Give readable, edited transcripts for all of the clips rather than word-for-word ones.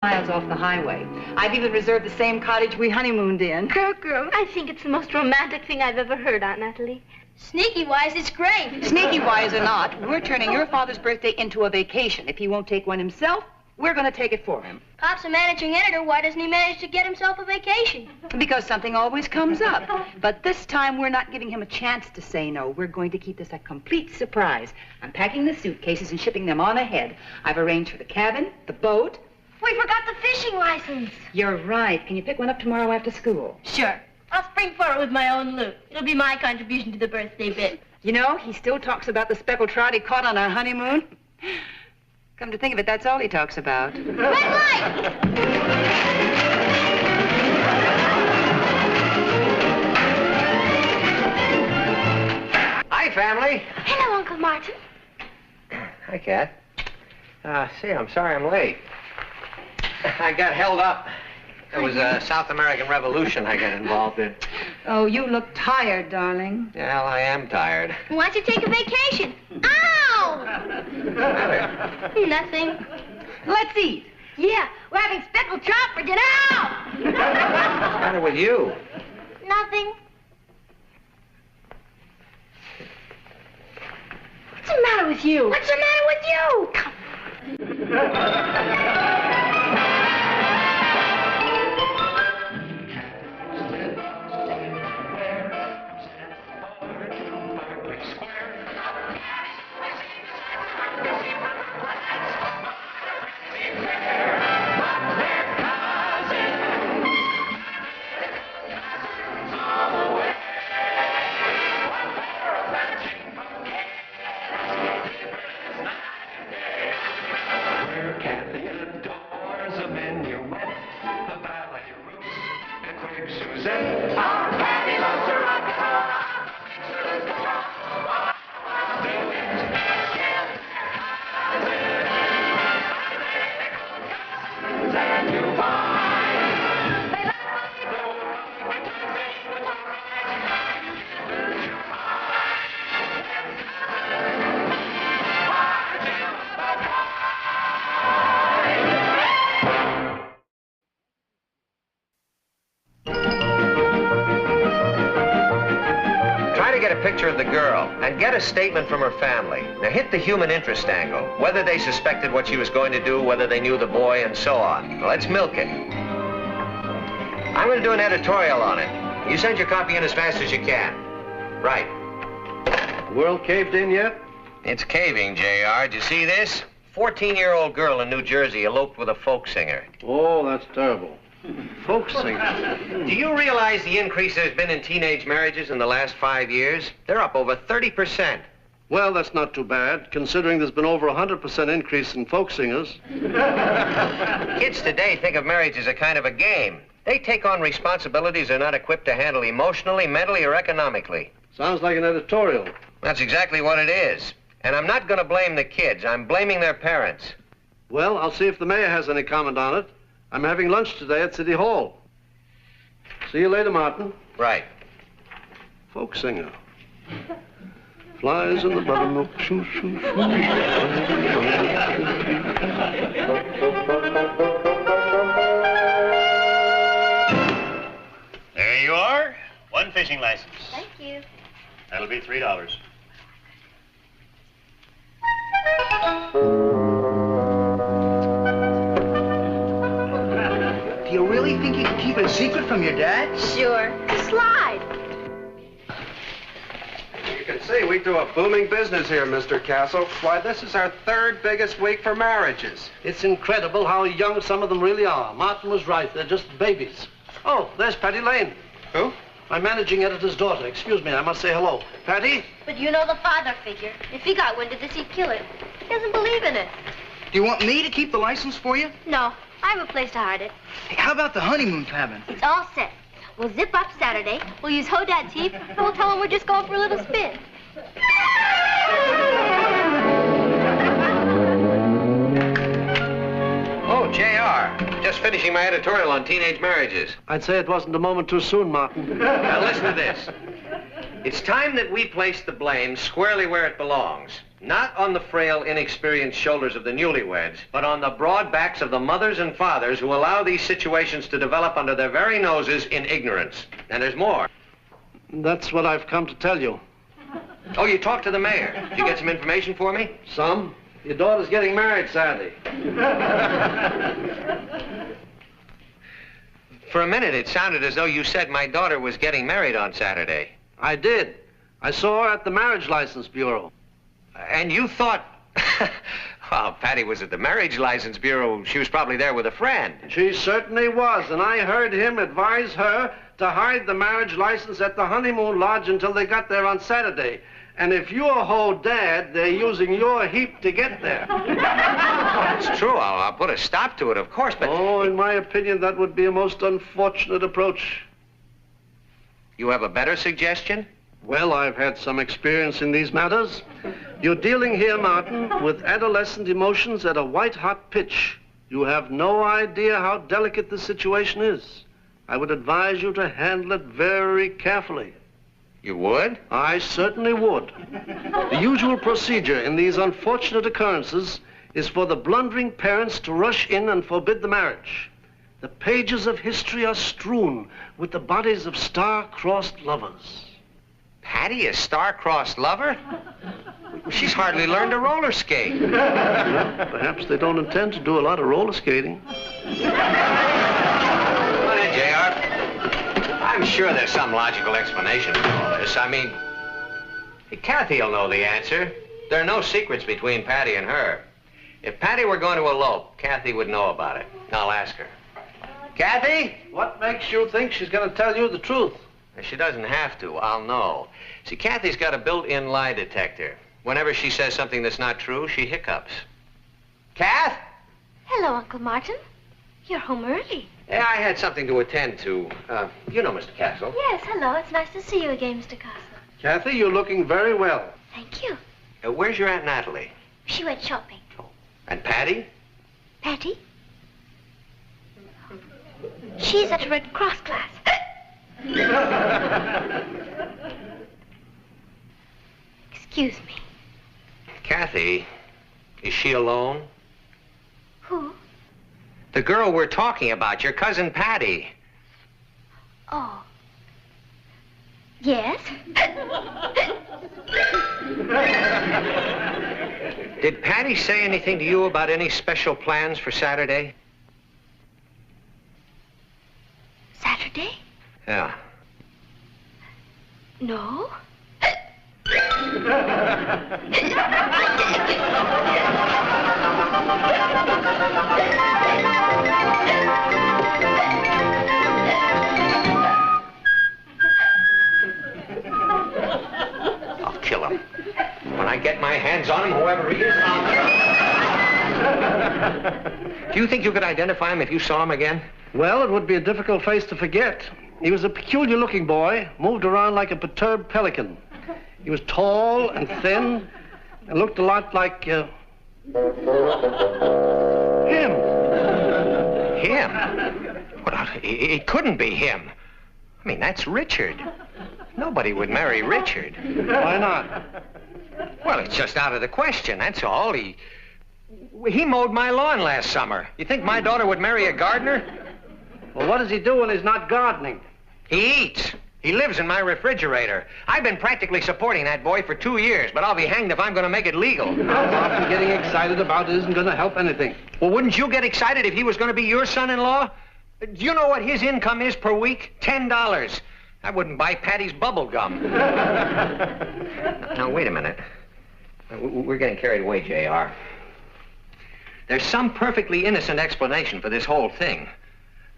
miles off the highway. I've even reserved the same cottage we honeymooned in. Girl, I think it's the most romantic thing I've ever heard, Aunt Natalie. Sneaky-wise, it's great. Sneaky-wise or not, we're turning your father's birthday into a vacation. If he won't take one himself, we're going to take it for him. Pop's a managing editor. Why doesn't he manage to get himself a vacation? Because something always comes up. But this time, we're not giving him a chance to say no. We're going to keep this a complete surprise. I'm packing the suitcases and shipping them on ahead. I've arranged for the cabin, the boat. We forgot the fishing license. You're right. Can you pick one up tomorrow after school? Sure. I'll spring for it with my own loot. It'll be my contribution to the birthday bit. You know, he still talks about the speckled trout he caught on our honeymoon. Come to think of it, that's all he talks about. Red light! Hi, family. Hello, Uncle Martin. Hi, Kat. See, I'm sorry I'm late. I got held up. It was a South American Revolution I got involved in. Oh, you look tired, darling. Well, I am tired. Why don't you take a vacation? Ow! Nothing. Let's eat. Yeah, we're having speckled trout for dinner. Ow! What's the matter with you? Nothing. What's the matter with you? What's the matter with you? Come. Picture of the girl and get a statement from her family. Now hit the human interest angle, whether they suspected what she was going to do, whether they knew the boy, and so on. Now, let's milk it. I'm going to do an editorial on it. You send your copy in as fast as you can. Right. World caved in yet? It's caving, JR. Did you see this? 14-year-old girl in New Jersey eloped with a folk singer. Oh, that's terrible. Folk singer. Do you realize the increase there's been in teenage marriages in the last 5 years? They're up over 30%. Well, that's not too bad, considering there's been over 100% increase in folk singers. Kids today think of marriage as a kind of a game. They take on responsibilities they're not equipped to handle emotionally, mentally, or economically. Sounds like an editorial. That's exactly what it is. And I'm not going to blame the kids. I'm blaming their parents. Well, I'll see if the mayor has any comment on it. I'm having lunch today at City Hall. See you later, Martin. Right. Folk singer. Flies in the buttermilk. Shoo, shoo, shoo. There you are. One fishing license. Thank you. That'll be $3. Do you really think you can keep it a secret from your dad? Sure. Slide. You can see we do a booming business here, Mr. Castle. Why, this is our third biggest week for marriages. It's incredible how young some of them really are. Martin was right. They're just babies. Oh, there's Patty Lane. Who? My managing editor's daughter. Excuse me, I must say hello. Patty? But you know the father figure. If he got wind of this, he'd kill it. He doesn't believe in it. Do you want me to keep the license for you? No, I have a place to hide it. Hey, how about the honeymoon cabin? It's all set. We'll zip up Saturday, we'll use Hodad's heap, and we'll tell him we're just going for a little spin. Oh, JR. Just finishing my editorial on teenage marriages. I'd say it wasn't a moment too soon, Martin. Now listen to this. It's time that we place the blame squarely where it belongs. Not on the frail, inexperienced shoulders of the newlyweds, but on the broad backs of the mothers and fathers who allow these situations to develop under their very noses in ignorance. And there's more. That's what I've come to tell you. Oh, you talked to the mayor. Did you get some information for me? Some. Your daughter's getting married Saturday. For a minute, it sounded as though you said my daughter was getting married on Saturday. I did. I saw her at the Marriage License Bureau. And you thought... Well, Patty was at the Marriage License Bureau. She was probably there with a friend. She certainly was, and I heard him advise her to hide the marriage license at the honeymoon lodge until they got there on Saturday. And if you're her dad, they're using your heap to get there. That's true. I'll put a stop to it, of course, but... Oh, in my opinion, that would be a most unfortunate approach. You have a better suggestion? Well, I've had some experience in these matters. You're dealing here, Martin, with adolescent emotions at a white-hot pitch. You have no idea how delicate the situation is. I would advise you to handle it very carefully. You would? I certainly would. The usual procedure in these unfortunate occurrences is for the blundering parents to rush in and forbid the marriage. The pages of history are strewn with the bodies of star-crossed lovers. Patty, a star-crossed lover? She's hardly learned to roller skate. Well, perhaps they don't intend to do a lot of roller skating. Come on in, J.R. I'm sure there's some logical explanation for all this. I mean, Kathy'll know the answer. There are no secrets between Patty and her. If Patty were going to elope, Kathy would know about it. I'll ask her. Kathy? What makes you think she's going to tell you the truth? She doesn't have to. I'll know. See, Kathy's got a built-in lie detector. Whenever she says something that's not true, she hiccups. Kath? Hello, Uncle Martin. You're home early. Yeah, I had something to attend to. You know Mr. Castle. Yes, hello. It's nice to see you again, Mr. Castle. Kathy, you're looking very well. Thank you. Where's your Aunt Natalie? She went shopping. Oh. And Patty? Patty? She's at a Red Cross class. Excuse me. Kathy, is she alone? Who? The girl we're talking about, your cousin Patty. Oh. Yes? Did Patty say anything to you about any special plans for Saturday? Saturday? Yeah. No. I'll kill him. When I get my hands on him, whoever he is, I'll kill him. Do you think you could identify him if you saw him again? Well, it would be a difficult face to forget. He was a peculiar-looking boy, moved around like a perturbed pelican. He was tall and thin and looked a lot like, him. Him? Well, it couldn't be him. I mean, that's Richard. Nobody would marry Richard. Why not? Well, it's just out of the question, that's all. He mowed my lawn last summer. You think my daughter would marry a gardener? Well, what does he do when he's not gardening? He eats. He lives in my refrigerator. I've been practically supporting that boy for 2 years, but I'll be hanged if I'm going to make it legal. Often getting excited about it isn't going to help anything. Well, wouldn't you get excited if he was going to be your son-in-law? Do you know what his income is per week? $10. I wouldn't buy Patty's bubble gum. Now, wait a minute. We're getting carried away, J.R. There's some perfectly innocent explanation for this whole thing.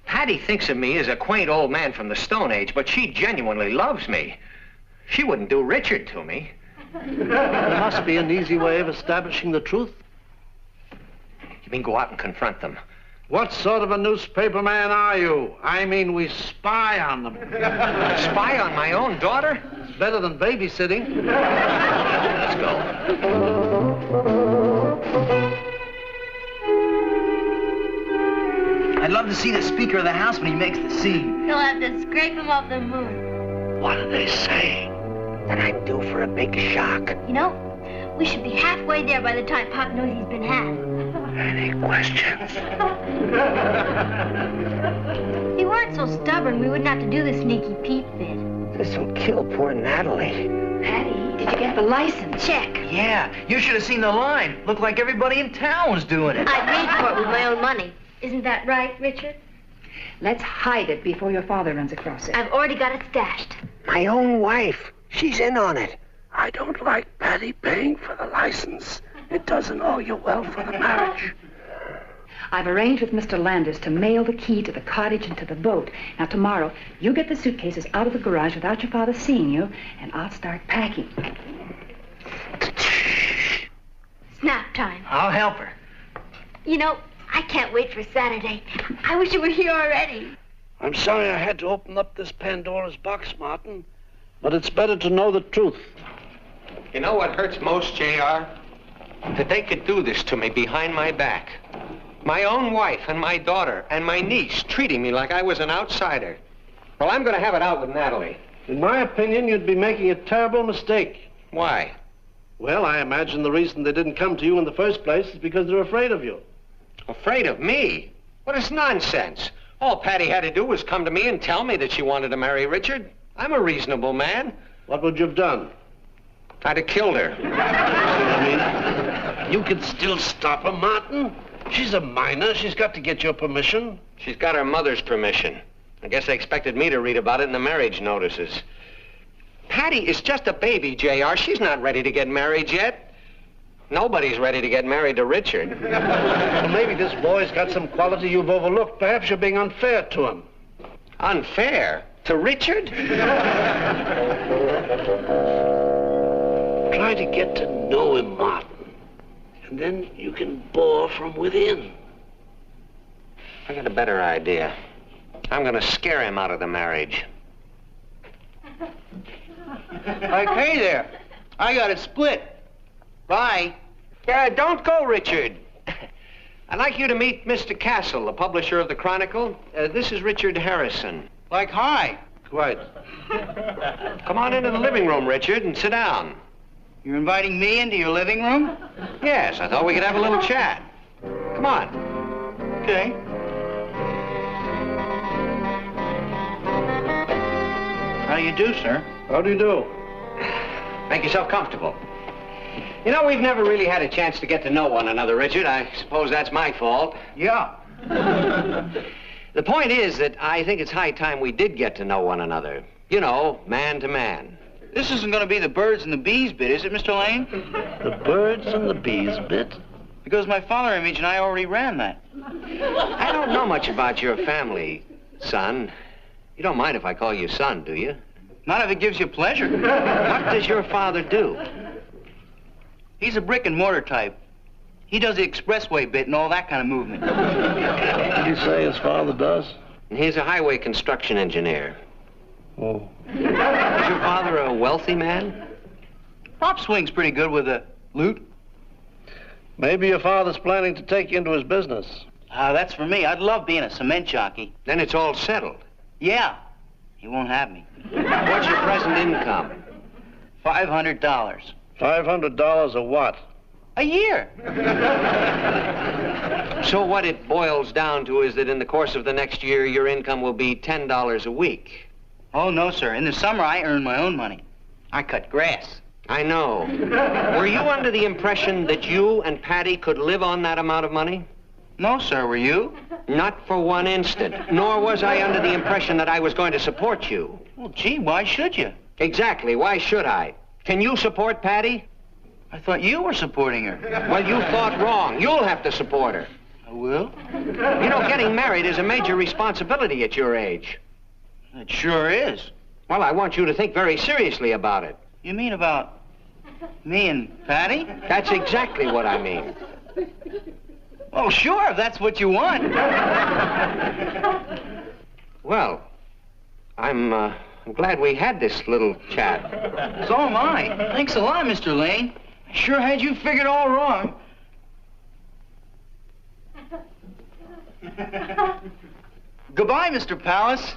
Patty thinks of me as a quaint old man from the Stone Age, but she genuinely loves me. She wouldn't do Richard to me. There must be an easy way of establishing the truth. You mean go out and confront them? What sort of a newspaper man are you? I mean, we spy on them. Spy on my own daughter? It's better than babysitting. Let's go. I'd love to see the Speaker of the House when he makes the scene. He'll have to scrape him off the moon. What do they say? That I'm due for a big shock. You know, We should be halfway there by the time Pop knows he's been had. Any questions? If he weren't so stubborn, we wouldn't have to do the sneaky Pete bit. This will kill poor Natalie. Patty, did you get the license? Check. Yeah, you should have seen the line. Looked like everybody in town was doing it. I paid for it with my own money. Isn't that right, Richard? Let's hide it before your father runs across it. I've already got it stashed. My own wife. She's in on it. I don't like Patty paying for the license. It doesn't owe you well for the marriage. I've arranged with Mr. Landers to mail the key to the cottage and to the boat. Now, tomorrow, you get the suitcases out of the garage without your father seeing you, and I'll start packing. Snap time. I'll help her. You know, I can't wait for Saturday. I wish you were here already. I'm sorry I had to open up this Pandora's box, Martin, but it's better to know the truth. You know what hurts most, JR? That they could do this to me behind my back. My own wife and my daughter and my niece treating me like I was an outsider. Well, I'm going to have it out with Natalie. In my opinion, you'd be making a terrible mistake. Why? Well, I imagine the reason they didn't come to you in the first place is because they're afraid of you. Afraid of me? What is nonsense? All Patty had to do was come to me and tell me that she wanted to marry Richard. I'm a reasonable man. What would you have done? I'd have killed her. I mean, you could still stop her, Martin. She's a minor. She's got to get your permission. She's got her mother's permission. I guess they expected me to read about it in the marriage notices. Patty is just a baby, JR. She's not ready to get married yet. Nobody's ready to get married to Richard. Well, maybe this boy's got some quality you've overlooked. Perhaps you're being unfair to him. Unfair? To Richard? Try to get to know him, Martin. And then you can bore from within. I got a better idea. I'm going to scare him out of the marriage. Okay there. I got it split. Bye. Don't go, Richard. I'd like you to meet Mr. Castle, the publisher of the Chronicle. This is Richard Harrison. Like hi. Quite. Come on into the living room, Richard, and sit down. You're inviting me into your living room? Yes, I thought we could have a little chat. Come on. Okay. How do you do, sir? How do you do? Make yourself comfortable. You know, we've never really had a chance to get to know one another, Richard. I suppose that's my fault. Yeah. The point is that I think it's high time we did get to know one another. You know, man to man. This isn't going to be the birds and the bees bit, is it, Mr. Lane? The birds and the bees bit? Because my father image and I already ran that. I don't know much about your family, son. You don't mind if I call you son, do you? Not if it gives you pleasure. What does your father do? He's a brick and mortar type. He does the expressway bit and all that kind of movement. What did he say his father does? He's a highway construction engineer. Oh. Is your father a wealthy man? Pop swings pretty good with a lute. Maybe your father's planning to take you into his business. That's for me. I'd love being a cement jockey. Then it's all settled. Yeah. He won't have me. What's your present income? $500. $500 a what? A year. So what it boils down to is that in the course of the next year, your income will be $10 a week. Oh, no, sir. In the summer, I earn my own money. I cut grass. I know. Were you under the impression that you and Patty could live on that amount of money? No, sir. Were you? Not for one instant. Nor was I under the impression that I was going to support you. Well, gee, why should you? Exactly. Why should I? Can you support Patty? I thought you were supporting her. Well, you thought wrong. You'll have to support her. I will? You know, getting married is a major responsibility at your age. It sure is. Well, I want you to think very seriously about it. You mean about me and Patty? That's exactly what I mean. Oh, sure, if that's what you want. Well, I'm glad we had this little chat. So am I. Thanks a lot, Mr. Lane. I sure had you figured all wrong. Goodbye, Mr. Palace.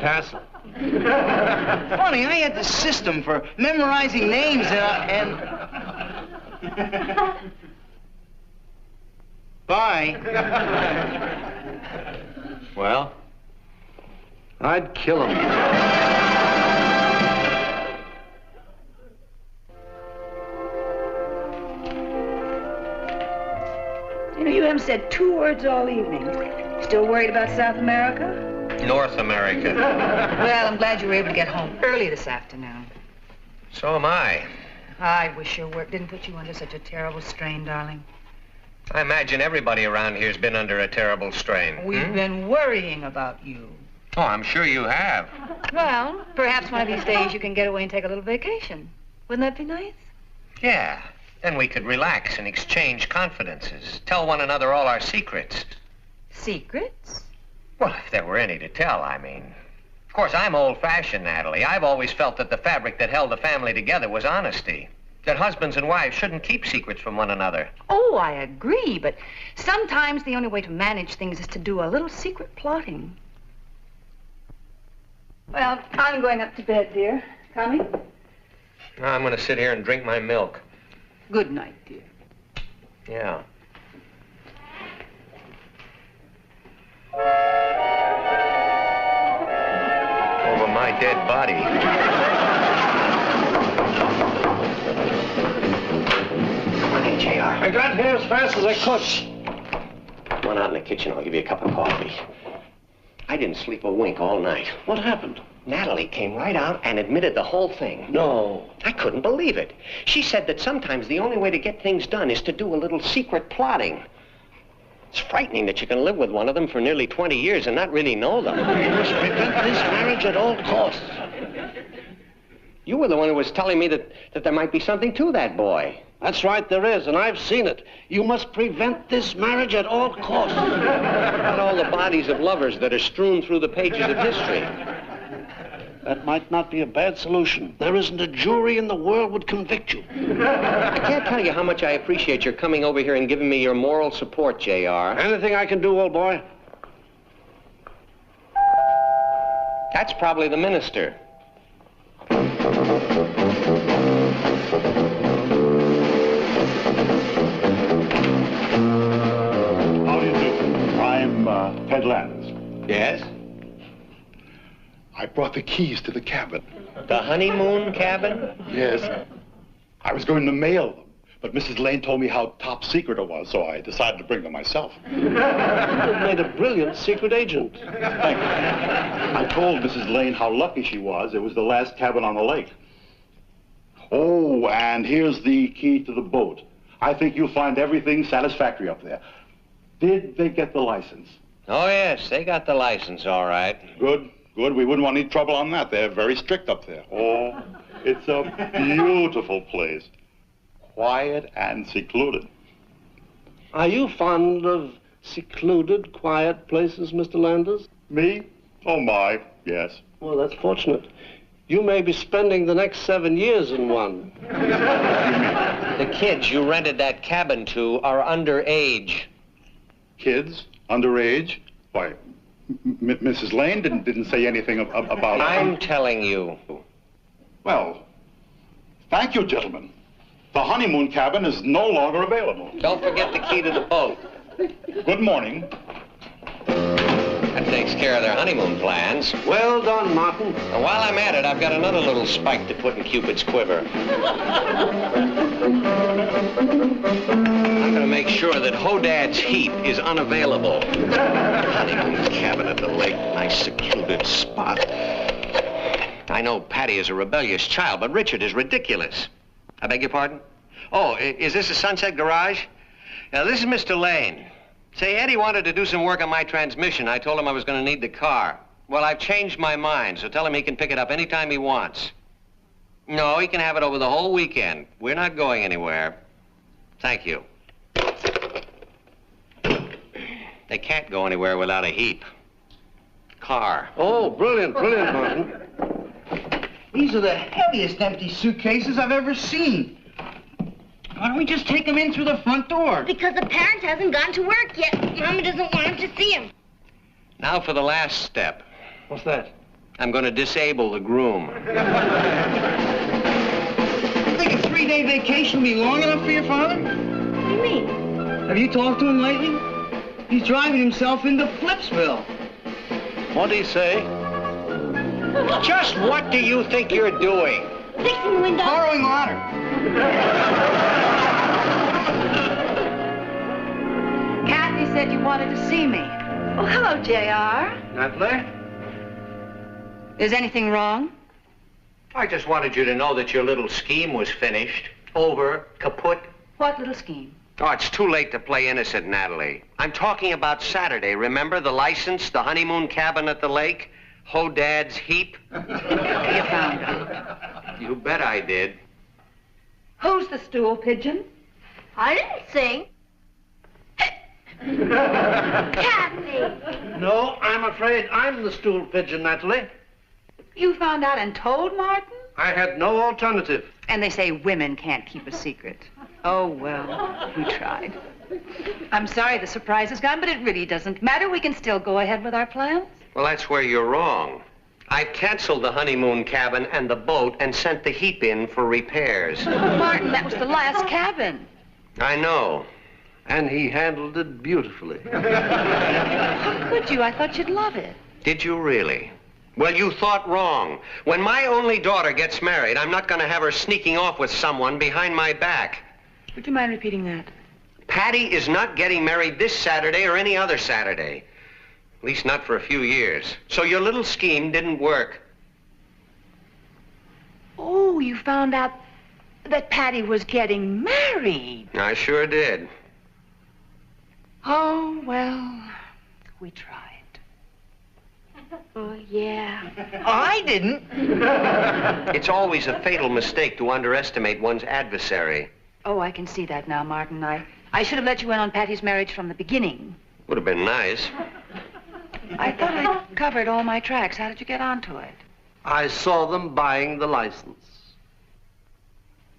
Castle. Funny, I had the system for memorizing names and Bye. Well? I'd kill him. You know, you haven't said 2 words all evening. Still worried about South America? North America. Well, I'm glad you were able to get home early this afternoon. So am I. I wish your work didn't put you under such a terrible strain, darling. I imagine everybody around here's been under a terrible strain. We've been worrying about you. Oh, I'm sure you have. Well, perhaps one of these days you can get away and take a little vacation. Wouldn't that be nice? Yeah. Then we could relax and exchange confidences. Tell one another all our secrets. Secrets? Well, if there were any to tell, I mean. Of course, I'm old-fashioned, Natalie. I've always felt that the fabric that held the family together was honesty. That husbands and wives shouldn't keep secrets from one another. Oh, I agree, but sometimes the only way to manage things is to do a little secret plotting. Well, I'm going up to bed, dear. Coming? Now I'm going to sit here and drink my milk. Good night, dear. Yeah. Over my dead body. Come on in, JR. I got here as fast as I could. Come on out in the kitchen. I'll give you a cup of coffee. I didn't sleep a wink all night. What happened? Natalie came right out and admitted the whole thing. No. I couldn't believe it. She said that sometimes the only way to get things done is to do a little secret plotting. It's frightening that you can live with one of them for nearly 20 years and not really know them. You must prevent this marriage at all costs. You were the one who was telling me that there might be something to that boy. That's right, there is, and I've seen it. You must prevent this marriage at all costs. Not all the bodies of lovers that are strewn through the pages of history. That might not be a bad solution. There isn't a jury in the world would convict you. I can't tell you how much I appreciate your coming over here and giving me your moral support, JR. Anything I can do, old boy? That's probably the minister. How do you do? I'm Ted Landis. Yes? I brought the keys to the cabin. The honeymoon cabin? Yes. I was going to mail them, but Mrs. Lane told me how top secret it was, so I decided to bring them myself. You've made a brilliant secret agent. Thank you. I told Mrs. Lane how lucky she was. It was the last cabin on the lake. Oh, and here's the key to the boat. I think you'll find everything satisfactory up there. Did they get the license? Oh, yes, they got the license, all right. Good, good. We wouldn't want any trouble on that. They're very strict up there. Oh, it's a beautiful place. Quiet and secluded. Are you fond of secluded, quiet places, Mr. Landers? Me? Oh, my, yes. Well, that's fortunate. You may be spending the next 7 years in one. The kids you rented that cabin to are underage. Kids? Underage? Why, Mrs. Lane didn't say anything about... I'm telling you. Well, thank you, gentlemen. The honeymoon cabin is no longer available. Don't forget the key to the boat. Good morning. That takes care of their honeymoon plans. Well done, Martin. And while I'm at it, I've got another little spike to put in Cupid's quiver. I'm going to make sure that Hodad's heat is unavailable. Honeymoon cabin at the lake, nice secluded spot. I know Patty is a rebellious child, but Richard is ridiculous. I beg your pardon? Oh, is this a Sunset Garage? Now, this is Mr. Lane. Say, Eddie wanted to do some work on my transmission. I told him I was going to need the car. Well, I've changed my mind, so tell him he can pick it up anytime he wants. No, he can have it over the whole weekend. We're not going anywhere. Thank you. They can't go anywhere without a heap. Car. Oh, brilliant, brilliant, Martin. These are the heaviest empty suitcases I've ever seen. Why don't we just take them in through the front door? Because the parent hasn't gone to work yet. Mama doesn't want him to see him. Now for the last step. What's that? I'm going to disable the groom. Think of 3 3-day vacation be long enough for your father? What do you mean? Have you talked to him lately? He's driving himself into Flipsville. What'd he say? Just what do you think you're doing? Fixing the window. Borrowing water. Kathy said you wanted to see me. Oh, hello, J.R. Natalie? Is anything wrong? I just wanted you to know that your little scheme was finished. Over, kaput. What little scheme? Oh, it's too late to play innocent, Natalie. I'm talking about Saturday. Remember the license, the honeymoon cabin at the lake? Hodad's Heap? You found out. You bet I did. Who's the stool pigeon? I didn't sing. Kathy. No, I'm afraid I'm the stool pigeon, Natalie. You found out and told Martin? I had no alternative. And they say women can't keep a secret. Oh, well, we tried. I'm sorry the surprise is gone, but it really doesn't matter. We can still go ahead with our plans. Well, that's where you're wrong. I've canceled the honeymoon cabin and the boat and sent the Heap in for repairs. Martin, that was the last cabin. I know. And he handled it beautifully. How could you? I thought you'd love it. Did you really? Well, you thought wrong. When my only daughter gets married, I'm not going to have her sneaking off with someone behind my back. Would you mind repeating that? Patty is not getting married this Saturday or any other Saturday. At least not for a few years. So your little scheme didn't work. Oh, you found out that Patty was getting married. I sure did. Oh, well, we tried. Oh, yeah. I didn't. It's always a fatal mistake to underestimate one's adversary. Oh, I can see that now, Martin. I should have let you in on Patty's marriage from the beginning. Would have been nice. I thought I covered all my tracks. How did you get onto it? I saw them buying the license.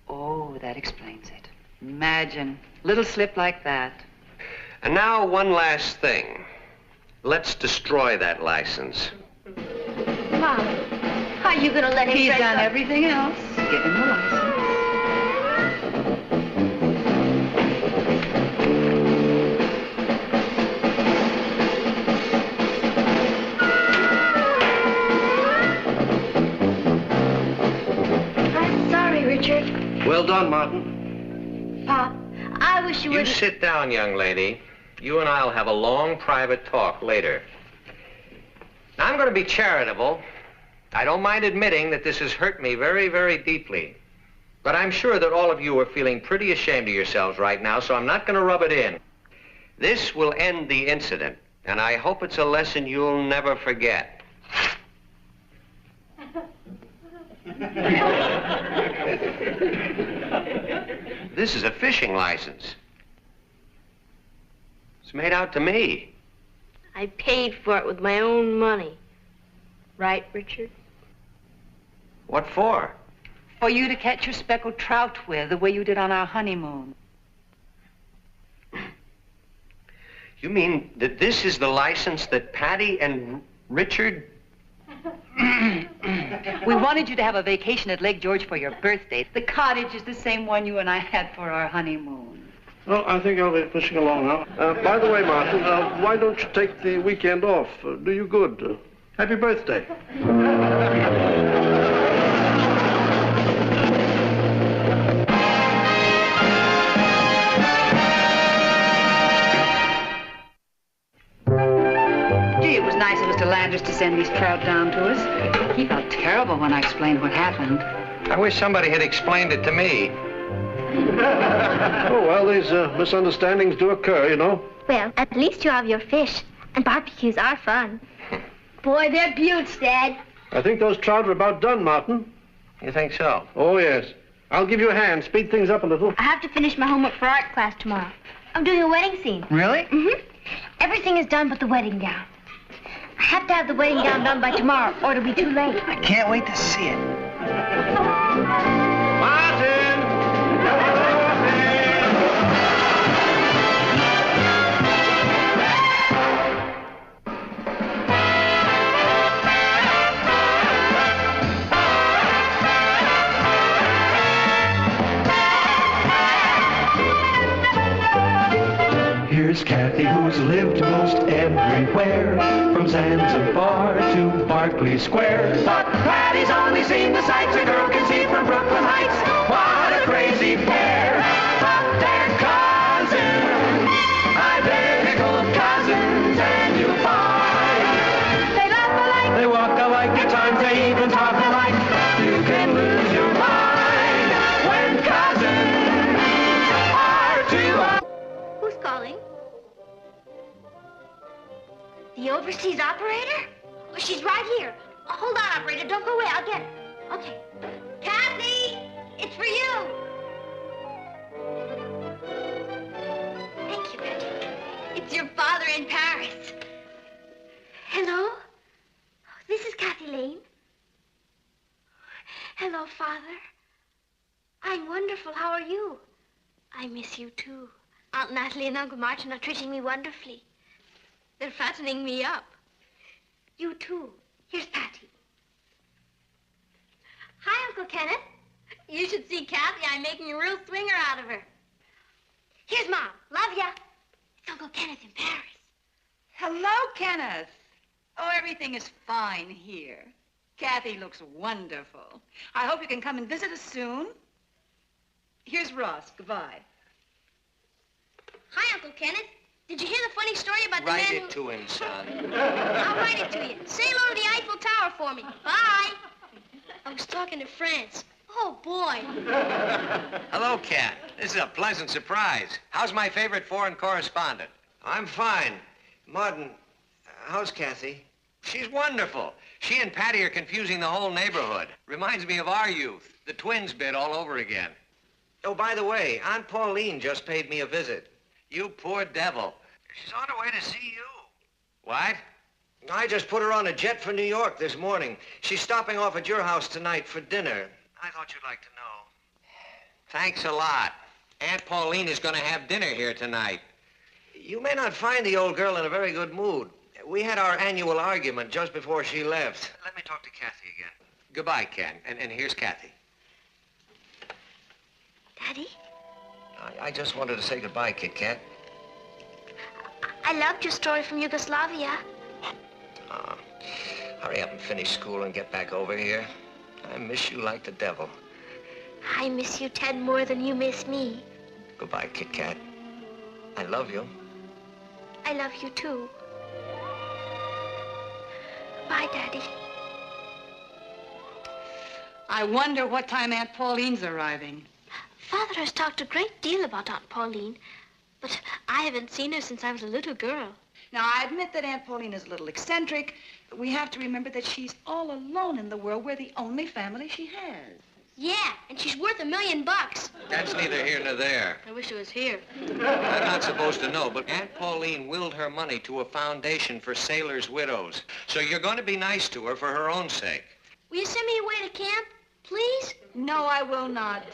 Oh, that explains it. Imagine. Little slip like that. And now one last thing. Let's destroy that license. Mom, how are you going to let him He's break done up? everything else. Give him the license. I'm sorry, Richard. Well done, Martin. Pop, I wish you You would... sit down, young lady. You and I'll have a long private talk later. Now, I'm going to be charitable. I don't mind admitting that this has hurt me very, very deeply. But I'm sure that all of you are feeling pretty ashamed of yourselves right now, so I'm not going to rub it in. This will end the incident, and I hope it's a lesson you'll never forget. This is a fishing license. It's made out to me. I paid for it with my own money. Right, Richard? What for? For you to catch your speckled trout with, the way you did on our honeymoon. You mean that this is the license that Patty and Richard... We wanted you to have a vacation at Lake George for your birthday. The cottage is the same one you and I had for our honeymoon. Well, I think I'll be pushing along now. By the way, Martin, why don't you take the weekend off? Do you good. Happy birthday. Gee, it was nice of Mr. Landers to send these trout down to us. He felt terrible when I explained what happened. I wish somebody had explained it to me. Oh, well, these misunderstandings do occur, you know. Well, at least you have your fish. And barbecues are fun. Boy, they're beauts, Dad. I think those trout are about done, Martin. You think so? Oh, yes. I'll give you a hand. Speed things up a little. I have to finish my homework for art class tomorrow. I'm doing a wedding scene. Really? Mm-hmm. Everything is done but the wedding gown. I have to have the wedding gown done by tomorrow, or it'll be too late. I can't wait to see it. Martin! Miss Kathy, who's lived most everywhere, from Zanzibar to Berkeley Square. But Patty's only seen the sights a girl can see from Brooklyn Heights. What a crazy pair! But they're cousins, identical cousins, and you'll find they laugh alike, they walk alike, at times they even talk alike. You can lose your mind when cousins are two. Who's calling? The overseas operator? Oh, she's right here. Oh, hold on, operator. Don't go away. I'll get her. Okay. Kathy, it's for you. Thank you, Betty. It's your father in Paris. Hello? This is Kathy Lane. Hello, Father. I'm wonderful. How are you? I miss you, too. Aunt Natalie and Uncle Martin are treating me wonderfully. They're fattening me up. You, too. Here's Patty. Hi, Uncle Kenneth. You should see Kathy. I'm making a real swinger out of her. Here's Mom. Love ya. It's Uncle Kenneth in Paris. Hello, Kenneth. Oh, everything is fine here. Kathy looks wonderful. I hope you can come and visit us soon. Here's Ross. Goodbye. Hi, Uncle Kenneth. Did you hear the funny story about the man Write who... it to him, son. I'll write it to you. Say hello to the Eiffel Tower for me. Bye. I was talking to France. Oh, boy. Hello, Kat. This is a pleasant surprise. How's my favorite foreign correspondent? I'm fine. Martin, how's Kathy? She's wonderful. She and Patty are confusing the whole neighborhood. Reminds me of our youth. The twins bit all over again. Oh, by the way, Aunt Pauline just paid me a visit. You poor devil. She's on her way to see you. What? I just put her on a jet for New York this morning. She's stopping off at your house tonight for dinner. I thought you'd like to know. Thanks a lot. Aunt Pauline is going to have dinner here tonight. You may not find the old girl in a very good mood. We had our annual argument just before she left. Let me talk to Kathy again. Goodbye, Ken. And here's Kathy. Daddy? I just wanted to say goodbye, Kit Kat. I loved your story from Yugoslavia. Hurry up and finish school and get back over here. I miss you like the devil. I miss you, Ted, more than you miss me. Goodbye, Kit Kat. I love you. I love you, too. Bye, Daddy. I wonder what time Aunt Pauline's arriving. Father has talked a great deal about Aunt Pauline, but I haven't seen her since I was a little girl. Now, I admit that Aunt Pauline is a little eccentric, but we have to remember that she's all alone in the world. We're the only family she has. Yeah, and she's worth $1 million. That's neither here nor there. I wish it was here. I'm not supposed to know, but Aunt Pauline willed her money to a foundation for sailors' widows. So you're going to be nice to her for her own sake. Will you send me away to camp, please? No, I will not.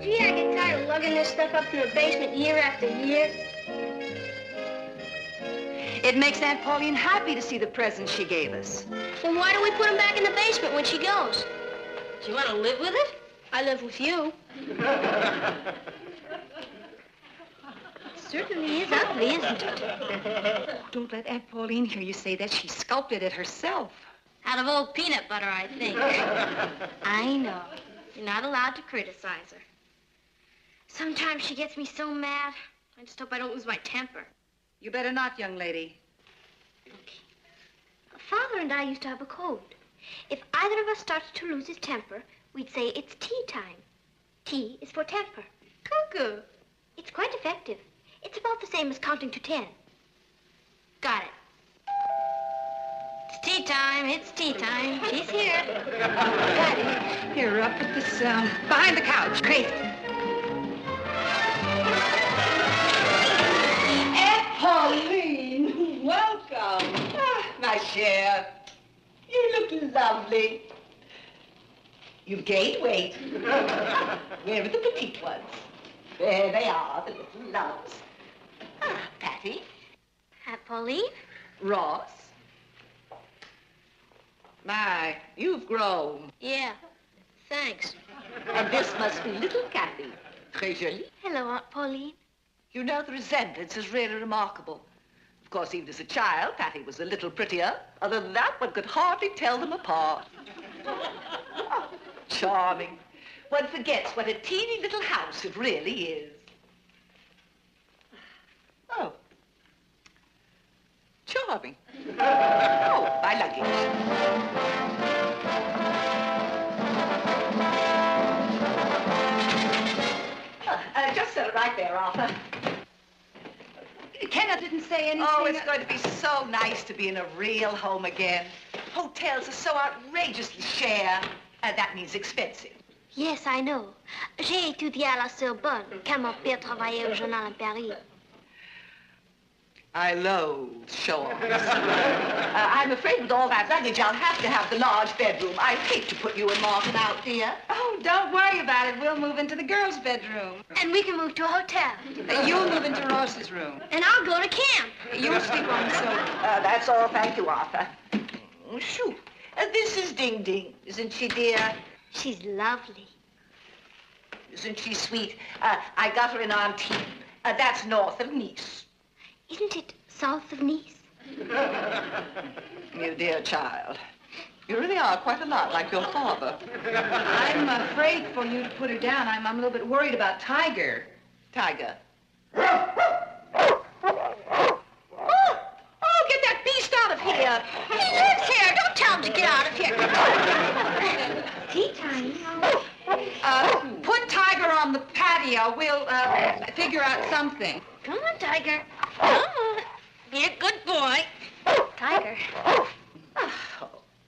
Gee, I get tired of lugging this stuff up to the basement year after year. It makes Aunt Pauline happy to see the presents she gave us. Then why do we put them back in the basement when she goes? Do you want to live with it? I live with you. It certainly is ugly, isn't it? Don't let Aunt Pauline hear you say that. She sculpted it herself. Out of old peanut butter, I think. I know. You're not allowed to criticize her. Sometimes she gets me so mad. I just hope I don't lose my temper. You better not, young lady. Okay. Father and I used to have a code. If either of us started to lose his temper, we'd say it's tea time. T is for temper. Cuckoo. It's quite effective. It's about the same as counting to 10. Got it. It's tea time. It's tea time. She's here. Patty, you're up at this, behind the couch. Crazy. Aunt Pauline, welcome. Ah, my cher. You look lovely. You've gained weight. Where are the petite ones? There they are, the little loves. Ah, Patty. Aunt Pauline? Ross. My, you've grown. Yeah. Thanks. And this must be little Kathy. Très jolie. Hello, Aunt Pauline. You know, the resemblance is really remarkable. Of course, even as a child, Patty was a little prettier. Other than that, one could hardly tell them apart. Oh, charming. One forgets what a teeny little house it really is. Oh. Charming. Oh, my luggage. Just set it right there, Arthur. Kenna didn't say anything. Oh, it's going to be so nice to be in a real home again. Hotels are so outrageously cher, and that means expensive. Yes, I know. J'ai étudié à la Sorbonne, quand mon père travaillait au journal à Paris. I loathe show-offs. I'm afraid with all that luggage, I'll have to have the large bedroom. I hate to put you and Martin out, dear. Oh, don't worry about it. We'll move into the girls' bedroom. And we can move to a hotel. You'll move into Ross's room. And I'll go to camp. You'll sleep on the sofa. That's all, thank you, Arthur. Shoo. This is Ding Ding, isn't she, dear? She's lovely. Isn't she sweet? I got her in Antibes. That's north of Nice. Isn't it south of Nice? You dear child. You really are quite a lot like your father. I'm afraid for you to put her down. I'm a little bit worried about Tiger. Tiger. Oh, get that beast out of here. He lives here. Don't tell him to get out of here. Tea time. Put Tiger on the patio. We'll figure out something. Come on, Tiger. Come on. Be a good boy. Tiger. Oh,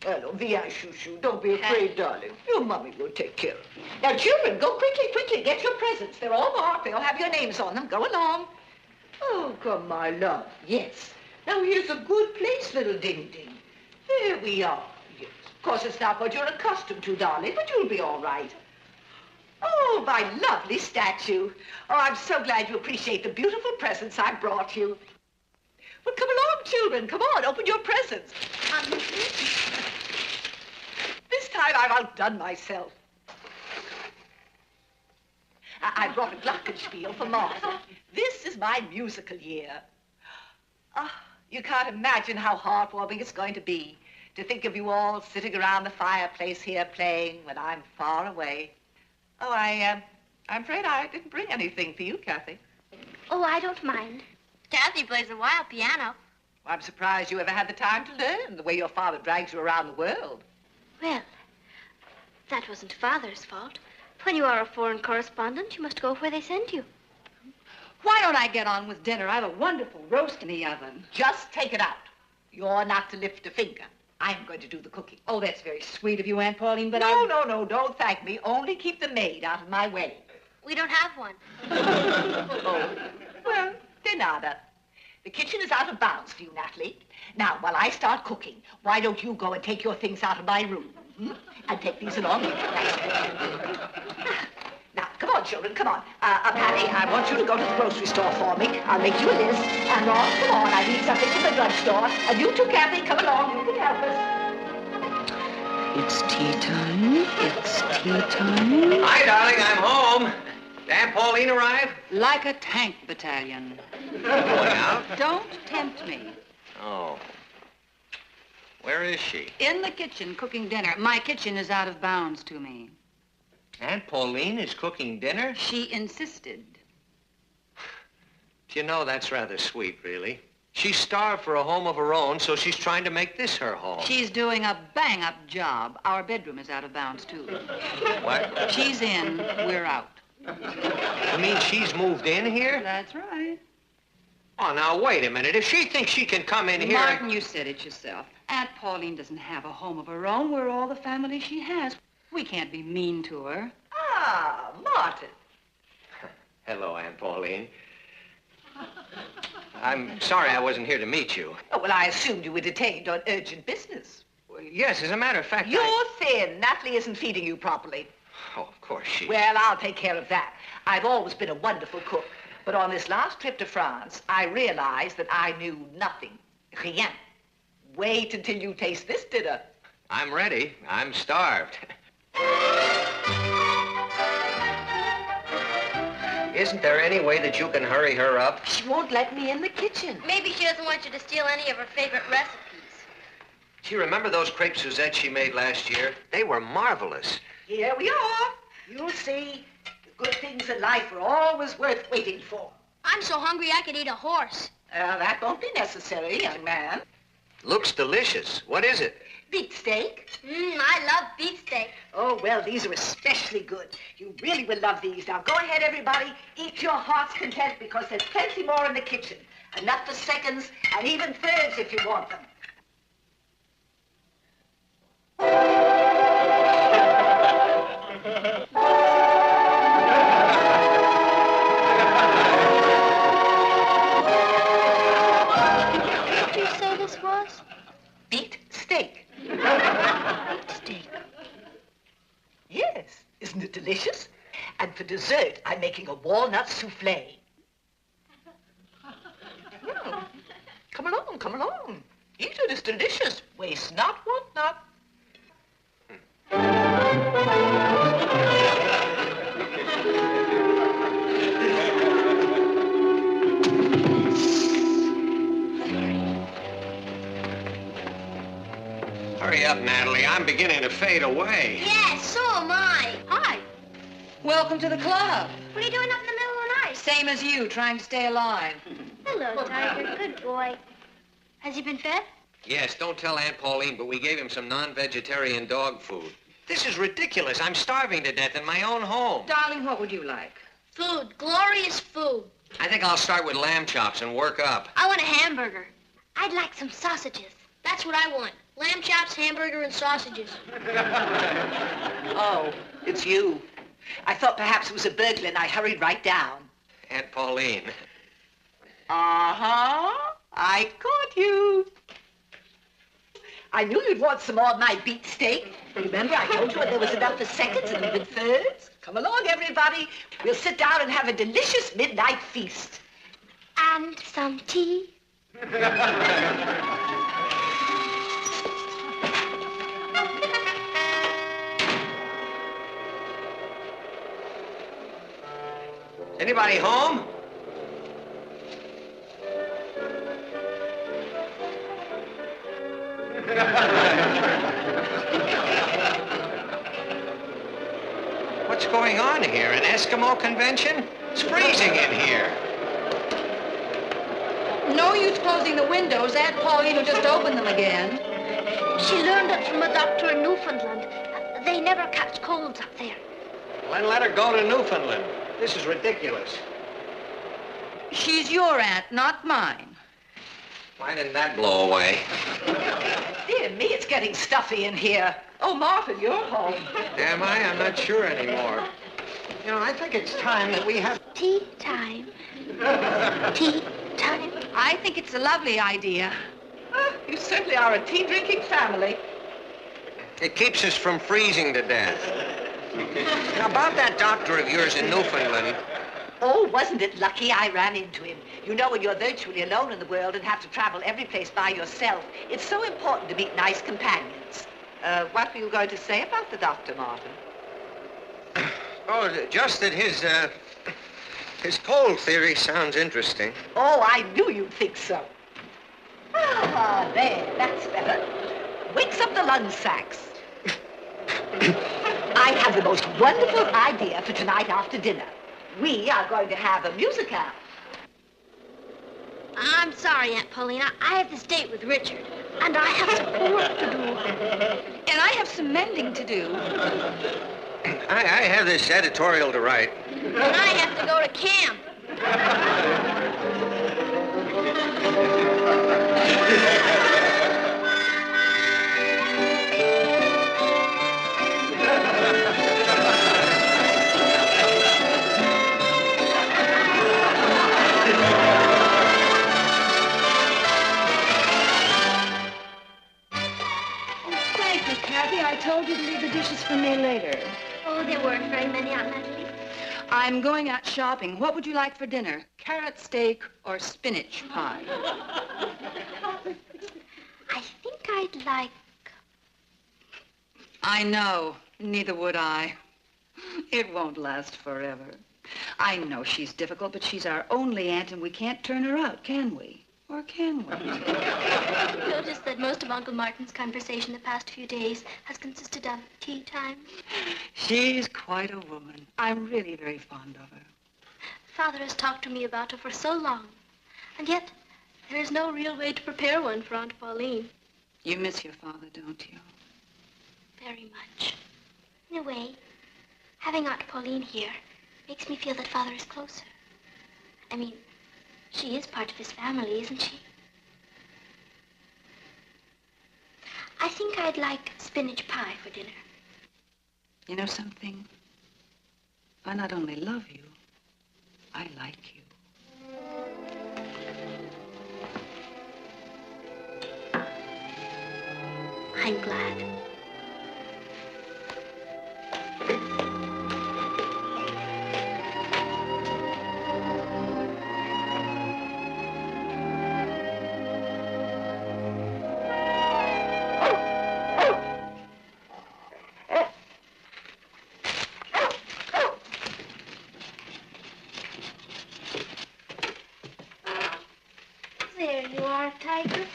hello, V.I. Shoo-Shoo. Don't be afraid, darling. Your mommy will take care of you. Now, children, go quickly, quickly. Get your presents. They're all marked. They all have your names on them. Go along. Oh, come, my love. Yes. Now, here's a good place, little Ding Ding. There we are. Yes. Of course, it's not what you're accustomed to, darling, but you'll be all right. Oh, my lovely statue. Oh, I'm so glad you appreciate the beautiful presents I brought you. Well, come along, children. Come on, open your presents. This time I've outdone myself. I brought a glockenspiel for Martha. This is my musical year. Oh, you can't imagine how heartwarming it's going to be to think of you all sitting around the fireplace here playing when I'm far away. Oh, I'm afraid I didn't bring anything for you, Kathy. Oh, I don't mind. Kathy plays a wild piano. Well, I'm surprised you ever had the time to learn, the way your father drags you around the world. Well, that wasn't Father's fault. When you are a foreign correspondent, you must go where they send you. Why don't I get on with dinner? I have a wonderful roast in the oven. Just take it out. You're not to lift a finger. I'm going to do the cooking. Oh, that's very sweet of you, Aunt Pauline, but No, don't thank me. Only keep the maid out of my way. We don't have one. Oh, well, de nada. The kitchen is out of bounds for you, Natalie. Now, while I start cooking, why don't you go and take your things out of my room? And take these along with you. Now, come on, children, come on. Patty, I want you to go to the grocery store for me. I'll make you a list. And Ross, come on, I need something from the drugstore. And you too, Kathy, come along. You can help us. It's tea time. It's tea time. Hi, darling, I'm home. Did Aunt Pauline arrive? like a tank battalion. Going out? Don't tempt me. Oh. Where is she? In the kitchen, cooking dinner. My kitchen is out of bounds to me. Aunt Pauline is cooking dinner? She insisted. Do you know, that's rather sweet, really. She's starved for a home of her own, so she's trying to make this her home. She's doing a bang-up job. Our bedroom is out of bounds, too. What? She's in, we're out. You mean she's moved in here? That's right. Oh, now, wait a minute. If she thinks she can come in here... Martin, you said it yourself. Aunt Pauline doesn't have a home of her own. We're all the family she has. We can't be mean to her. Ah, Martin. Hello, Aunt Pauline. I'm sorry I wasn't here to meet you. Oh, well, I assumed you were detained on urgent business. Well, yes, as a matter of fact, You're thin. Natalie isn't feeding you properly. Oh, of course she... Well, I'll take care of that. I've always been a wonderful cook. But on this last trip to France, I realized that I knew nothing. Rien. Wait until you taste this dinner. I'm ready. I'm starved. Isn't there any way that you can hurry her up? She won't let me in the kitchen. Maybe she doesn't want you to steal any of her favorite recipes. Do you remember those crepe Suzette she made last year? They were marvelous. Here we are. You'll see. The good things in life are always worth waiting for. I'm so hungry I could eat a horse. That won't be necessary, young man. Looks delicious. What is it? Beefsteak. I love beefsteak. Oh, well, these are especially good. You really will love these. Now, go ahead, everybody. Eat your heart's content because there's plenty more in the kitchen. Enough for seconds and even thirds if you want them. What did you say this was? Beet steak. Steak. Yes. Isn't it delicious? And for dessert, I'm making a walnut souffle. Come along, come along. Eat it, it's delicious. Waste not, want not. Hurry up, Natalie. I'm beginning to fade away. Yes, so am I. Hi. Welcome to the club. What are you doing up in the middle of the night? Same as you, trying to stay alive. Hello, Tiger. Good boy. Has he been fed? Yes, don't tell Aunt Pauline, but we gave him some non-vegetarian dog food. This is ridiculous. I'm starving to death in my own home. Darling, what would you like? Food. Glorious food. I think I'll start with lamb chops and work up. I want a hamburger. I'd like some sausages. That's what I want. Lamb chops, hamburger, and sausages. Oh, it's you. I thought perhaps it was a burglar and I hurried right down. Aunt Pauline. Uh-huh. I caught you. I knew you'd want some more of my beef steak. Remember, I told you there was enough for seconds and even thirds? Come along, everybody. We'll sit down and have a delicious midnight feast. And some tea. Anybody home? What's going on here? An Eskimo convention? It's freezing in here. No use closing the windows. Aunt Pauline will just open them again. She learned it from a doctor in Newfoundland. They never catch colds up there. Well, then let her go to Newfoundland. This is ridiculous. She's your aunt, not mine. Why didn't that blow away? Dear me, it's getting stuffy in here. Oh, Martin, you're home. Am I? I'm not sure anymore. You know, I think it's time that we have... Tea time. Tea time. I think it's a lovely idea. You certainly are a tea-drinking family. It keeps us from freezing to death. Now, about that doctor of yours in Newfoundland... Oh, wasn't it lucky I ran into him? You know, when you're virtually alone in the world and have to travel every place by yourself, it's so important to meet nice companions. What were you going to say about the doctor, Martin? Oh, just that his cold theory sounds interesting. Oh, I knew you'd think so. Ah, there, that's better. Wakes up the lung sacs. I have the most wonderful idea for tonight after dinner. We are going to have a musical. I'm sorry, Aunt Paulina. I have this date with Richard, and I have some work to do. And I have some mending to do. I have this editorial to write. And I have to go to camp. Thank you, Kathy. I told you to leave the dishes for me later. Oh, there weren't very many, Aunt Natalie. I'm going out shopping. What would you like for dinner? Carrot steak or spinach pie? I think I'd like... I know. Neither would I. It won't last forever. I know she's difficult, but she's our only aunt, and we can't turn her out, can we? Or can we? I've noticed that most of Uncle Martin's conversation the past few days has consisted of tea time. She's quite a woman. I'm really very fond of her. Father has talked to me about her for so long, and yet there is no real way to prepare one for Aunt Pauline. You miss your father, don't you? Very much. In a way, having Aunt Pauline here makes me feel that Father is closer. I mean, she is part of his family, isn't she? I think I'd like spinach pie for dinner. You know something? I not only love you, I like you. I'm glad. There you are, Tiger.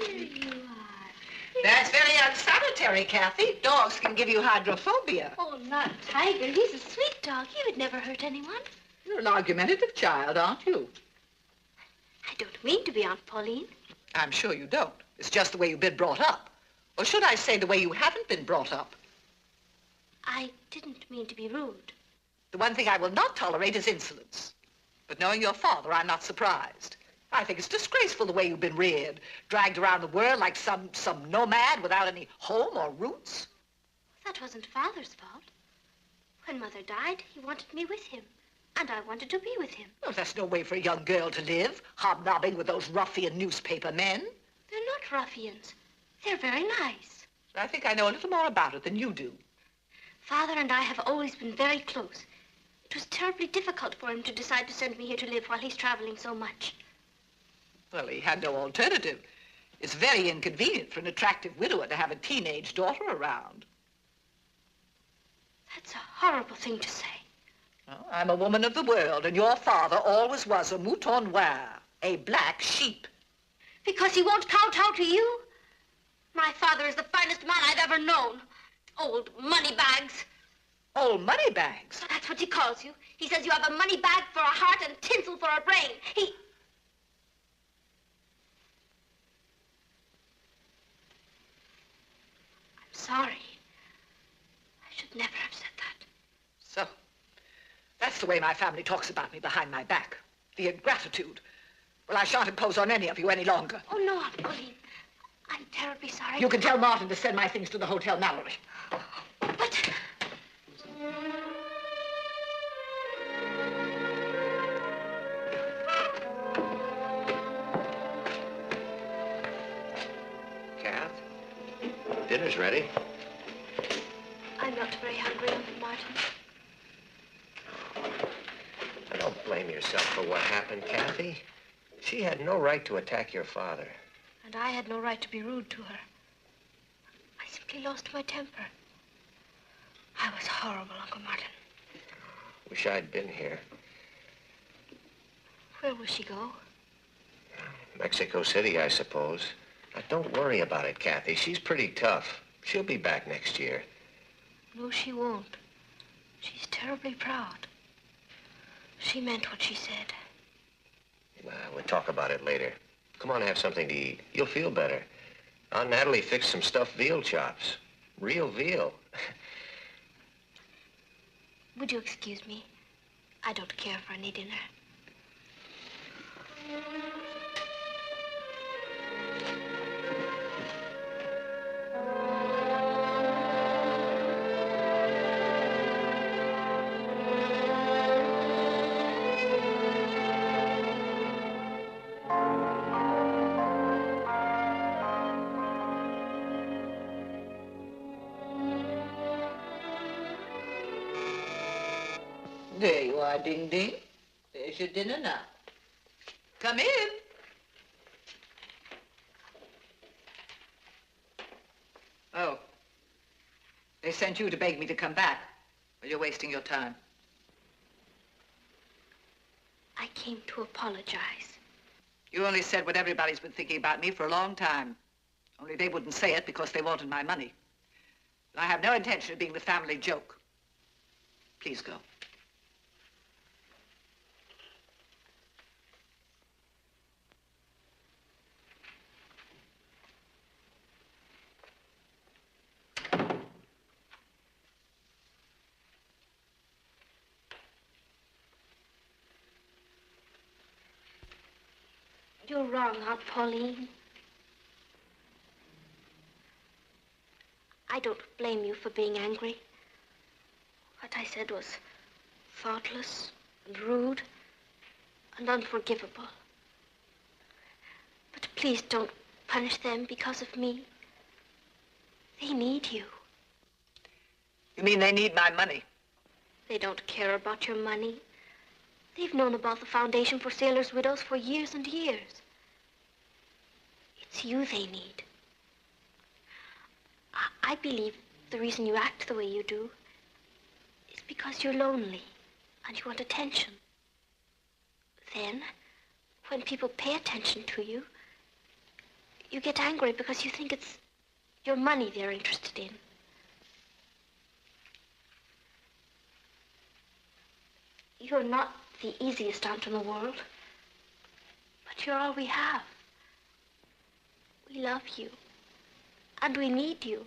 There you are. That's very unsanitary, Kathy. Dogs can give you hydrophobia. Oh, not Tiger. He's a sweet dog. He would never hurt anyone. You're an argumentative child, aren't you? I don't mean to be, Aunt Pauline. I'm sure you don't. It's just the way you've been brought up. Or should I say the way you haven't been brought up? I didn't mean to be rude. The one thing I will not tolerate is insolence. But knowing your father, I'm not surprised. I think it's disgraceful the way you've been reared, dragged around the world like some nomad without any home or roots. That wasn't Father's fault. When Mother died, he wanted me with him. And I wanted to be with him. Well, that's no way for a young girl to live, hobnobbing with those ruffian newspaper men. They're not ruffians. They're very nice. I think I know a little more about it than you do. Father and I have always been very close. It was terribly difficult for him to decide to send me here to live while he's traveling so much. Well, he had no alternative. It's very inconvenient for an attractive widower to have a teenage daughter around. That's a horrible thing to say. Well, I'm a woman of the world, and your father always was a mouton noir, a black sheep. Because he won't kowtow to you? My father is the finest man I've ever known. Old moneybags. Old moneybags? So that's what he calls you. He says you have a money bag for a heart and tinsel for a brain. I'm sorry. I should never have said that. So, that's the way my family talks about me behind my back. The ingratitude. Well, I shan't impose on any of you any longer. Oh, no, Aunt Pauline. I'm terribly sorry. You can tell Martin to send my things to the Hotel Mallory. But... Kath, dinner's ready. I'm not very hungry, Uncle Martin. Now, don't blame yourself for what happened, Kathy. She had no right to attack your father. And I had no right to be rude to her. I simply lost my temper. I was horrible, Uncle Martin. Wish I'd been here. Where will she go? Mexico City, I suppose. Now, don't worry about it, Kathy. She's pretty tough. She'll be back next year. No, she won't. She's terribly proud. She meant what she said. Well, we'll talk about it later. Come on, have something to eat. You'll feel better. Aunt Natalie fixed some stuffed veal chops. Real veal. Would you excuse me? I don't care for any dinner. There you are, Ding Ding. There's your dinner now. Come in. Oh. They sent you to beg me to come back. Well, you're wasting your time. I came to apologize. You only said what everybody's been thinking about me for a long time. Only they wouldn't say it because they wanted my money. But I have no intention of being the family joke. Please go. You're wrong, Aunt Pauline. I don't blame you for being angry. What I said was thoughtless and rude and unforgivable. But please don't punish them because of me. They need you. You mean they need my money? They don't care about your money. They've known about the Foundation for Sailors' Widows for years and years. It's you they need. I believe the reason you act the way you do is because you're lonely and you want attention. Then, when people pay attention to you, you get angry because you think it's your money they're interested in. You're not the easiest aunt in the world, but you're all we have. We love you, and we need you,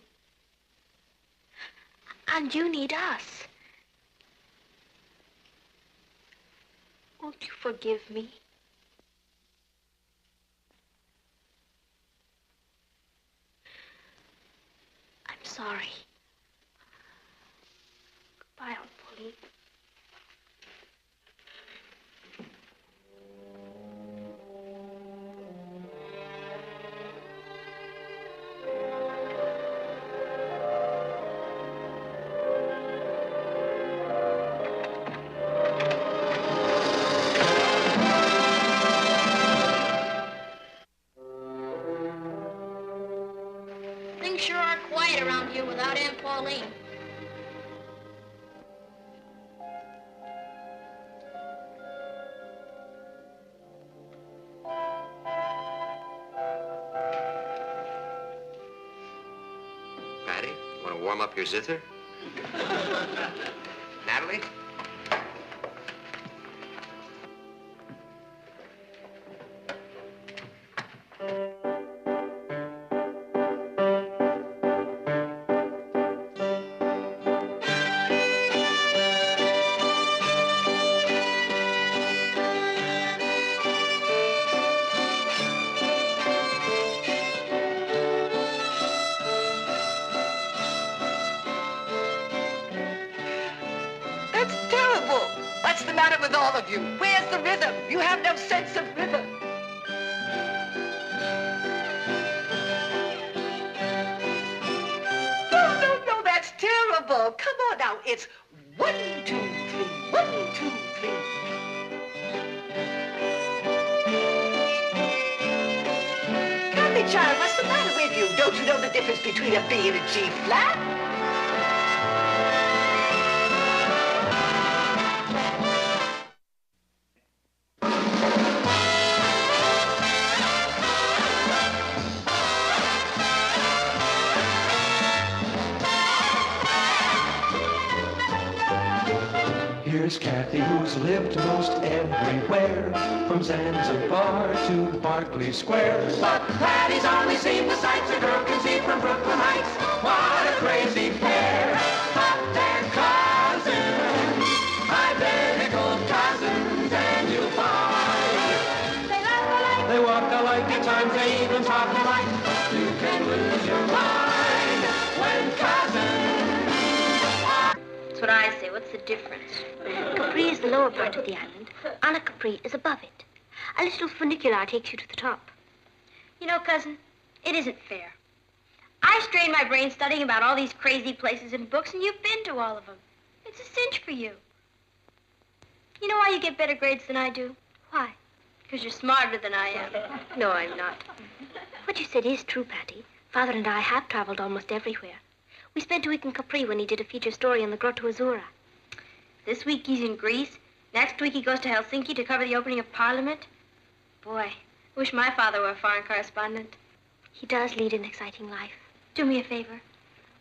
and you need us. Won't you forgive me? I'm sorry. Goodbye, Aunt Pauline. Things sure are quiet around here without Aunt Pauline. Patty, you want to warm up your zither? Natalie? That's terrible. What's the matter with all of you? Where's the rhythm? You have no sense of rhythm. No, that's terrible. Come on now. It's 1, 2, 3, 1, 2, 3. Candy child, what's the matter with you? Don't you know the difference between a B and a G flat? Miss Kathy, who's lived most everywhere, from Zanzibar to Berkeley Square. But Patty's only seen the sights a girl can see from Brooklyn Heights. What a crazy pair, but they're cousins, identical cousins, and you'll find they laugh alike, they walk alike, at times they even talk alike. You can lose your mind when cousins. That's what I say. What's the difference? Capri is the lower part of the island. Anna Capri is above it. A little funicular takes you to the top. You know, cousin, it isn't fair. I strained my brain studying about all these crazy places in books, and you've been to all of them. It's a cinch for you. You know why you get better grades than I do? Why? Because you're smarter than I am. No, I'm not. What you said is true, Patty. Father and I have traveled almost everywhere. We spent a week in Capri when he did a feature story on the Grotto Azzurra. This week he's in Greece. Next week he goes to Helsinki to cover the opening of Parliament. Boy, I wish my father were a foreign correspondent. He does lead an exciting life. Do me a favor.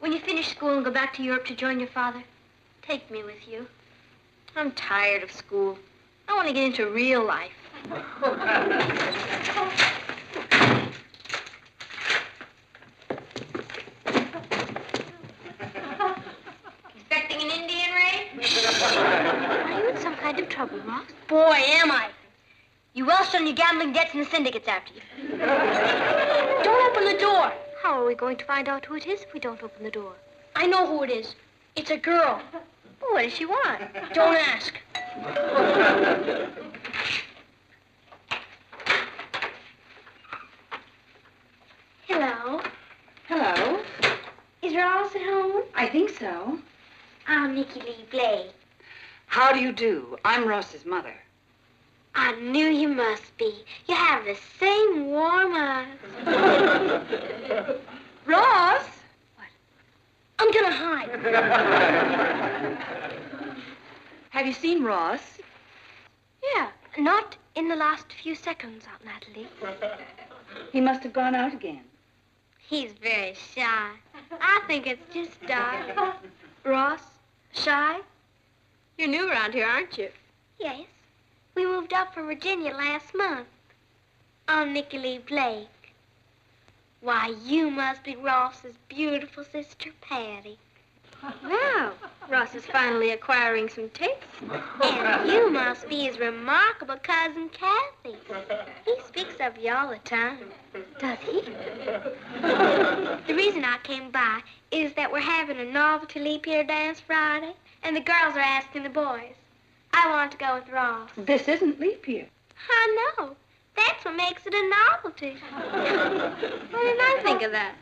When you finish school and go back to Europe to join your father, take me with you. I'm tired of school. I want to get into real life. Expecting an Indian raid? Are you in some kind of trouble, Ross? Boy, am I. You Welsh on your gambling debts and the syndicates after you. Don't open the door. How are we going to find out who it is if we don't open the door? I know who it is. It's a girl. Well, what does she want? Don't ask. Hello. Hello. Is Ross at home? I think so. I'm Nicky Lee Blake. How do you do? I'm Ross's mother. I knew you must be. You have the same warm eyes. Ross? What? I'm gonna hide. Have you seen Ross? Yeah, not in the last few seconds, Aunt Natalie. He must have gone out again. He's very shy. I think it's just dark. Ross, shy? You're new around here, aren't you? Yes. We moved up from Virginia last month. I'm Nicky Lee Blake. Why, you must be Ross's beautiful sister, Patty. Well, Ross is finally acquiring some taste. And you must be his remarkable cousin, Kathy. He speaks of you all the time. Does he? The reason I came by is that we're having a novelty leap year dance Friday, and the girls are asking the boys. I want to go with Ross. This isn't leap year. I know. That's what makes it a novelty. Why didn't I think of that?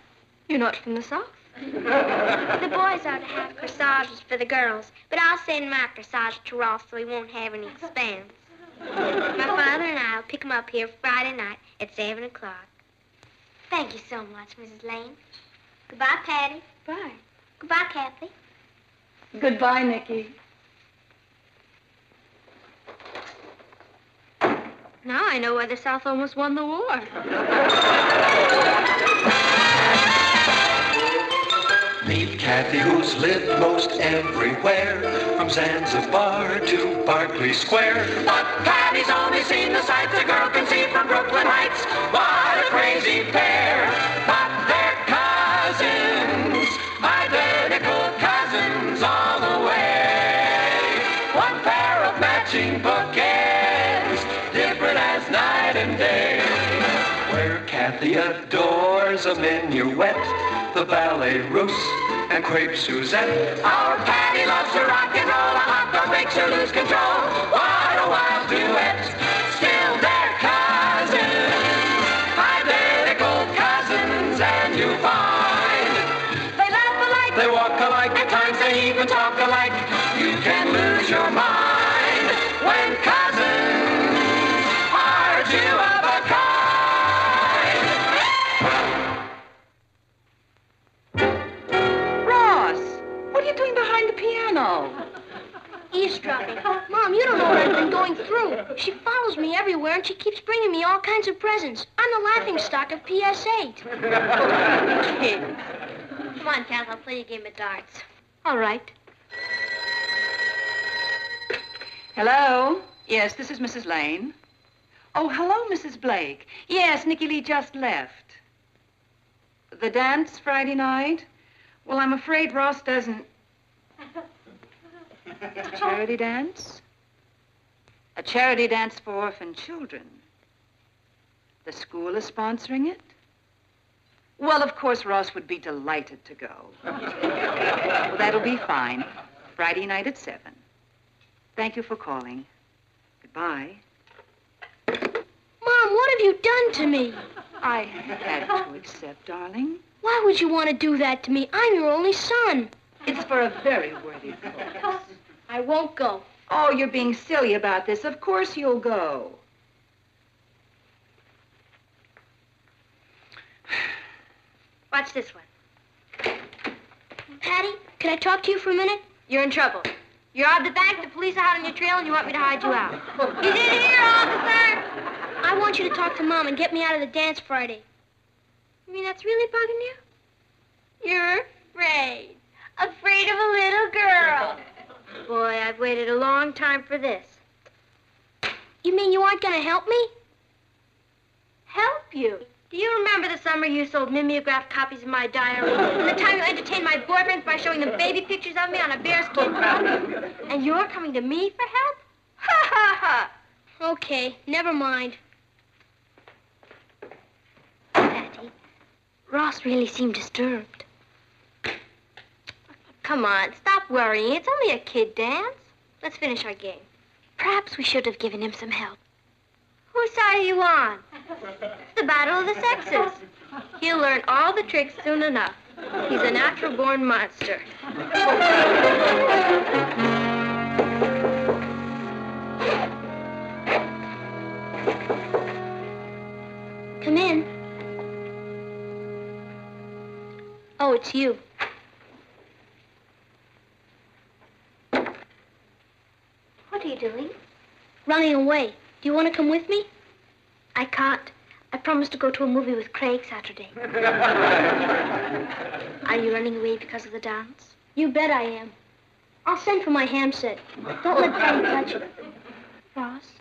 You're not from the South. The boys are to have corsages for the girls, but I'll send my corsage to Ross so he won't have any expense. My father and I will pick him up here Friday night at 7 o'clock. Thank you so much, Mrs. Lane. Goodbye, Patty. Bye. Goodbye, Kathy. Goodbye, Nicky. Now I know why the South almost won the war. Meet Kathy, who's lived most everywhere, from Zanzibar to Berkeley Square. But Patty's only seen the sights a girl can see from Brooklyn Heights. What a crazy pair, but they're cousins, identical cousins all the way. One pair of matching bookends, different as night and day. Where Kathy adores a minuet, the ballet russe, and crepe Suzette. Our Patty loves to rock and roll, a hot dog makes her lose control. What a wild duet, still they're cousins, identical cousins, and you find they laugh alike, they walk alike, at times they even talk alike. You can lose your mind when cousins are two of a kind. What are you doing behind the piano? Eavesdropping. Mom, you don't know what I've been going through. She follows me everywhere, and she keeps bringing me all kinds of presents. I'm the laughingstock of PS8. Come on, Kath, I'll play you a game of darts. All right. Hello? Yes, this is Mrs. Lane. Oh, hello, Mrs. Blake. Yes, Nicky Lee just left. The dance Friday night? Well, I'm afraid Ross doesn't... Charity dance? A charity dance for orphan children. The school is sponsoring it? Well, of course, Ross would be delighted to go. Well, that'll be fine. Friday night at 7. Thank you for calling. Goodbye. Mom, what have you done to me? I had to accept, darling. Why would you want to do that to me? I'm your only son. It's for a very worthy cause. I won't go. Oh, you're being silly about this. Of course you'll go. Watch this one. Patty, can I talk to you for a minute? You're in trouble. You robbed the bank, the police are hot on your trail, and you want me to hide you out. He's in here, officer! I want you to talk to Mom and get me out of the dance Friday. You mean that's really bugging you? You're afraid. Afraid of a little girl. Boy, I've waited a long time for this. You mean you aren't going to help me? Help you? Do you remember the summer you sold mimeographed copies of my diary? And the time you entertained my boyfriends by showing them baby pictures of me on a bearskin rug? And you're coming to me for help? Ha, ha, ha. Okay, never mind. Patty, Ross really seemed disturbed. Come on, stop worrying. It's only a kid dance. Let's finish our game. Perhaps we should have given him some help. Whose side are you on? It's the battle of the sexes. He'll learn all the tricks soon enough. He's a natural-born monster. Come in. Oh, it's you. What are you doing? Running away. Do you want to come with me? I can't. I promised to go to a movie with Craig Saturday. Are you running away because of the dance? You bet I am. I'll send for my ham set. Don't let Patty touch it. Ross?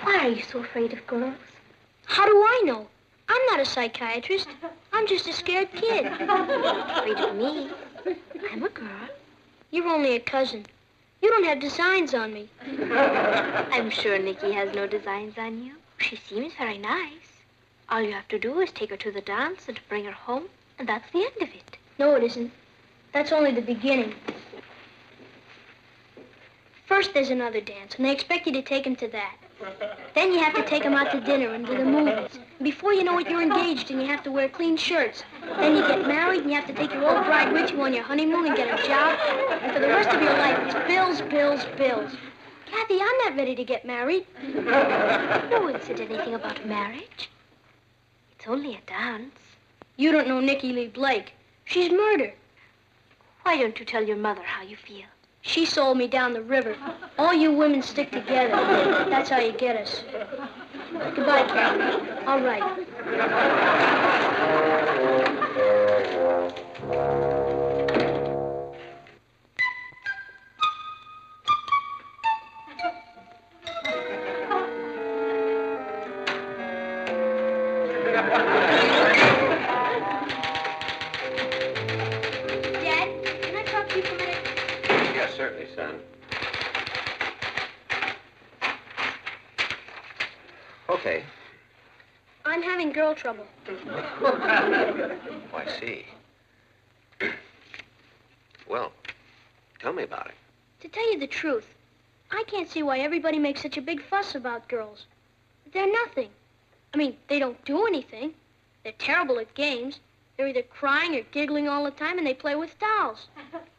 Why are you so afraid of girls? How do I know? I'm not a psychiatrist. I'm just a scared kid. Afraid of me? I'm a girl. You're only a cousin. You don't have designs on me. I'm sure Nicky has no designs on you. She seems very nice. All you have to do is take her to the dance and bring her home, and that's the end of it. No, it isn't. That's only the beginning. First, there's another dance, and they expect you to take him to that. Then you have to take him out to dinner and to the movies. Before you know it, you're engaged, and you have to wear clean shirts. Then you get married, and you have to take your old bride with you on your honeymoon and get a job. And for the rest of your life, it's bills, bills, bills. Kathy, I'm not ready to get married. No one said anything about marriage. It's only a dance. You don't know Nicky Lee Blake. She's murder. Why don't you tell your mother how you feel? She sold me down the river. All you women stick together. That's how you get us. Goodbye, Kathy. All right. Dad, can I talk to you for a minute? Yes, certainly, son. Okay. I'm having girl trouble. Oh, I see. Well, tell me about it. To tell you the truth, I can't see why everybody makes such a big fuss about girls. They're nothing. I mean, they don't do anything. They're terrible at games. They're either crying or giggling all the time, and they play with dolls.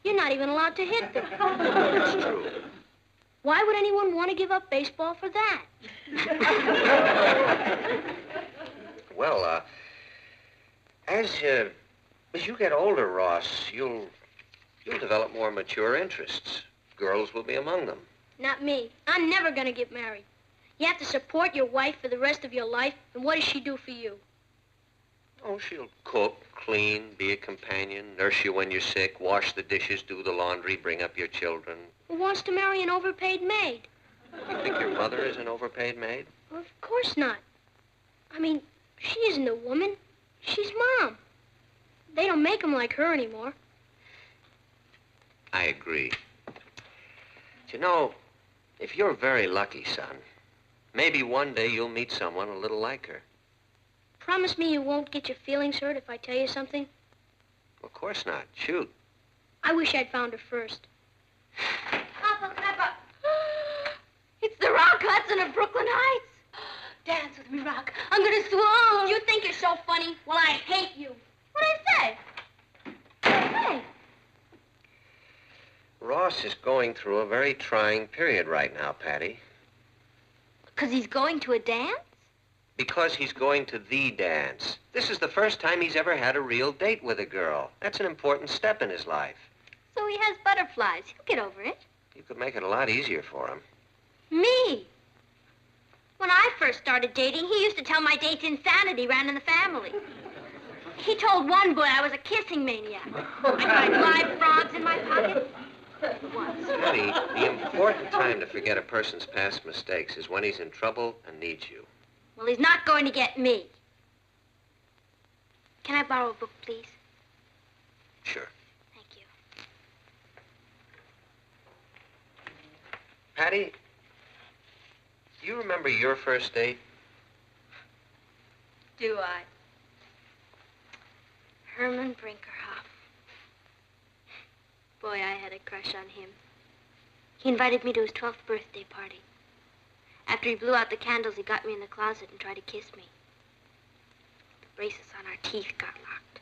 You're not even allowed to hit them. That's true. Why would anyone want to give up baseball for that? Well, as you get older, Ross, you'll develop more mature interests. Girls will be among them. Not me. I'm never going to get married. You have to support your wife for the rest of your life, and what does she do for you? Oh, she'll cook, clean, be a companion, nurse you when you're sick, wash the dishes, do the laundry, bring up your children. Who wants to marry an overpaid maid? You think your mother is an overpaid maid? Well, of course not. I mean, she isn't a woman. She's Mom. They don't make them like her anymore. I agree. But you know, if you're very lucky, son, maybe one day you'll meet someone a little like her. Promise me you won't get your feelings hurt if I tell you something? Of course not. Shoot. I wish I'd found her first. Papa. It's the Rock Hudson of Brooklyn Heights. Dance with me, Rock. I'm gonna swoon. You think you're so funny? Well, I hate you. What'd I say? What'd I say? Ross is going through a very trying period right now, Patty. 'Cause he's going to a dance? Because he's going to the dance. This is the first time he's ever had a real date with a girl. That's an important step in his life. So he has butterflies. He'll get over it. You could make it a lot easier for him. Me? When I first started dating, he used to tell my dates insanity ran in the family. He told one boy I was a kissing maniac. I tried live frogs in my pocket. Once. Patty, the important time to forget a person's past mistakes is when he's in trouble and needs you. Well, he's not going to get me. Can I borrow a book, please? Sure. Thank you. Patty, do you remember your first date? Do I? Herman Brinkerhoff. Boy, I had a crush on him. He invited me to his 12th birthday party. After he blew out the candles, he got me in the closet and tried to kiss me. The braces on our teeth got locked.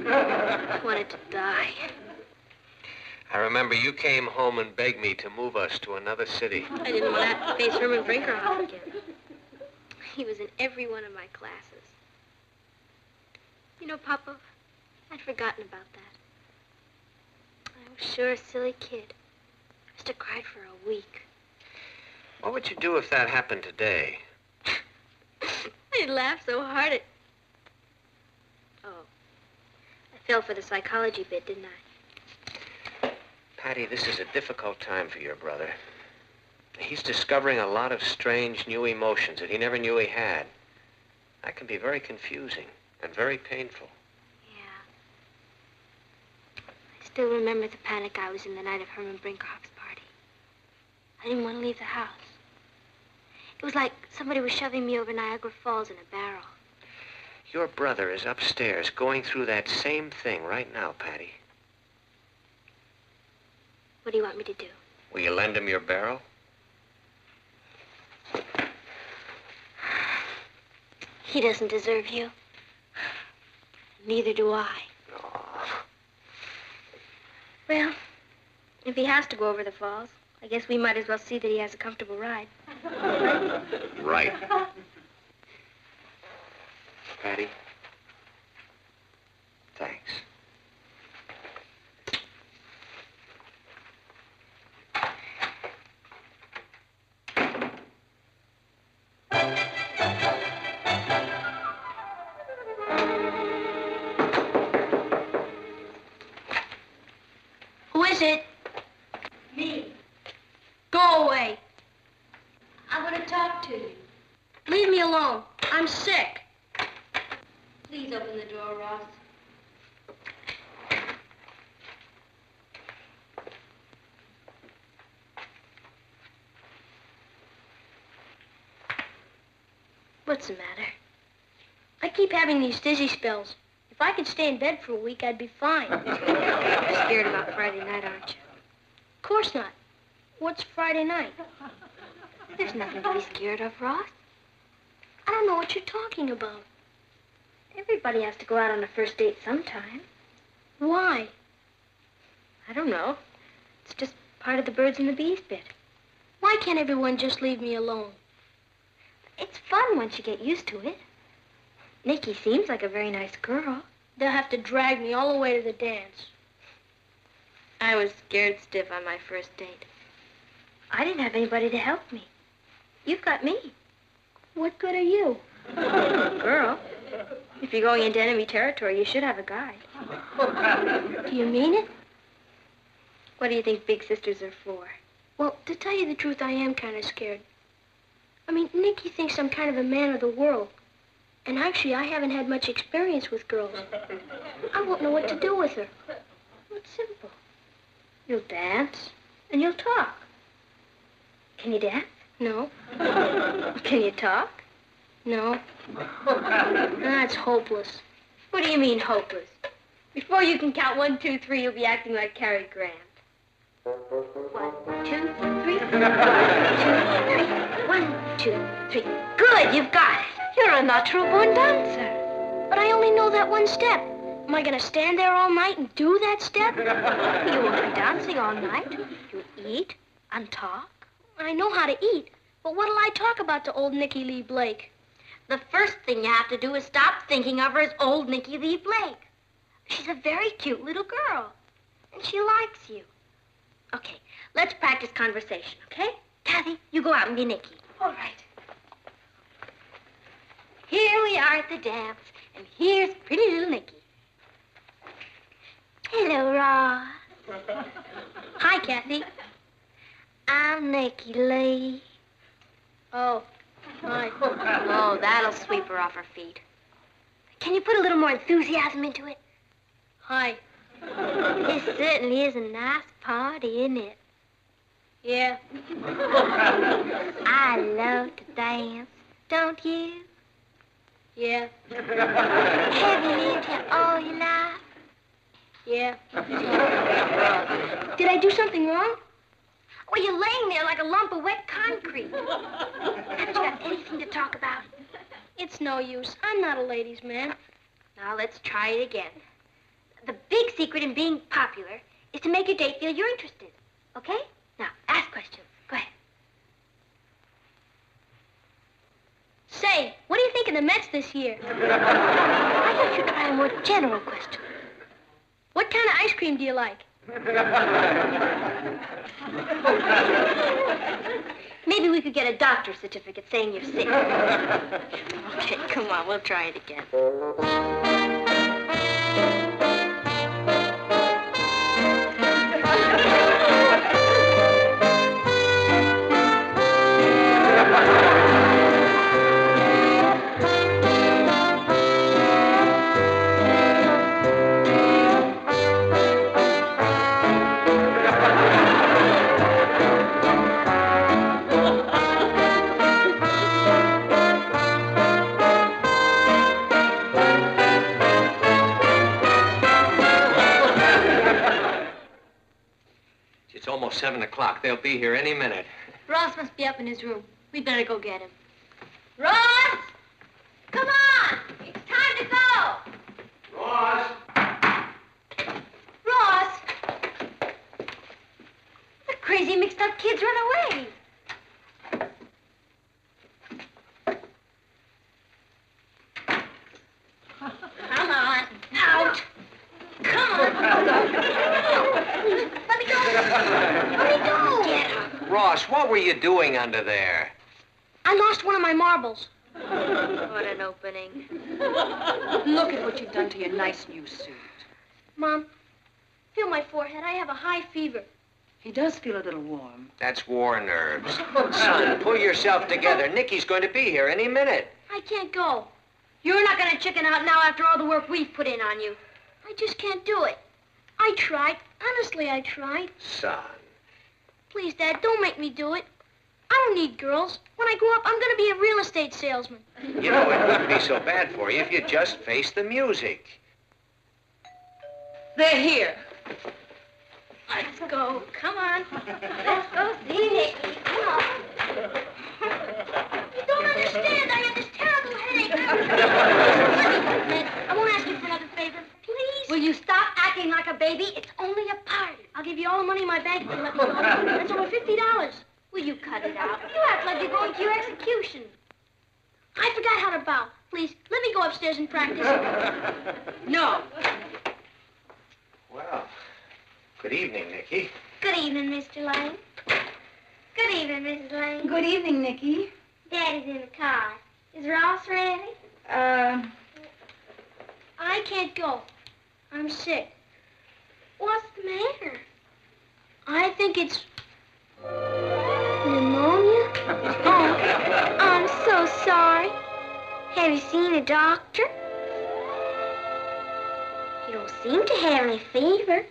I wanted to die. I remember you came home and begged me to move us to another city. I didn't want to have to face Herman Brinkerhoff again. He was in every one of my classes. You know, Papa, I'd forgotten about that. I was sure a silly kid. I must have cried for a week. What would you do if that happened today? I'd laugh so hard at... Oh, I fell for the psychology bit, didn't I? Patty, this is a difficult time for your brother. He's discovering a lot of strange new emotions that he never knew he had. That can be very confusing and very painful. Yeah. I still remember the panic I was in the night of Herman Brinkerhoff's party. I didn't want to leave the house. It was like somebody was shoving me over Niagara Falls in a barrel. Your brother is upstairs going through that same thing right now, Patty. What do you want me to do? Will you lend him your barrel? He doesn't deserve you. Neither do I. Oh. Well, if he has to go over the falls, I guess we might as well see that he has a comfortable ride. Right. Patty? Thanks. Who is it? Me. Go away. I want to talk to you. Leave me alone. I'm sick. Please open the door, Ross. What's the matter? I keep having these dizzy spells. If I could stay in bed for a week, I'd be fine. You're scared about Friday night, aren't you? Of course not. What's Friday night? There's nothing to be scared of, Ross. I don't know what you're talking about. Everybody has to go out on a first date sometime. Why? I don't know. It's just part of the birds and the bees bit. Why can't everyone just leave me alone? It's fun once you get used to it. Nikki seems like a very nice girl. They'll have to drag me all the way to the dance. I was scared stiff on my first date. I didn't have anybody to help me. You've got me. What good are you? Girl. If you're going into enemy territory, you should have a guide. Do you mean it? What do you think big sisters are for? Well, to tell you the truth, I am kind of scared. I mean, Nicky thinks I'm kind of a man of the world. And actually, I haven't had much experience with girls. I won't know what to do with her. It's simple. You'll dance, and you'll talk. Can you dance? No. Can you talk? No. That's hopeless. What do you mean, hopeless? Before you can count 1, 2, 3, you'll be acting like Cary Grant. 1, 2, 3. 1, 2, 3. Good, you've got it. You're a natural born dancer. But I only know that one step. Am I going to stand there all night and do that step? You won't be dancing all night. You eat and talk. I know how to eat, but what'll I talk about to old Nicky Lee Blake? The first thing you have to do is stop thinking of her as old Nicky Lee Blake. She's a very cute little girl, and she likes you. Okay, let's practice conversation, okay? Kathy, you go out and be Nicky. All right. Here we are at the dance, and here's pretty little Nicky. Hello, Ross. Hi, Kathy. I'm Nicky Lee. Oh, hi. Oh, that'll sweep her off her feet. Can you put a little more enthusiasm into it? Hi. This certainly is a nice party, isn't it? Yeah. I love to dance, don't you? Yeah. Have you lived here all your life? Yeah. Did I do something wrong? Well, you're laying there like a lump of wet concrete. Haven't you got anything to talk about? It's no use. I'm not a ladies' man. Now, let's try it again. The big secret in being popular is to make your date feel you're interested. Okay? Now, ask questions. Go ahead. Say, what do you think of the Mets this year? I thought you'd try a more general question. What kind of ice cream do you like? Maybe we could get a doctor's certificate saying you're sick. Okay, come on, we'll try it again. It's almost 7 o'clock. They'll be here any minute. Ross must be up in his room. We'd better go get him. Ross! Come on! It's time to go! Ross! Ross! The crazy mixed-up kids run away. Come on, out. Come on. Please, let me go. Let me go. Get him. Ross, what were you doing under there? I lost one of my marbles. What an opening. Look at what you've done to your nice new suit. Mom, feel my forehead. I have a high fever. He does feel a little warm. That's war nerves. Son, pull yourself together. Nicky's going to be here any minute. I can't go. You're not going to chicken out now after all the work we've put in on you. I just can't do it. I tried. Honestly, I tried. Son. Please, Dad, don't make me do it. I don't need girls. When I grow up, I'm going to be a real estate salesman. You know, it wouldn't be so bad for you if you just faced the music. They're here. Let's go. Come on. Let's go see Nicky. Come on. You don't understand. I have this terrible headache. Ned, I won't ask you for another favor. Please? Will you stop acting like a baby? It's only a party. I'll give you all the money in my bank if you let me go. That's over $50. Will you cut it out? You act like you're going to your execution. I forgot how to bow. Please, let me go upstairs and practice. No. Well, good evening, Nicky. Good evening, Mr. Lane. Good evening, Mrs. Lane. Good evening, Nicky. Daddy's in the car. Is Ross ready? I can't go. I'm sick. What's the matter? I think it's pneumonia. Oh, I'm so sorry. Have you seen a doctor? You don't seem to have any fever.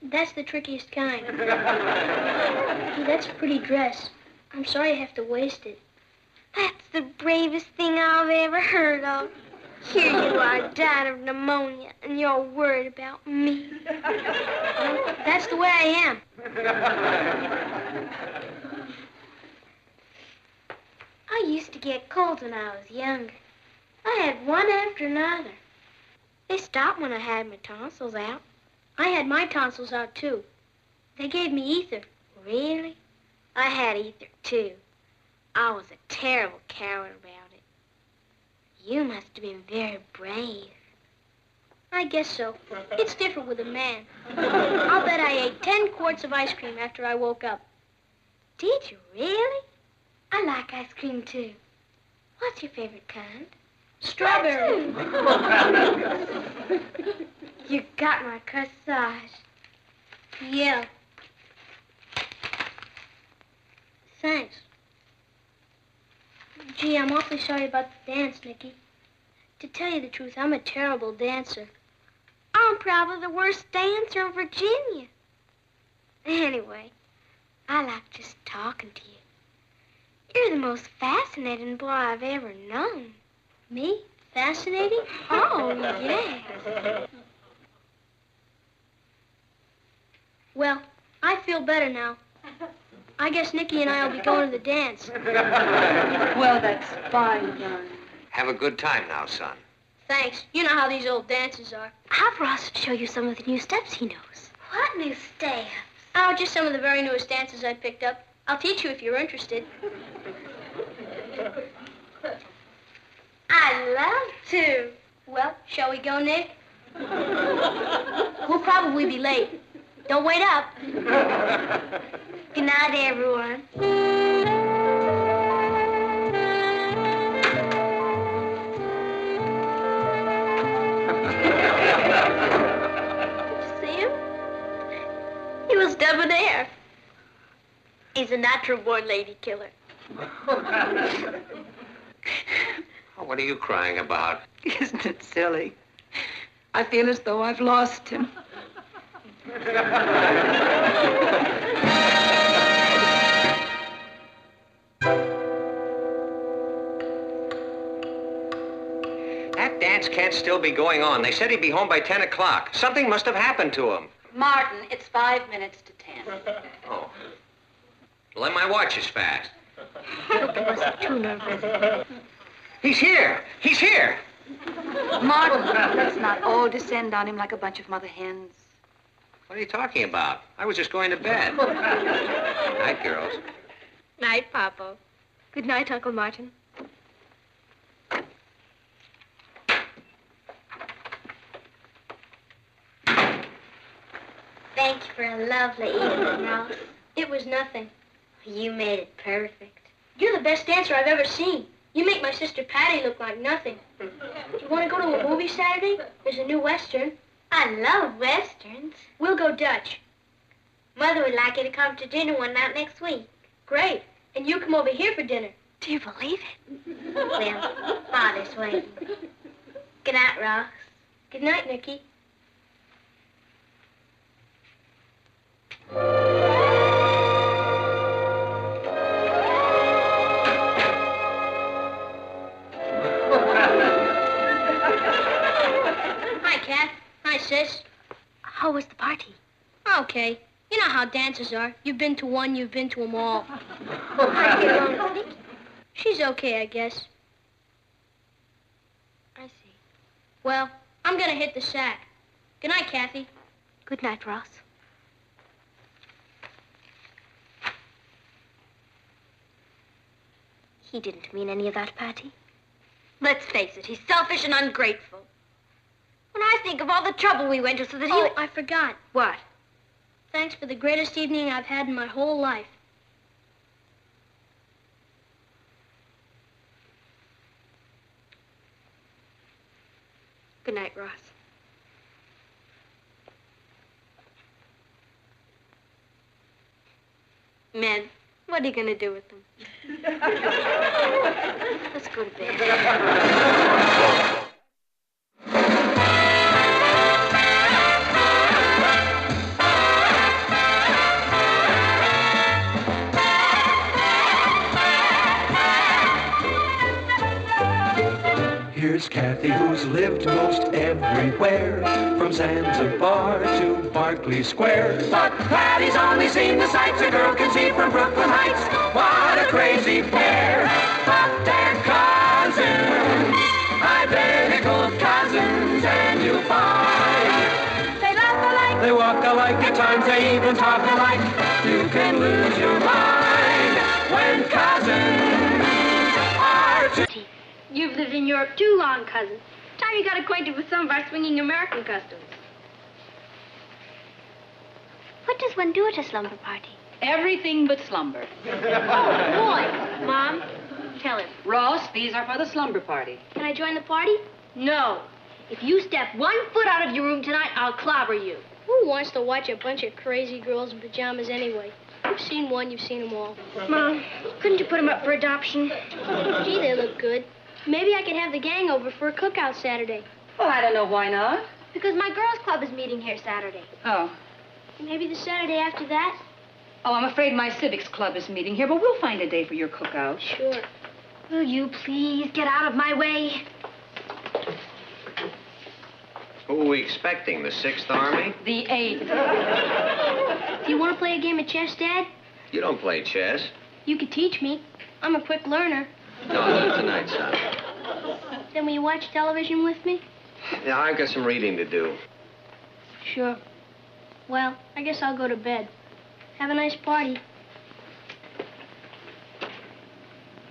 That's the trickiest kind. Hey, that's a pretty dress. I'm sorry I have to waste it. That's the bravest thing I've ever heard of. Here you are, dying of pneumonia, and you're worried about me. Well, that's the way I am. I used to get colds when I was younger. I had one after another. They stopped when I had my tonsils out. I had my tonsils out, too. They gave me ether. Really? I had ether, too. I was a terrible coward about it. You must have been very brave. I guess so. It's different with a man. I'll bet I ate 10 quarts of ice cream after I woke up. Did you really? I like ice cream, too. What's your favorite kind? Strawberry. You got my corsage. Yeah. Thanks. Gee, I'm awfully sorry about the dance, Nicky. To tell you the truth, I'm a terrible dancer. I'm probably the worst dancer in Virginia. Anyway, I like just talking to you. You're the most fascinating boy I've ever known. Me? Fascinating? Oh, yes. Well, I feel better now. I guess Nicky and I will be going to the dance. Well, that's fine, John. Have a good time now, son. Thanks. You know how these old dances are. Have Ross show you some of the new steps he knows. What new steps? Oh, just some of the very newest dances I picked up. I'll teach you if you're interested. I'd love to. Well, shall we go, Nick? We'll probably be late. Don't wait up. Good night, everyone. Did you see him? He was debonair. He's a natural-born lady killer. Oh, what are you crying about? Isn't it silly? I feel as though I've lost him. That dance can't still be going on. They said he'd be home by 10 o'clock. Something must have happened to him. Martin, it's 5 minutes to 10. Oh. Well, then my watch is fast. I wasn't too nervous. He's here! He's here! Martin, let's not all descend on him like a bunch of mother hens. What are you talking about? I was just going to bed. Night, girls. Night, Papa. Good night, Uncle Martin. Thank you for a lovely evening, Ross. It was nothing. You made it perfect. You're the best dancer I've ever seen. You make my sister Patty look like nothing. Do you want to go to a movie Saturday? There's a new Western. I love Westerns. We'll go Dutch. Mother would like you to come to dinner one night next week. Great. And you come over here for dinner. Do you believe it? Well, Father's waiting. Good night, Ross. Good night, Nicky. Hi, Kat. Hi, Sis. How was the party? Okay. You know how dancers are. You've been to one, you've been to them all. How'd you get along with Nicky? She's okay, I guess. I see. Well, I'm gonna hit the sack. Good night, Kathy. Good night, Ross. He didn't mean any of that, Patty. Let's face it, he's selfish and ungrateful. When I think of all the trouble we went to so that he... Oh, I forgot. What? Thanks for the greatest evening I've had in my whole life. Good night, Ross. Men, what are you going to do with them? Let's go to bed. Here's Kathy, who's lived most everywhere, from Zanzibar to Berkeley Square. But Patty's only seen the sights a girl can see from Brooklyn Heights. What a crazy pair, but they're cousins, identical cousins, and you'll find they laugh alike, they walk alike, at times they even talk alike. You can lose your mind when cousins are two. You've lived in Europe too long, cousin. Time you got acquainted with some of our swinging American customs. What does one do at a slumber party? Everything but slumber. Oh, boy. Mom, tell him. Ross, these are for the slumber party. Can I join the party? No. If you step 1 foot out of your room tonight, I'll clobber you. Who wants to watch a bunch of crazy girls in pajamas anyway? You've seen one, you've seen them all. Mom, couldn't you put them up for adoption? Gee, they look good. Maybe I could have the gang over for a cookout Saturday. Well, I don't know why not. Because my girls' club is meeting here Saturday. Oh. Maybe the Saturday after that? Oh, I'm afraid my civics club is meeting here, but we'll find a day for your cookout. Sure. Will you please get out of my way? Who are we expecting, the 6th Army? The 8th. Do you want to play a game of chess, Dad? You don't play chess. You could teach me. I'm a quick learner. No, not tonight, son. Then will you watch television with me? Yeah, I've got some reading to do. Sure. Well, I guess I'll go to bed. Have a nice party.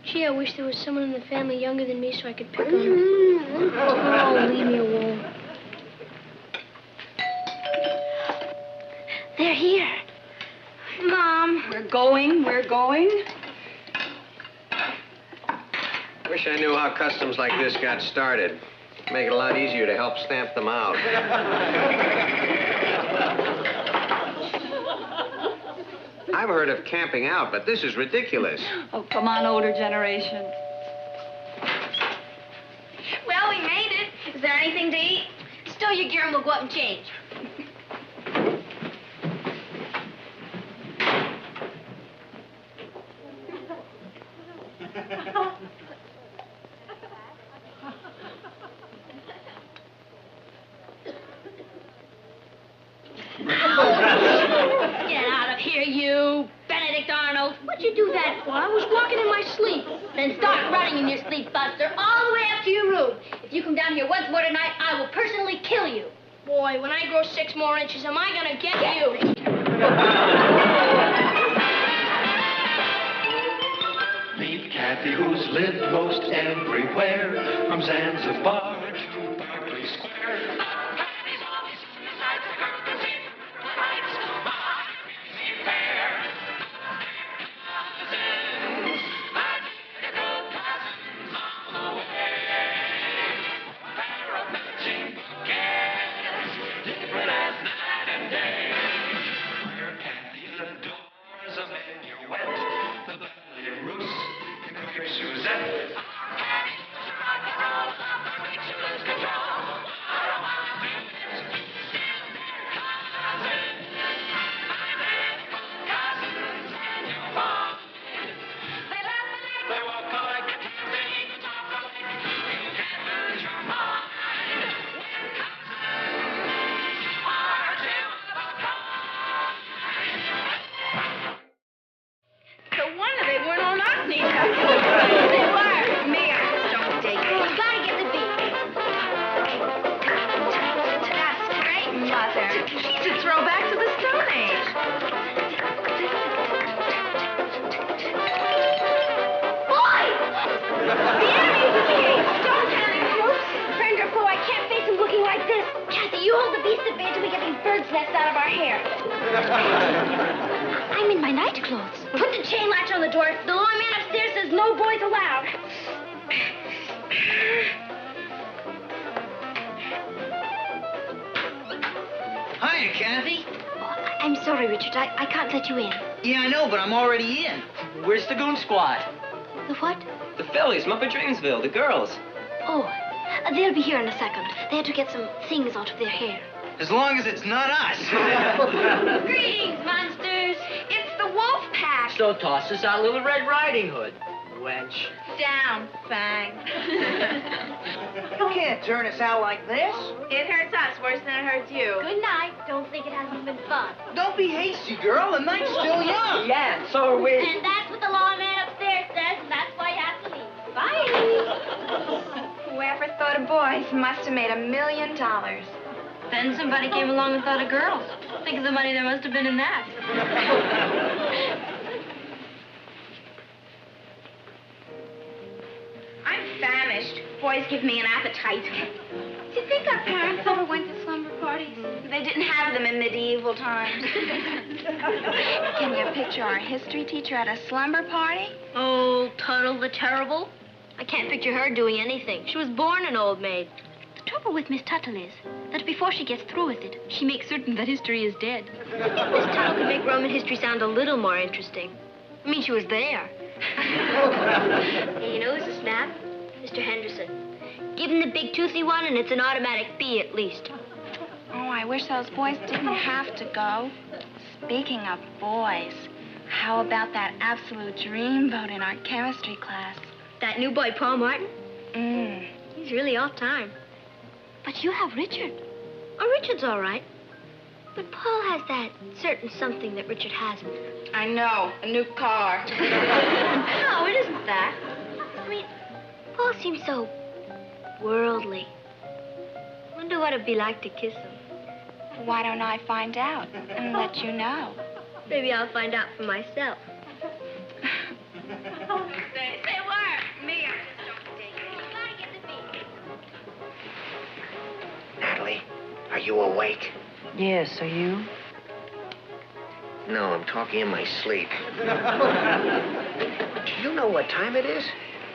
Gee, I wish there was someone in the family younger than me so I could pick on them. Oh, leave me alone. They're here. Mom. We're going. Wish I knew how customs like this got started. Make it a lot easier to help stamp them out. I've heard of camping out, but this is ridiculous. Oh, come on, older generation. Well, we made it. Is there anything to eat? Stow your gear and we'll go up and change. Get out of here, you Benedict Arnold. What'd you do that for? I was walking in my sleep. Then start running in your sleep, Buster, all the way up to your room. If you come down here once more tonight, I will personally kill you. Boy, when I grow 6 more inches, am I gonna get you? Meet Kathy, who's lived most everywhere, from Zanzibar to Berkeley Square. Kathy's always seen the sights a girl can see from Brooklyn Heights. What a crazy pair. Cousins, identical cousins all the way. A pair of matching bouquets, different as night and day. Where Kathy adores a minuet, the ballet russe, and quick Suzette. Kathy knows rock and roll, that makes you lose control. What a wild thing is, stand there, cousins, identical cousins, and you'll find they laugh alike, they walk alike, at times they even talk alike. You can't lose your mind when cousins are two of a kind. No wonder they weren't on our sneakers. They were. Me, I just don't dig it. You gotta get the beat. That's great, Mother. To throw back to the Stone Age. Boy! The enemy's at the gate. Don't panic, folks. Friend or foe, I can't face him looking like this. Kathy, you hold the beast at bay till we get these birds' nests out of our hair. I'm in my night clothes. Put the chain latch on the door. The long man upstairs says no boys allowed. Hiya, Kathy. I'm sorry, Richard. I can't let you in. Yeah, I know, but I'm already in. Where's the goon squad? The what? The fellies from up at Dreamsville, the girls. Oh, they'll be here in a second. They had to get some things out of their hair. As long as it's not us. Greetings, monsters. It's the wolf pack. So toss us our little Red Riding Hood, wench. Down, Fang. You can't turn us out like this. It hurts us worse than it hurts you. Good night. Don't think it hasn't been fun. Don't be hasty, girl. The night's still young. Yeah, and so are we. And that's what the lawman upstairs says, and that's why you have to leave. Bye. Whoever thought of boys must have made $1 million. Then somebody came along and thought of girls. Think of the money there must have been in that. I'm famished. Boys give me an appetite. Do you think our parents ever went to slumber parties? They didn't have them in medieval times. Can you picture our history teacher at a slumber party? Oh, Tuttle the Terrible. I can't picture her doing anything. She was born an old maid. The trouble with Miss Tuttle is that before she gets through with it, she makes certain that history is dead. Miss Tuttle could make Roman history sound a little more interesting. I mean, she was there. Hey, you know who's a snap? Mr. Henderson. Give him the big toothy one, and it's an automatic B at least. Oh, I wish those boys didn't have to go. Speaking of boys, how about that absolute dreamboat in our chemistry class? That new boy, Paul Martin? Mm. He's really all time. But you have Richard. Oh, Richard's all right. But Paul has that certain something that Richard hasn't. I know, a new car. No, it isn't that. I mean, Paul seems so worldly. Wonder what it'd be like to kiss him. Why don't I find out and let you know? Maybe I'll find out for myself. Say what? Me, I just don't dig it. You gotta get the beat. Natalie, are you awake? Yes, are you? No, I'm talking in my sleep. Do you know what time it is?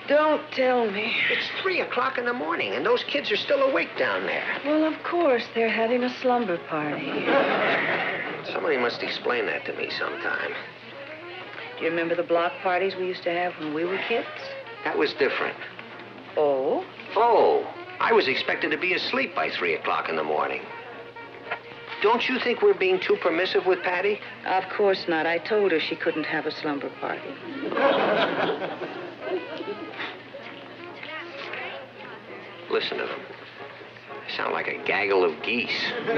Don't tell me. It's 3 o'clock in the morning, and those kids are still awake down there. Well, of course, they're having a slumber party. Somebody must explain that to me sometime. Do you remember the block parties we used to have when we were kids? That was different. Oh? Oh, I was expected to be asleep by 3 o'clock in the morning. Don't you think we're being too permissive with Patty? Of course not. I told her she couldn't have a slumber party. Listen to them. They sound like a gaggle of geese. What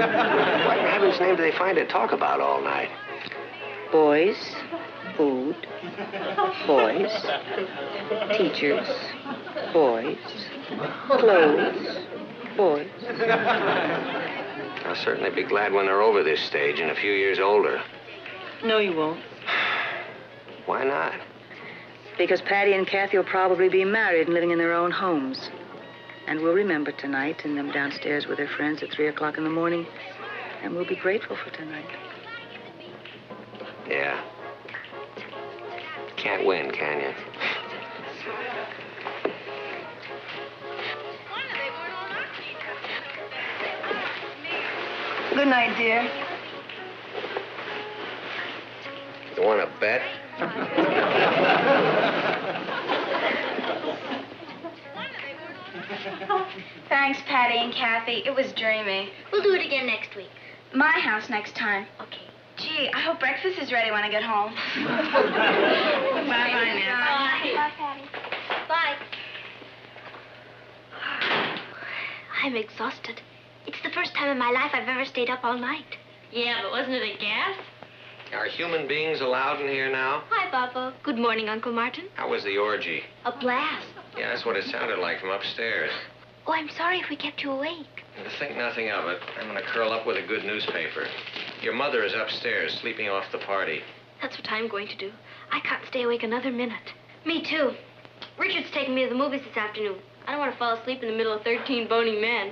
in heaven's name do they find to talk about all night? Boys, food, boys, teachers, boys, clothes, boys. I'll certainly be glad when they're over this stage and a few years older. No, you won't. Why not? Because Patty and Kathy will probably be married and living in their own homes. And we'll remember tonight and them downstairs with their friends at 3 o'clock in the morning. And we'll be grateful for tonight. Yeah. Can't win, can you? Good night, dear. You want to bet? Thanks, Patty and Kathy. It was dreamy. We'll do it again next week. My house next time. Okay. Gee, I hope breakfast is ready when I get home. Bye-bye now. Bye, Patty. Bye. I'm exhausted. It's the first time in my life I've ever stayed up all night. Yeah, but wasn't it a gas? Are human beings allowed in here now? Hi, Papa. Good morning, Uncle Martin. How was the orgy? A blast. Yeah, that's what it sounded like from upstairs. Oh, I'm sorry if we kept you awake. And to think nothing of it, I'm going to curl up with a good newspaper. Your mother is upstairs, sleeping off the party. That's what I'm going to do. I can't stay awake another minute. Me too. Richard's taking me to the movies this afternoon. I don't want to fall asleep in the middle of 13 bony men.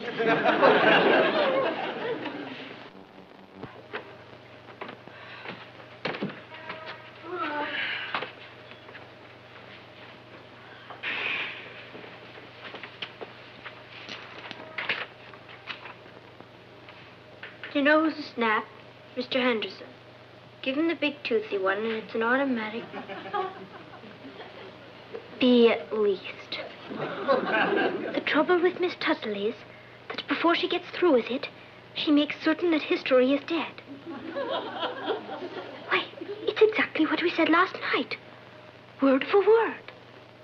You know who's a snap? Mr. Henderson. Give him the big toothy one, and it's an automatic. Be at least. The trouble with Miss Tuttle is that before she gets through with it, she makes certain that history is dead. Why, it's exactly what we said last night. Word for word.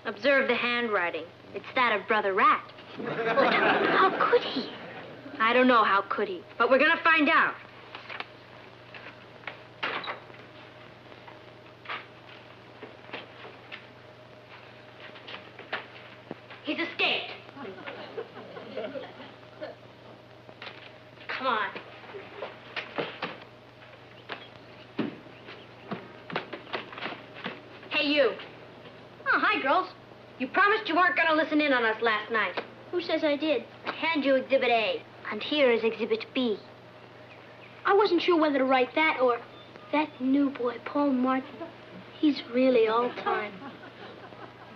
Observe the handwriting. It's that of Brother Rat. But how could he? I don't know how could he, but we're gonna find out. He's escaped. Come on. Hey, you. Oh, hi, girls. You promised you weren't going to listen in on us last night. Who says I did? I hand you Exhibit A, and here is Exhibit B. I wasn't sure whether to write that or that new boy, Paul Martin. He's really all-time.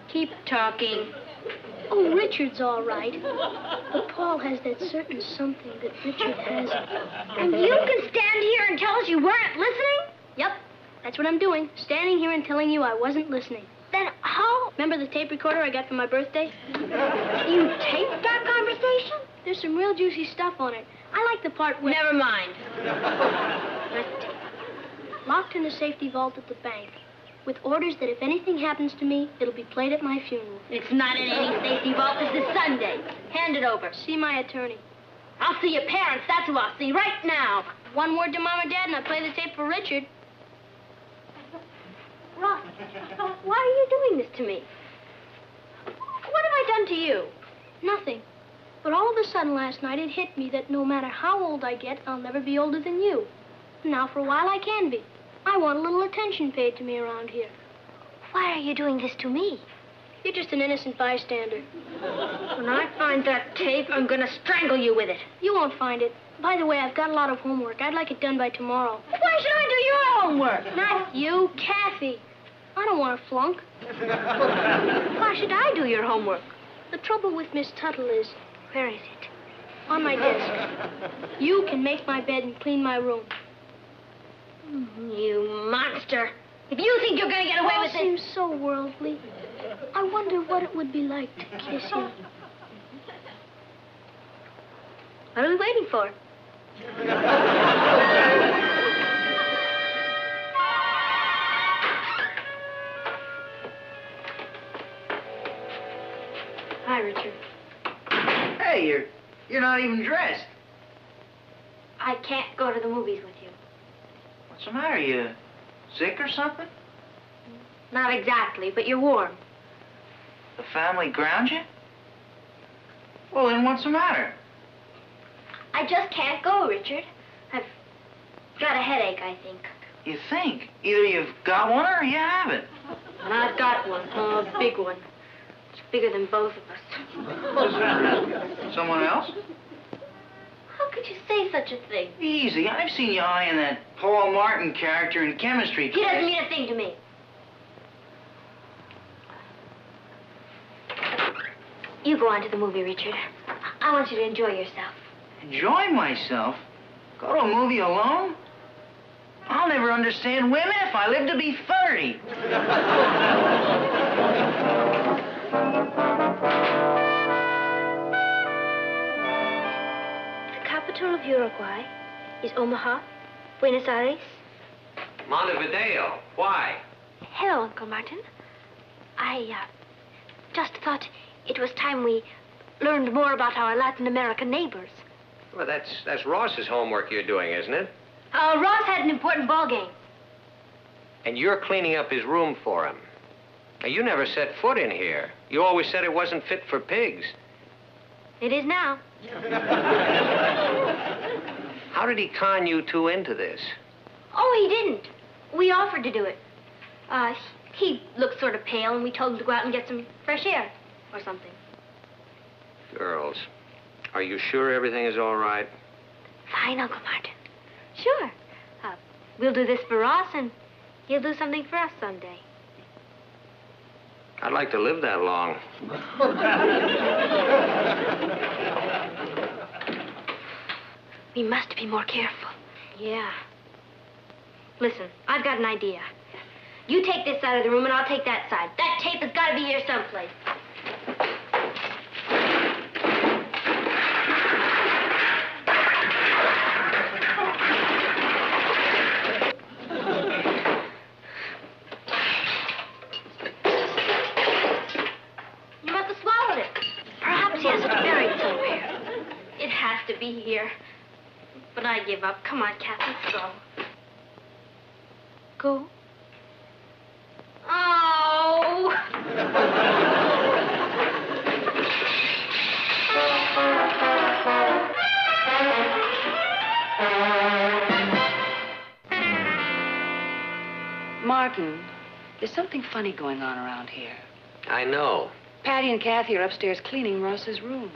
Keep talking. Oh, Richard's all right. But Paul has that certain something that Richard hasn't. And you can stand here and tell us you weren't listening? Yep, that's what I'm doing. Standing here and telling you I wasn't listening. Then how? Remember the tape recorder I got for my birthday? You taped that conversation? There's some real juicy stuff on it. I like the part where... Never mind. Locked in the safety vault at the bank, with orders that if anything happens to me, it'll be played at my funeral. It's not in any safety vault. It's this Sunday. Hand it over. See my attorney. I'll see your parents. That's who I'll see right now. One word to Mom or Dad, and I play the tape for Richard. Ross, why are you doing this to me? What have I done to you? Nothing. But all of a sudden last night, it hit me that no matter how old I get, I'll never be older than you. Now, for a while, I can be. I want a little attention paid to me around here. Why are you doing this to me? You're just an innocent bystander. When I find that tape, I'm gonna strangle you with it. You won't find it. By the way, I've got a lot of homework. I'd like it done by tomorrow. Why should I do your homework? Not you, Kathy. I don't want to flunk. Why should I do your homework? The trouble with Miss Tuttle is... Where is it? On my desk. You can make my bed and clean my room. You monster. If you think you're going to get away with it... Paul seems so worldly. I wonder what it would be like to kiss him. What are we waiting for? Hi, Richard. Hey, you're not even dressed. I can't go to the movies with you. What's the matter? You sick or something? Not exactly, but you're warm. The family ground you? Well, then what's the matter? I just can't go, Richard. I've got a headache, I think. You think? Either you've got one or you haven't. And I've got one, a big one. It's bigger than both of us. Someone else? How could you say such a thing? Easy. I've seen you eyeing that Paul Martin character in chemistry class. He doesn't mean a thing to me. You go on to the movie, Richard. I want you to enjoy yourself. Enjoy myself? Go to a movie alone? I'll never understand women if I live to be 30. The capital of Uruguay is Omaha, Buenos Aires. Montevideo. Why? Hello, Uncle Martin. I just thought it was time we learned more about our Latin American neighbors. Well, that's Ross's homework you're doing, isn't it? Ross had an important ball game. And you're cleaning up his room for him. Now, you never set foot in here. You always said it wasn't fit for pigs. It is now. How did he con you two into this? Oh, he didn't. We offered to do it. He looked sort of pale, and we told him to go out and get some fresh air or something. Girls, are you sure everything is all right? Fine, Uncle Martin. Sure. We'll do this for Ross, and he'll do something for us someday. I'd like to live that long. We must be more careful. Yeah. Listen, I've got an idea. You take this side of the room and I'll take that side. That tape has got to be here someplace. You must have swallowed it. Perhaps he has it buried somewhere. It has to be here. But I give up. Come on, Kath, let's go. Go? Oh! Martin, there's something funny going on around here. I know. Patty and Kathy are upstairs cleaning Ross's room.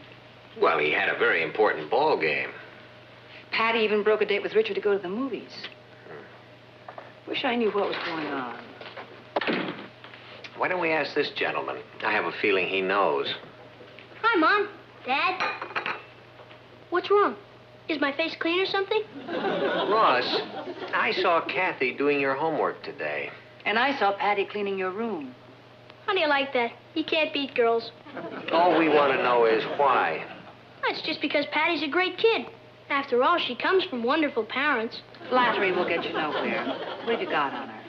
Well, he had a very important ball game. Patty even broke a date with Richard to go to the movies. Wish I knew what was going on. Why don't we ask this gentleman? I have a feeling he knows. Hi, Mom. Dad? What's wrong? Is my face clean or something? Ross, I saw Kathy doing your homework today. And I saw Patty cleaning your room. How do you like that? You can't beat girls. All we want to know is why. That's just because Patty's a great kid. After all, she comes from wonderful parents. Flattery will get you nowhere. What have you got on her?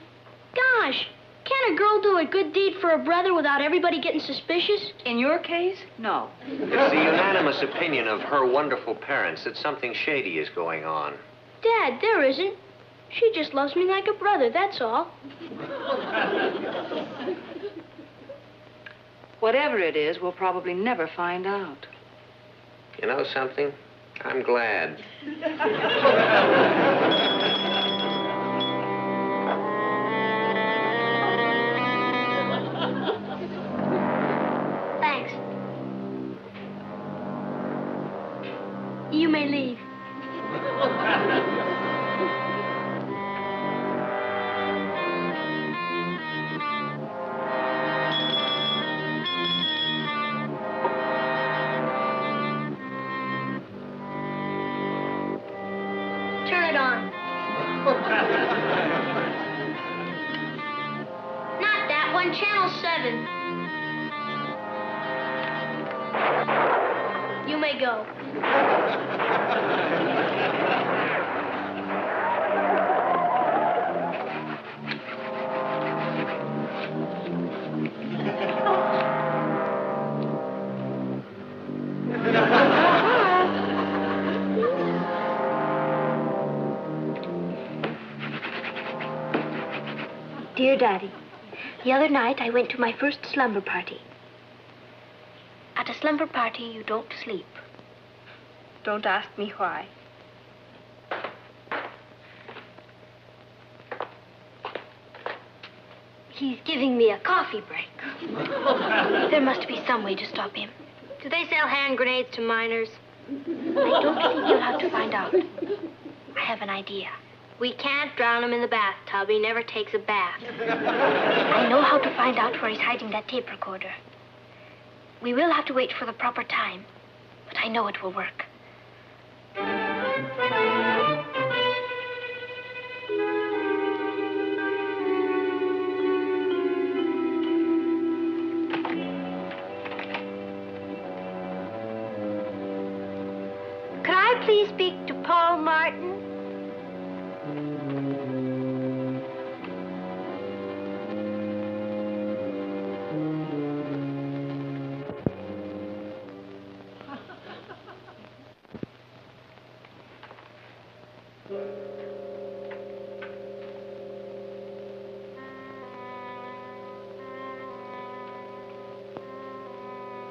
Gosh, can a girl do a good deed for a brother without everybody getting suspicious? In your case, no. It's the unanimous opinion of her wonderful parents that something shady is going on. Dad, there isn't. She just loves me like a brother, that's all. Whatever it is, we'll probably never find out. You know something? I'm glad. Thanks. You may leave. Turn it on. Not that one, channel 7. You may go. Dear Daddy, the other night I went to my first slumber party. At a slumber party, you don't sleep. Don't ask me why. He's giving me a coffee break. There must be some way to stop him. Do they sell hand grenades to minors? I don't think you'll have to find out. I have an idea. We can't drown him in the bathtub. He never takes a bath. I know how to find out where he's hiding that tape recorder. We will have to wait for the proper time, but I know it will work. Could I please speak to Paul Martin?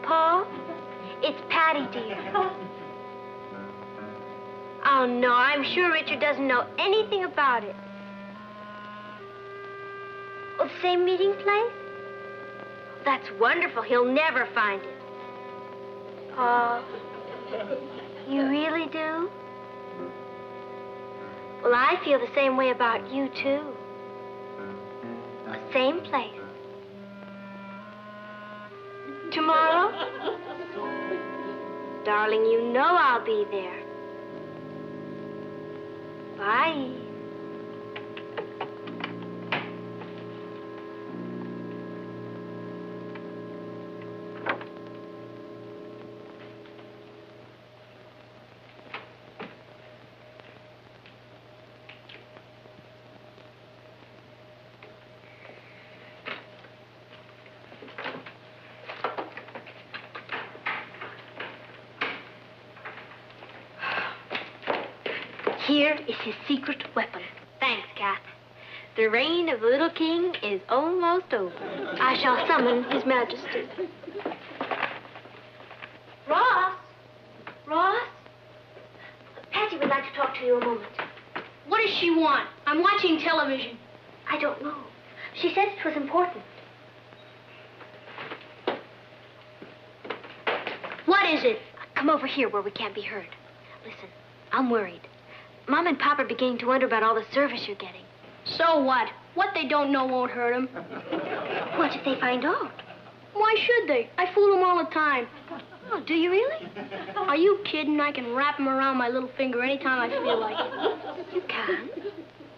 Paul, it's Patty, dear. Oh, no, I'm sure Richard doesn't know anything about it. Oh, the same meeting place? That's wonderful. He'll never find it. Paul, you really do? Well, I feel the same way about you, too. The same place. Tomorrow? Darling, you know I'll be there. Bye. Here is his secret weapon. Thanks, Kath. The reign of the little king is almost over. I shall summon His Majesty. Ross? Ross? Patty would like to talk to you a moment. What does she want? I'm watching television. I don't know. She said it was important. What is it? Come over here where we can't be heard. Listen, I'm worried. Mom and Pop are beginning to wonder about all the service you're getting. So what? What they don't know won't hurt them. What if they find out? Why should they? I fool them all the time. Oh, do you really? Are you kidding? I can wrap them around my little finger anytime I feel like it. You can?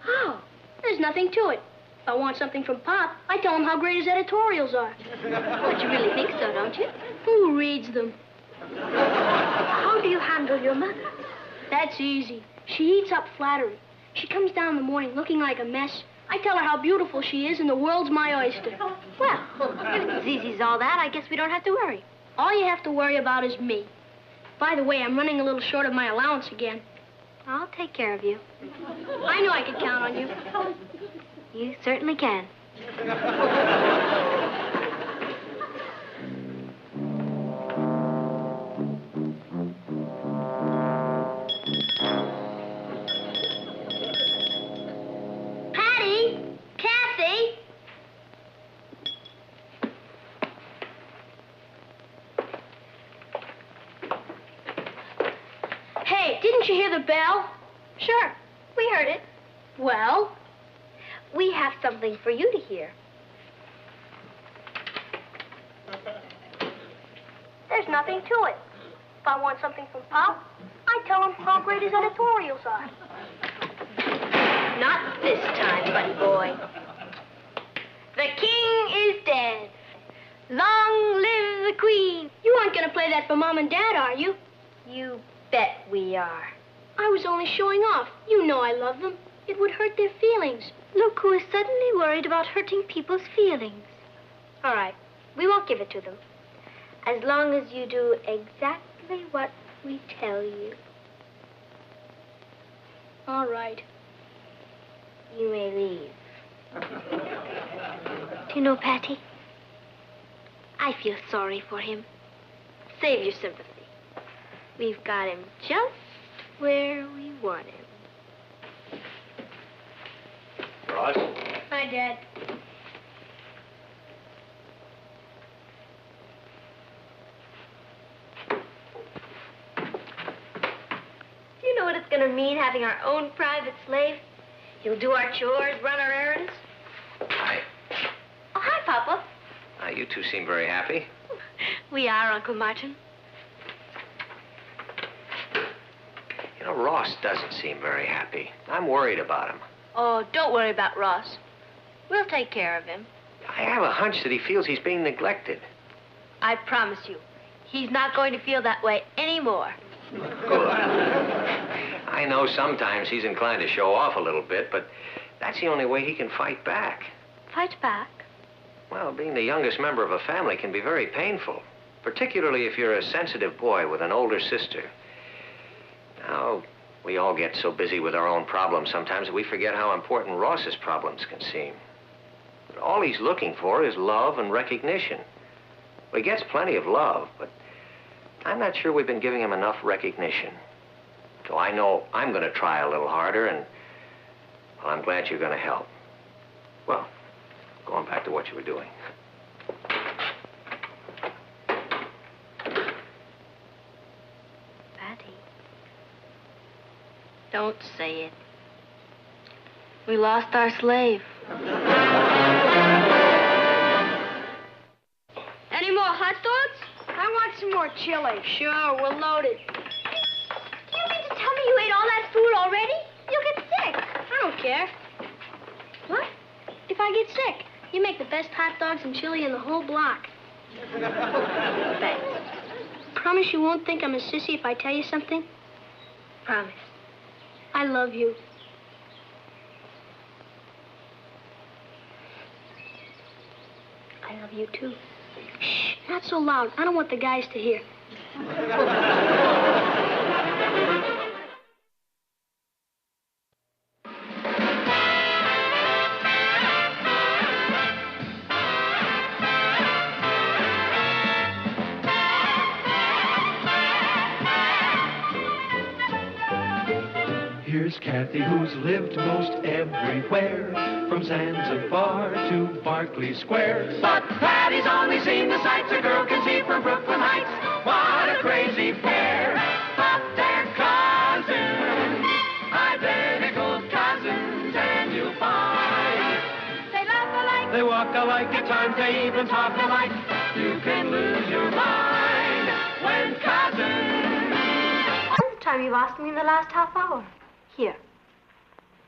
How? There's nothing to it. If I want something from Pop, I tell him how great his editorials are. But you really think so, don't you? Who reads them? How do you handle your mother? That's easy. She eats up flattery. She comes down in the morning looking like a mess. I tell her how beautiful she is and the world's my oyster. Well, if it's as easy as all that, I guess we don't have to worry. All you have to worry about is me. By the way, I'm running a little short of my allowance again. I'll take care of you. I knew I could count on you. You certainly can. Patty! Kathy! Hey, didn't you hear the bell? Sure, we heard it. Well? We have something for you to hear. There's nothing to it. If I want something from Pop, I tell him how great his editorials are. Not this time, buddy boy. The king is dead. Long live the queen. You aren't going to play that for Mom and Dad, are you? You bet we are. I was only showing off. You know I love them. It would hurt their feelings. Look who is suddenly worried about hurting people's feelings. All right, we won't give it to them. As long as you do exactly what we tell you. All right. You may leave. Do you know, Patty? I feel sorry for him. Save your sympathy. We've got him just where we want him. Ross? Hi, Dad. Do you know what it's going to mean, having our own private slave? He'll do our chores, run our errands. Hi. Oh, hi, Papa. You two seem very happy. We are, Uncle Martin. You know, Ross doesn't seem very happy. I'm worried about him. Oh, don't worry about Ross. We'll take care of him. I have a hunch that he feels he's being neglected. I promise you, he's not going to feel that way anymore. Good. I know sometimes he's inclined to show off a little bit, but that's the only way he can fight back. Fight back? Well, being the youngest member of a family can be very painful, particularly if you're a sensitive boy with an older sister. Now, we all get so busy with our own problems sometimes that we forget how important Ross's problems can seem. But all he's looking for is love and recognition. Well, he gets plenty of love, but I'm not sure we've been giving him enough recognition. So I know I'm going to try a little harder, and well, I'm glad you're going to help. Well, going back to what you were doing. Patty. Don't say it. We lost our slave. Any more hot dogs? I want some more chili. Sure, we're loaded. Do you mean to tell me you ate all that food already? You'll get sick. I don't care. What? If I get sick, you make the best hot dogs and chili in the whole block. Thanks. Promise you won't think I'm a sissy if I tell you something? Promise. I love you. I love you, too. Shh, not so loud. I don't want the guys to hear. Here's Kathy, who's lived most everywhere, from Zanzibar to Berkeley Square. But Patty's only seen the sights a girl can see from Brooklyn Heights. What a crazy pair! But they're cousins, identical cousins, and you'll find They laugh alike. they walk alike, at times they even talk alike. You can lose your mind when cousins. All the time you've asked me in the last half hour. Here.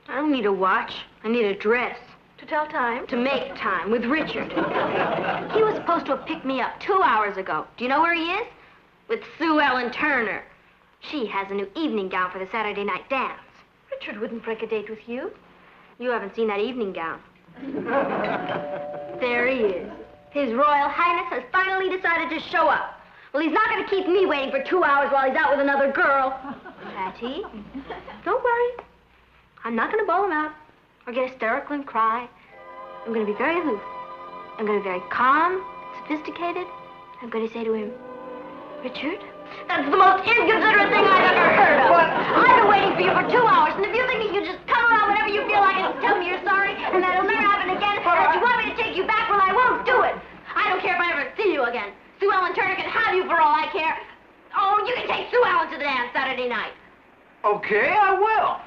I don't need a watch. I need a dress. To tell time? To make time with Richard. He was supposed to have picked me up 2 hours ago. Do you know where he is? With Sue Ellen Turner. She has a new evening gown for the Saturday night dance. Richard wouldn't break a date with you. You haven't seen that evening gown. There he is. His Royal Highness has finally decided to show up. Well, he's not going to keep me waiting for 2 hours while he's out with another girl. Patty, don't worry. I'm not going to bawl him out or get hysterical and cry. I'm going to be very aloof. I'm going to be very calm, sophisticated. I'm going to say to him, Richard, that's the most inconsiderate thing I've ever heard of. I've been waiting for you for 2 hours, and if you think you can just come around whenever you feel like it and tell me you're sorry, and that it'll never happen again, and that you want me to take you back, well, I won't do it. I don't care if I ever see you again. Sue Ellen Turner can have you for all I care. Oh, you can take Sue Ellen to the dance Saturday night. Okay, I will.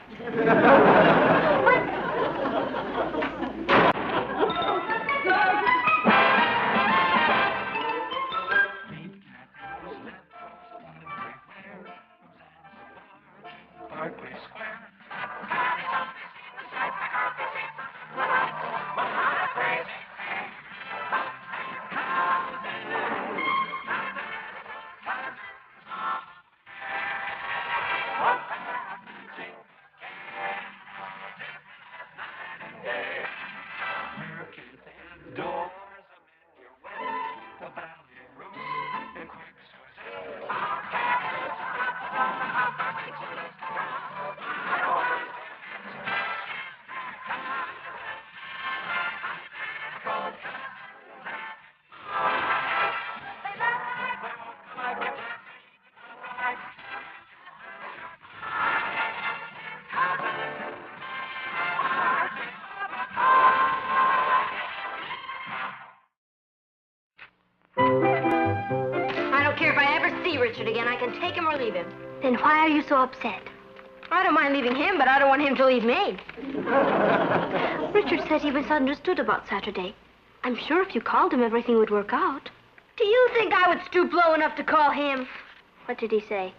Richard again. I can take him or leave him. Then why are you so upset? I don't mind leaving him, but I don't want him to leave me. Richard said he misunderstood about Saturday. I'm sure if you called him, everything would work out. Do you think I would stoop low enough to call him? What did he say?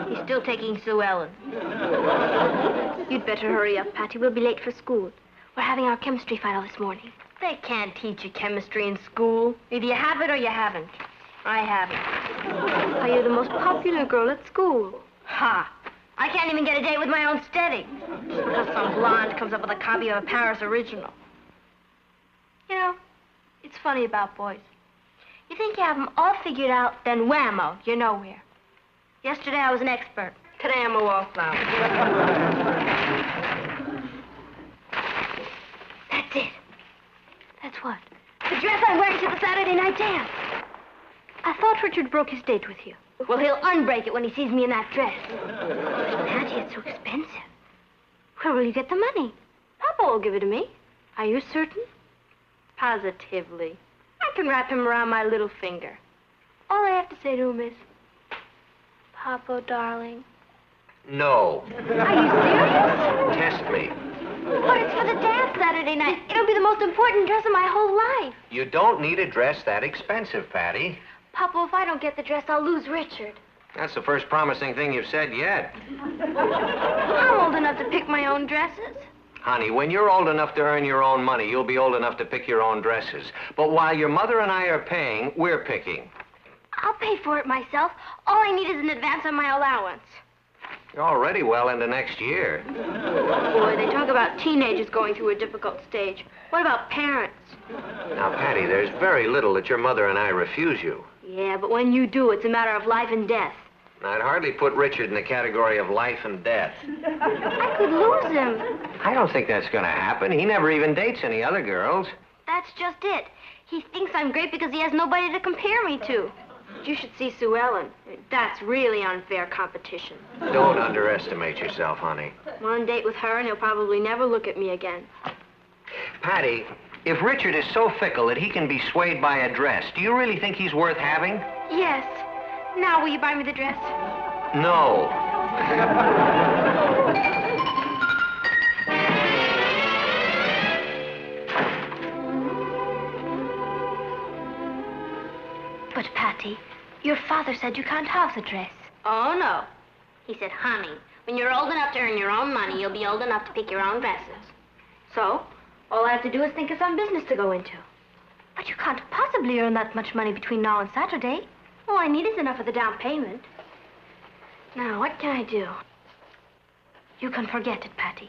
He's still taking Sue Ellen. You'd better hurry up, Patty. We'll be late for school. We're having our chemistry final this morning. They can't teach you chemistry in school. Either you have it or you haven't. I haven't. Are you the most popular girl at school? Ha! I can't even get a date with my own steady. Because some blonde comes up with a copy of a Paris original. You know, it's funny about boys. You think you have them all figured out, then whammo, you're nowhere. Yesterday I was an expert. Today I'm a wallflower. That's it. That's what? The dress I'm wearing to the Saturday night dance. I thought Richard broke his date with you. Well, he'll unbreak it when he sees me in that dress. But Patty, it's so expensive. Where will you get the money? Papa will give it to me. Are you certain? Positively. I can wrap him around my little finger. All I have to say to him is, Papa, darling. No. Are you serious? Test me. But it's for the dance Saturday night. It'll be the most important dress of my whole life. You don't need a dress that expensive, Patty. Papa, if I don't get the dress, I'll lose Richard. That's the first promising thing you've said yet. I'm old enough to pick my own dresses. Honey, when you're old enough to earn your own money, you'll be old enough to pick your own dresses. But while your mother and I are paying, we're picking. I'll pay for it myself. All I need is an advance on my allowance. You're already well into next year. Boy, they talk about teenagers going through a difficult stage. What about parents? Now, Patty, there's very little that your mother and I refuse you. Yeah, but when you do, it's a matter of life and death. I'd hardly put Richard in the category of life and death. I could lose him. I don't think that's going to happen. He never even dates any other girls. That's just it. He thinks I'm great because he has nobody to compare me to. You should see Sue Ellen. That's really unfair competition. Don't underestimate yourself, honey. One date with her, and he'll probably never look at me again. Patty, if Richard is so fickle that he can be swayed by a dress, do you really think he's worth having? Yes. Now, will you buy me the dress? No. But, Patty, your father said you can't have the dress. Oh, no. He said, honey, when you're old enough to earn your own money, you'll be old enough to pick your own dresses. So, all I have to do is think of some business to go into. But you can't possibly earn that much money between now and Saturday. All I need is enough of the down payment. Now, what can I do? You can forget it, Patty.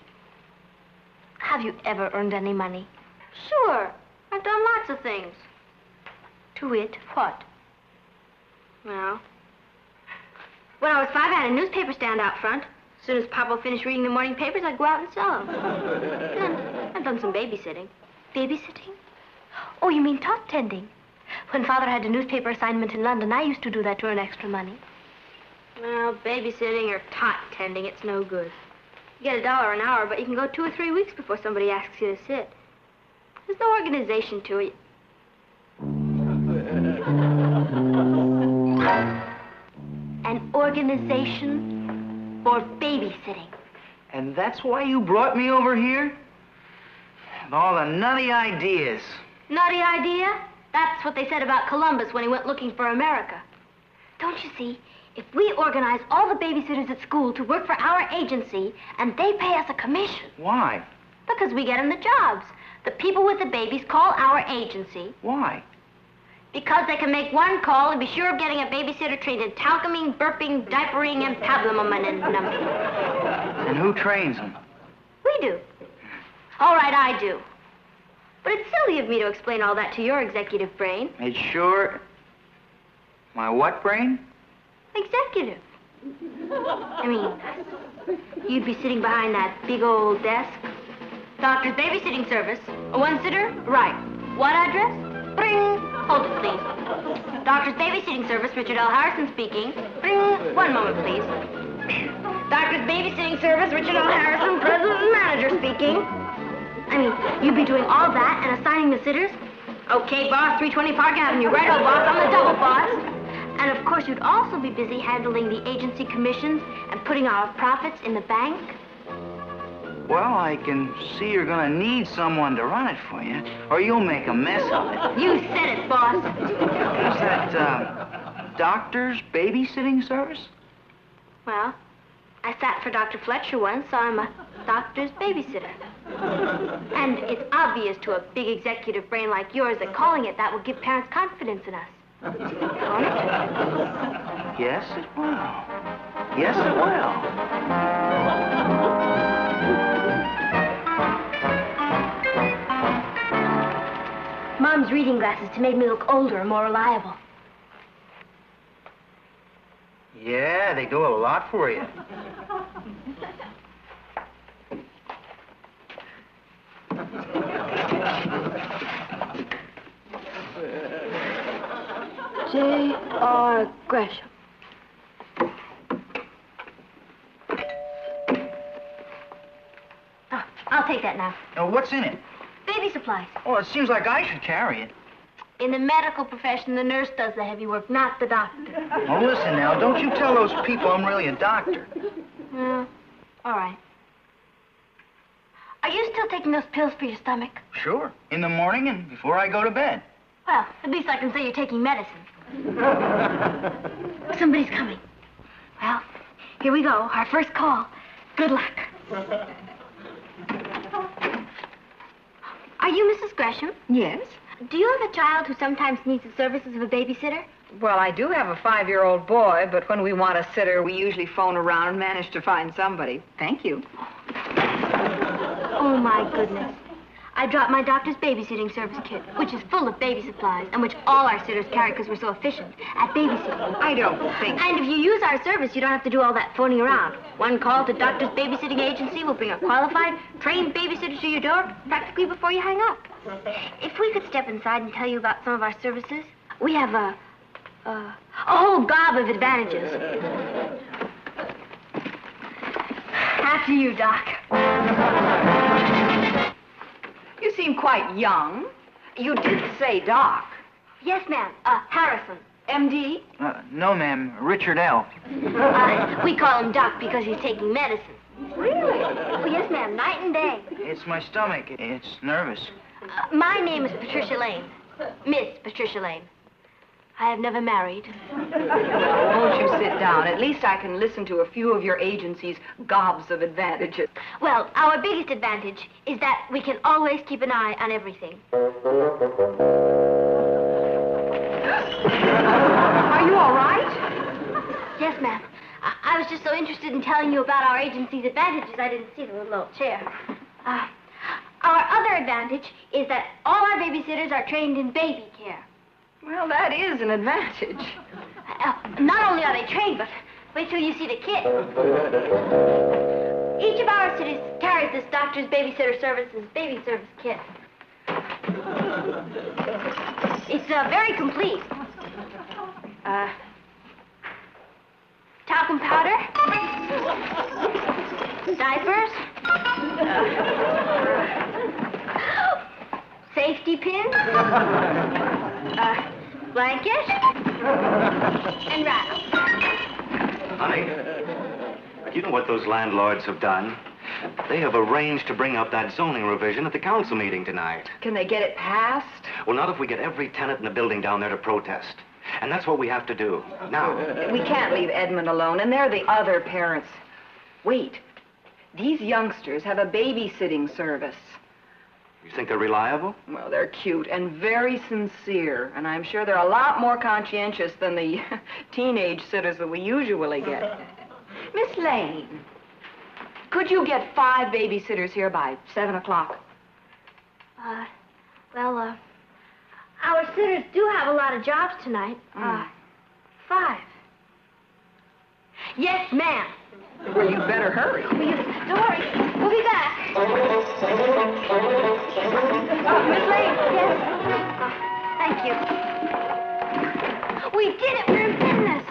Have you ever earned any money? Sure. I've done lots of things. To wit, what? Well, when I was 5, I had a newspaper stand out front. As soon as Papa finished reading the morning papers, I'd go out and sell them. Then I've done some babysitting. Babysitting? Oh, you mean tot tending? When Father had a newspaper assignment in London, I used to do that to earn extra money. Well, babysitting or tot tending, it's no good. You get $1 an hour, but you can go 2 or 3 weeks before somebody asks you to sit. There's no organization to it. An organization for babysitting. And that's why you brought me over here? With all the nutty ideas. Nutty idea? That's what they said about Columbus when he went looking for America. Don't you see? If we organize all the babysitters at school to work for our agency, and they pay us a commission. Why? Because we get them the jobs. The people with the babies call our agency. Why? Because they can make one call and be sure of getting a babysitter trained in talcuming, burping, diapering, and pablumum. And who trains them? We do. All right, I do. But it's silly of me to explain all that to your executive brain. It sure... My what brain? Executive. I mean, you'd be sitting behind that big old desk. Doctor's babysitting service. A one-sitter? Right. What address? Bring. Hold it, please. Doctor's babysitting service, Richard L. Harrison speaking. Bring. One moment, please. Doctor's babysitting service, Richard L. Harrison, president and manager speaking. I mean, you'd be doing all that and assigning the sitters? Okay, boss, 320 Park Avenue. Right, old boss, I'm the double boss. And of course, you'd also be busy handling the agency commissions and putting our profits in the bank. Well, I can see you're gonna need someone to run it for you, or you'll make a mess of it. You said it, boss. Is that, doctor's babysitting service? Well, I sat for Dr. Fletcher once, so I'm a doctor's babysitter. And it's obvious to a big executive brain like yours that calling it that will give parents confidence in us. Won't it? Yes, it will. Yes, it will. Mom's reading glasses to make me look older and more reliable. Yeah, they do a lot for you. J.R. Gresham. Oh, I'll take that now. What's in it? Baby supplies. Oh, it seems like I should carry it. In the medical profession, the nurse does the heavy work, not the doctor. Oh, listen now, don't you tell those people I'm really a doctor. Well, all right. Are you still taking those pills for your stomach? Sure. In the morning and before I go to bed. Well, at least I can say you're taking medicine. Somebody's coming. Well, here we go. Our first call. Good luck. Are you Mrs. Gresham? Yes? Do you have a child who sometimes needs the services of a babysitter? Well, I do have a 5-year-old boy, but when we want a sitter, we usually phone around and manage to find somebody. Thank you. Oh, my goodness. I dropped my doctor's babysitting service kit, which is full of baby supplies, and which all our sitters carry because we're so efficient at babysitting. I don't think... And if you use our service, you don't have to do all that phoning around. One call to doctor's babysitting agency will bring a qualified, trained babysitter to your door practically before you hang up. If we could step inside and tell you about some of our services. We have A whole gob of advantages. After you, Doc. You seem quite young. You did say Doc. Yes, ma'am. Harrison. MD? No, ma'am. Richard L. We call him Doc because he's taking medicine. Really? Oh, yes, ma'am. Night and day. It's my stomach. It's nervous. My name is Patricia Lane. Miss Patricia Lane. I have never married. Won't you sit down? At least I can listen to a few of your agency's gobs of advantages. Well, our biggest advantage is that we can always keep an eye on everything. Are you all right? Yes, ma'am. I was just so interested in telling you about our agency's advantages, I didn't see the little old chair. Our other advantage is that all our babysitters are trained in baby care. Well, that is an advantage. Not only are they trained, but wait till you see the kit. Each of our cities carries this doctor's babysitter services baby service kit. It's very complete. Talcum powder, diapers, safety pins, blanket, and rattle. Honey, you know what those landlords have done? They have arranged to bring up that zoning revision at the council meeting tonight. Can they get it passed? Well, not if we get every tenant in the building down there to protest. And that's what we have to do. Now. We can't leave Edmund alone, and they're the other parents. Wait. These youngsters have a babysitting service. You think they're reliable? Well, they're cute and very sincere, and I'm sure they're a lot more conscientious than the teenage sitters that we usually get. Miss Lane, could you get 5 babysitters here by 7 o'clock? Our sitters do have a lot of jobs tonight. 5. Yes, ma'am. Well, you better hurry. Don't worry. We'll be back. Miss Lane, yes? Thank you. We did it. We're in business.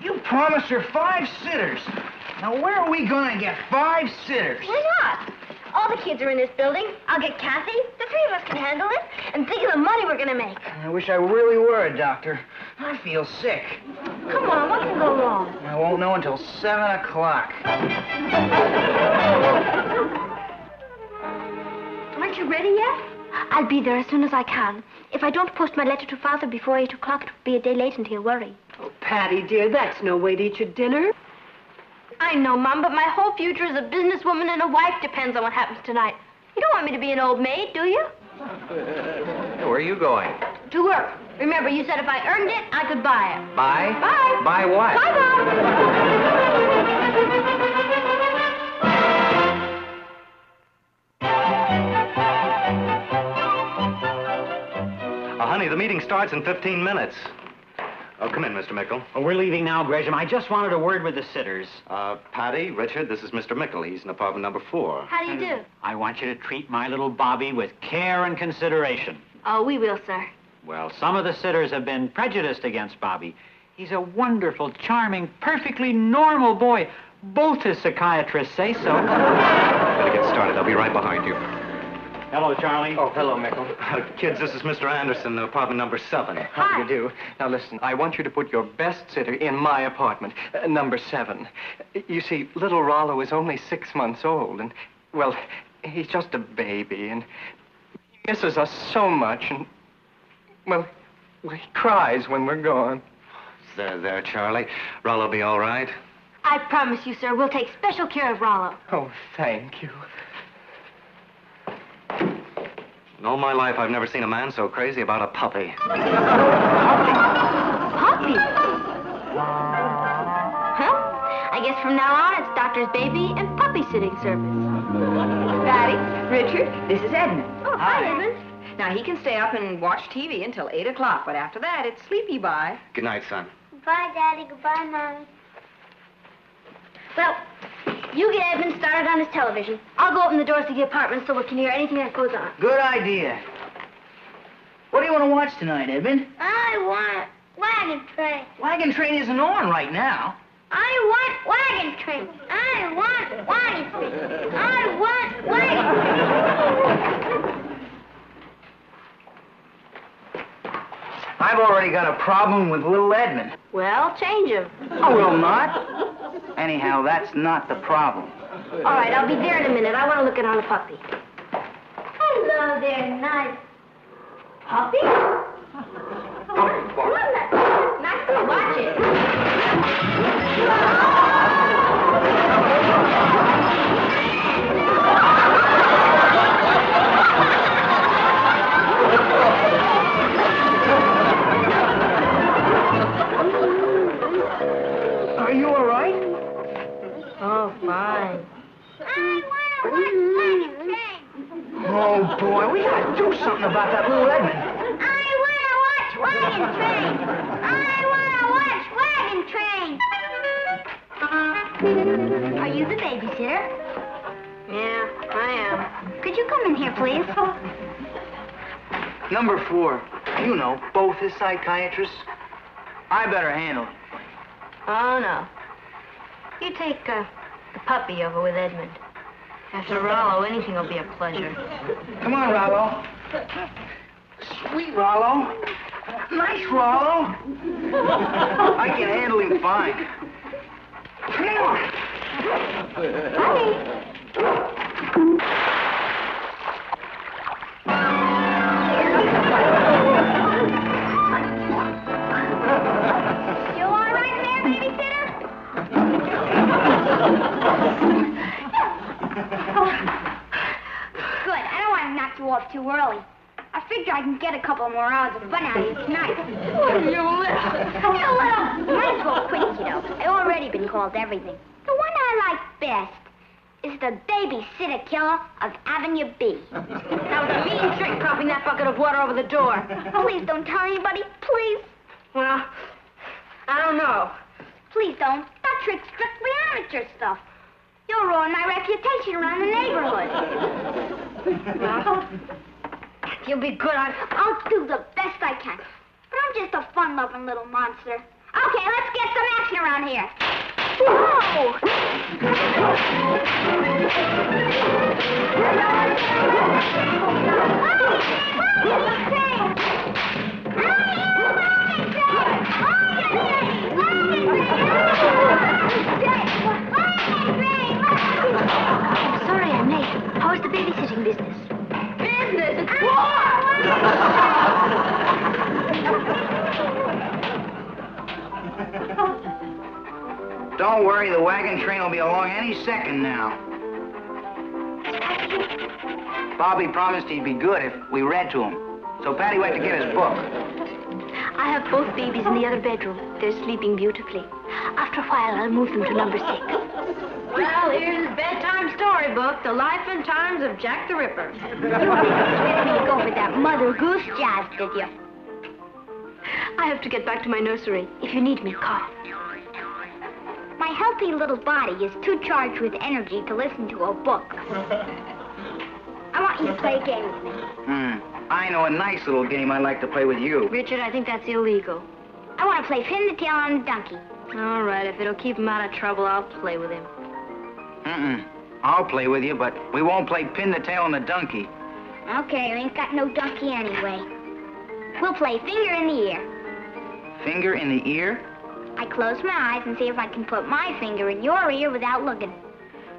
You promised her 5 sitters. Now, where are we going to get 5 sitters? Why not? All the kids are in this building. I'll get Kathy. The 3 of us can handle it. And think of the money we're going to make. I wish I really were a doctor. I feel sick. Come on, what can go wrong? I won't know until 7 o'clock. Aren't you ready yet? I'll be there as soon as I can. If I don't post my letter to Father before 8 o'clock, it'll be a day late and he'll worry. Oh, Patty, dear, that's no way to eat your dinner. I know, Mom, but my whole future as a businesswoman and a wife depends on what happens tonight. You don't want me to be an old maid, do you? Hey, where are you going? To work. Remember, you said if I earned it, I could buy it. Buy? Bye. Buy what? Bye, Mom. Honey, the meeting starts in 15 minutes. Oh, come in, Mr. Mickle. Well, we're leaving now, Gresham. I just wanted a word with the sitters. Patty, Richard, this is Mr. Mickle. He's in apartment number 4. How do you do? I want you to treat my little Bobby with care and consideration. Oh, we will, sir. Well, some of the sitters have been prejudiced against Bobby. He's a wonderful, charming, perfectly normal boy. Both his psychiatrists say so. Better get started. I'll be right behind you. Hello, Charlie. Oh, hello, Mickle. Kids, this is Mr. Anderson, apartment number 7. How do you do? Now, listen, I want you to put your best sitter in my apartment, number 7. You see, little Rollo is only 6 months old, and, well, he's just a baby, and he misses us so much, and, well, he cries when we're gone. There, Charlie. Rollo'll be all right. I promise you, sir, we'll take special care of Rollo. Oh, thank you. In all my life, I've never seen a man so crazy about a puppy. Puppy? Huh? I guess from now on, it's doctor's baby and puppy sitting service. Patty, Richard, this is Edmund. Oh, hi, Edmund. Now, he can stay up and watch TV until 8 o'clock, but after that, it's sleepy bye. Good night, son. Goodbye, Daddy. Goodbye, Mommy. Well, you get Edmund started on his television. I'll go open the doors to the apartment so we can hear anything that goes on. Good idea. What do you want to watch tonight, Edmund? I want wagon train. Wagon train isn't on right now. I want wagon train. I want wagon train. I want wagon train. I've already got a problem with little Edmund. Well, change him. I will not. Anyhow, that's not the problem. All right, I'll be there in a minute. I want to look at on the puppy. Hello there, nice Puppy? Not to watch it. Are you all right? Oh, fine. I want to watch wagon train. Oh, boy, we gotta do something about that little Edmund. I want to watch wagon train. I want to watch wagon train. Are you the babysitter? Yeah, I am. Could you come in here, please? Number 4. You know, both his psychiatrists. I better handle it. Oh, no. You take the puppy over with Edmund. After Rollo, anything will be a pleasure. Come on, Rollo. Sweet Rollo. Nice Rollo. I can handle him fine. Come on. You all right there, babysitter? Good. I don't want to knock you off too early. I figure I can get a couple more hours of fun out of you tonight. You little. Might as well quit, kiddo. I've already been called everything. The one I like best is the babysitter killer of Avenue B. That was a mean trick, dropping that bucket of water over the door. Please don't tell anybody, please. Well, I don't know. Please don't. That trick's strictly amateur stuff. You'll ruin my reputation around the neighborhood. Well, you'll be good on... I'll do the best I can. But I'm just a fun-loving little monster. Okay, let's get some action around here. Whoa! Sorry I'm late. How's the babysitting business? Business? It's Don't worry, the wagon train will be along any second now. Bobby promised he'd be good if we read to him. So Patty went to get his book. I have both babies in the other bedroom. They're sleeping beautifully. After a while, I'll move them to number 6. Well, here's his bedtime storybook, The Life and Times of Jack the Ripper. You didn't expect me to go for that Mother Goose jazz, did you? I have to get back to my nursery. If you need me, call. My healthy little body is too charged with energy to listen to a book. I want you to play a game with me. I know a nice little game I'd like to play with you. Richard, I think that's illegal. I want to play pin the tail on the donkey. All right, if it'll keep him out of trouble, I'll play with him. I'll play with you, but we won't play pin the tail on the donkey. Okay, I ain't got no donkey anyway. We'll play finger in the ear. Finger in the ear? I close my eyes and see if I can put my finger in your ear without looking.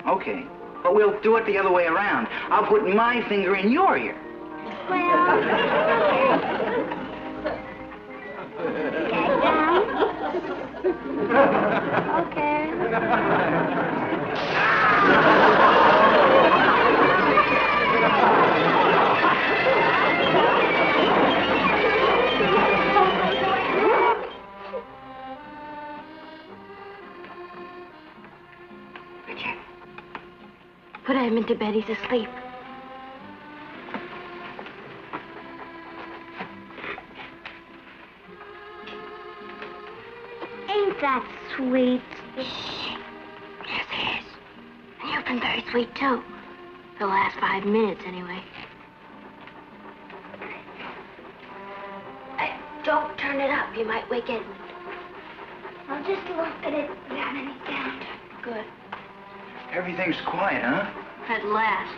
Okay, but we'll do it the other way around. I'll put my finger in your ear. Well, get down. Okay. Richard, put him into bed. He's asleep. Ain't that sweet? Shh. Yes, it is. And you've been very sweet, too. For the last 5 minutes, anyway. Don't turn turn it up. You might wake Edmund. I'll just look at it without any sound. Good. Everything's quiet, huh? At last.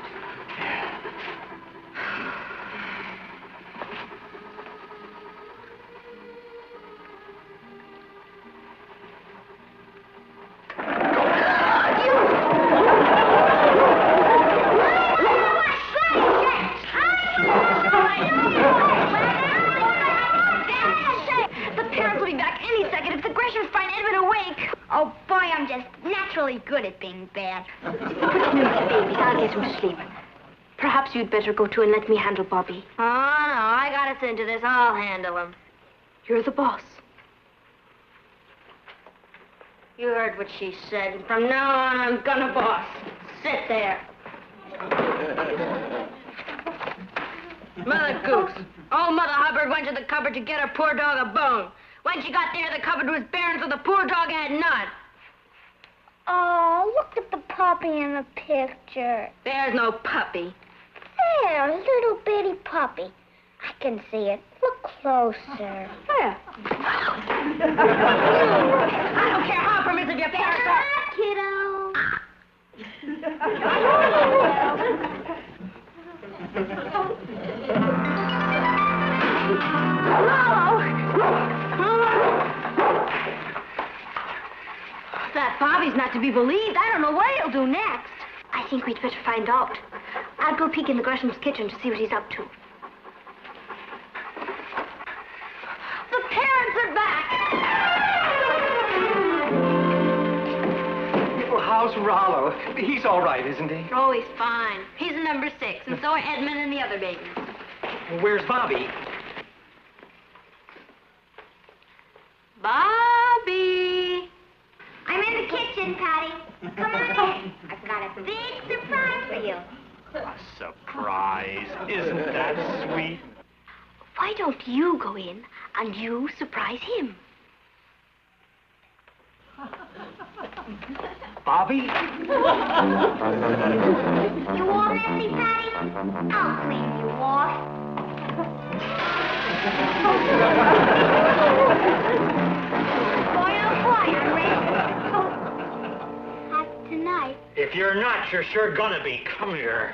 Oh, boy, I'm just naturally good at being bad. Put him in bed, babies. I'll get him to sleep. Perhaps you'd better go too and let me handle Bobby. Oh, no, I got us into this. I'll handle him. You're the boss. You heard what she said. From now on, I'm gonna boss. Sit there. Mother Goose. Old Mother Hubbard went to the cupboard to get her poor dog a bone. When she got there, the cupboard was bare, so the poor dog had none. Oh, look at the puppy in the picture. There's no puppy. There, little bitty puppy. I can see it. Look closer. Where? I don't care how permissive your parents are. That Bobby's not to be believed. I don't know what he'll do next. I think we'd better find out. I'll go peek in the Gresham's kitchen to see what he's up to. The parents are back! Well, how's Rollo? He's all right, isn't he? Oh, he's fine. He's a number 6, and so are Edmund and the other babies. Where's Bobby? Bobby! I'm in the kitchen, Patty. Come on in. I've got a big surprise for you. A surprise. Isn't that sweet? Why don't you go in and you surprise him? Bobby? You all messy, Patty? I'll clean you off. Boy, oh boy, I'm ready. Not tonight. If you're not, you're sure gonna be. Come here.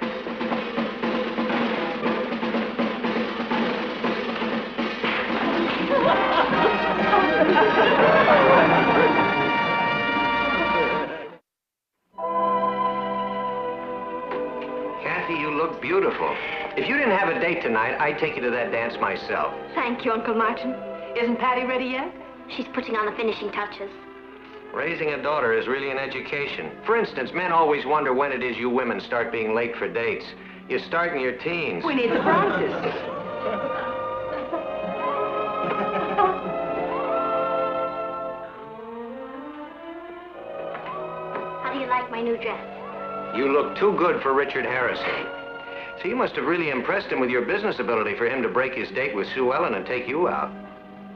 Kathy, you look beautiful. If you didn't have a date tonight, I'd take you to that dance myself. Thank you, Uncle Martin. Isn't Patty ready yet? She's putting on the finishing touches. Raising a daughter is really an education. For instance, men always wonder when it is you women start being late for dates. You start in your teens. We need the practice. How do you like my new dress? You look too good for Richard Harrison. So you must have really impressed him with your business ability for him to break his date with Sue Ellen and take you out.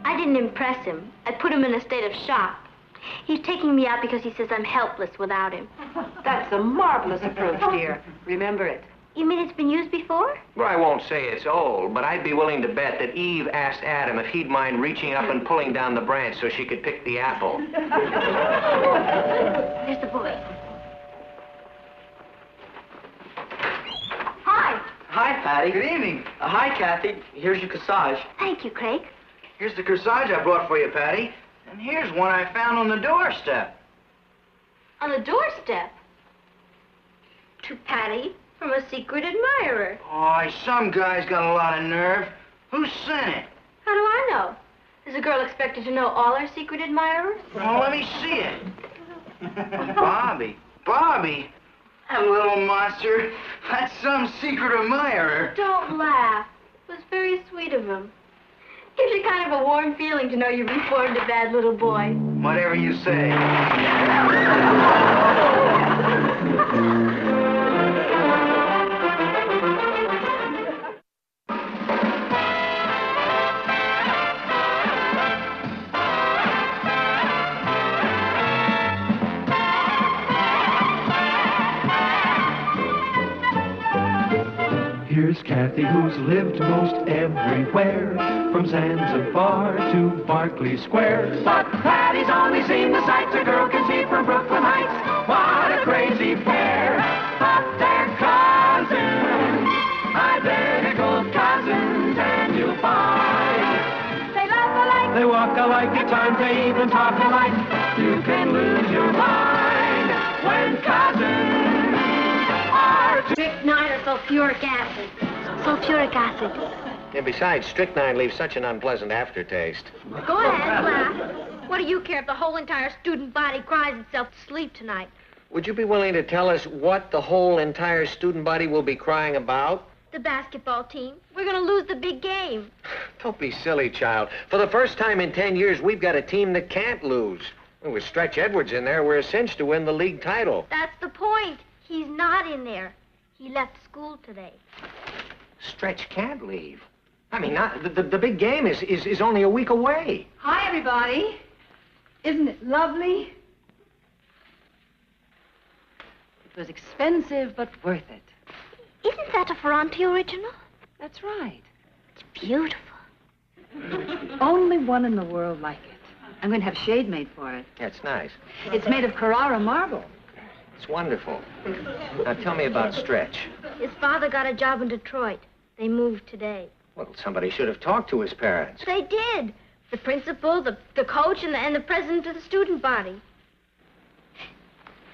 I didn't impress him. I put him in a state of shock. He's taking me out because he says I'm helpless without him. That's a marvelous approach, dear. Remember it. You mean it's been used before? Well, I won't say it's old, but I'd be willing to bet that Eve asked Adam if he'd mind reaching up and pulling down the branch so she could pick the apple. There's the boy. Hi. Hi, Patty. Good evening. Hi, Kathy. Here's your corsage. Thank you, Craig. Here's the corsage I brought for you, Patty. And here's one I found on the doorstep. On the doorstep? To Patty from a secret admirer. Oh, some guy's got a lot of nerve. Who sent it? How do I know? Is a girl expected to know all our secret admirers? Well, let me see it. Bobby. Bobby? That little monster. That's some secret admirer. Don't laugh. It was very sweet of him. Gives you kind of a warm feeling to know you reformed a bad little boy. Whatever you say. Here's Kathy Kathy, who's lived most everywhere, from Zanzibar to Berkeley Square. But Patty's only seen the sights a girl can see from Brooklyn Heights. What a crazy pair, but they're cousins, identical cousins, and you'll find They laugh alike. they walk alike, at times they even talk alike. You can lose your mind when cousins are Strychnine or sulfuric acid? Sulfuric acid. And besides, strychnine leaves such an unpleasant aftertaste. Go ahead, laugh. What do you care if the whole entire student body cries itself to sleep tonight? Would you be willing to tell us what the whole entire student body will be crying about? The basketball team. We're going to lose the big game. Don't be silly, child. For the first time in 10 years, we've got a team that can't lose. With Stretch Edwards in there, we're a cinch to win the league title. That's the point. He's not in there. He left school today. Stretch can't leave. I mean, the big game is only a week away. Hi, everybody. Isn't it lovely? It was expensive, but worth it. Isn't that a Ferranti original? That's right. It's beautiful. Only one in the world like it. I'm going to have shade made for it. That's nice. It's made of Carrara marble. It's wonderful. Now, tell me about Stretch. His father got a job in Detroit. They moved today. Well, somebody should have talked to his parents. They did. The principal, the coach, and the president of the student body.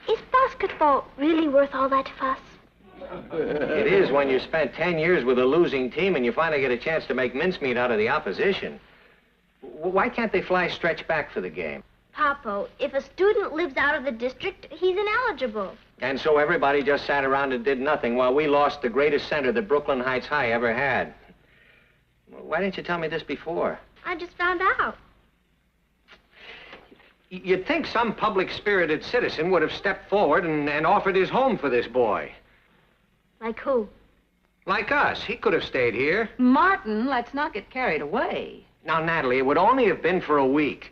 Is basketball really worth all that fuss? It is when you spent 10 years with a losing team and you finally get a chance to make mincemeat out of the opposition. Why can't they fly Stretch back for the game? Papo, if a student lives out of the district, he's ineligible. And so everybody just sat around and did nothing while we lost the greatest center that Brooklyn Heights High ever had. Why didn't you tell me this before? I just found out. You'd think some public-spirited citizen would have stepped forward and offered his home for this boy. Like who? Like us. He could have stayed here. Martin, let's not get carried away. Now, Natalie, it would only have been for a week.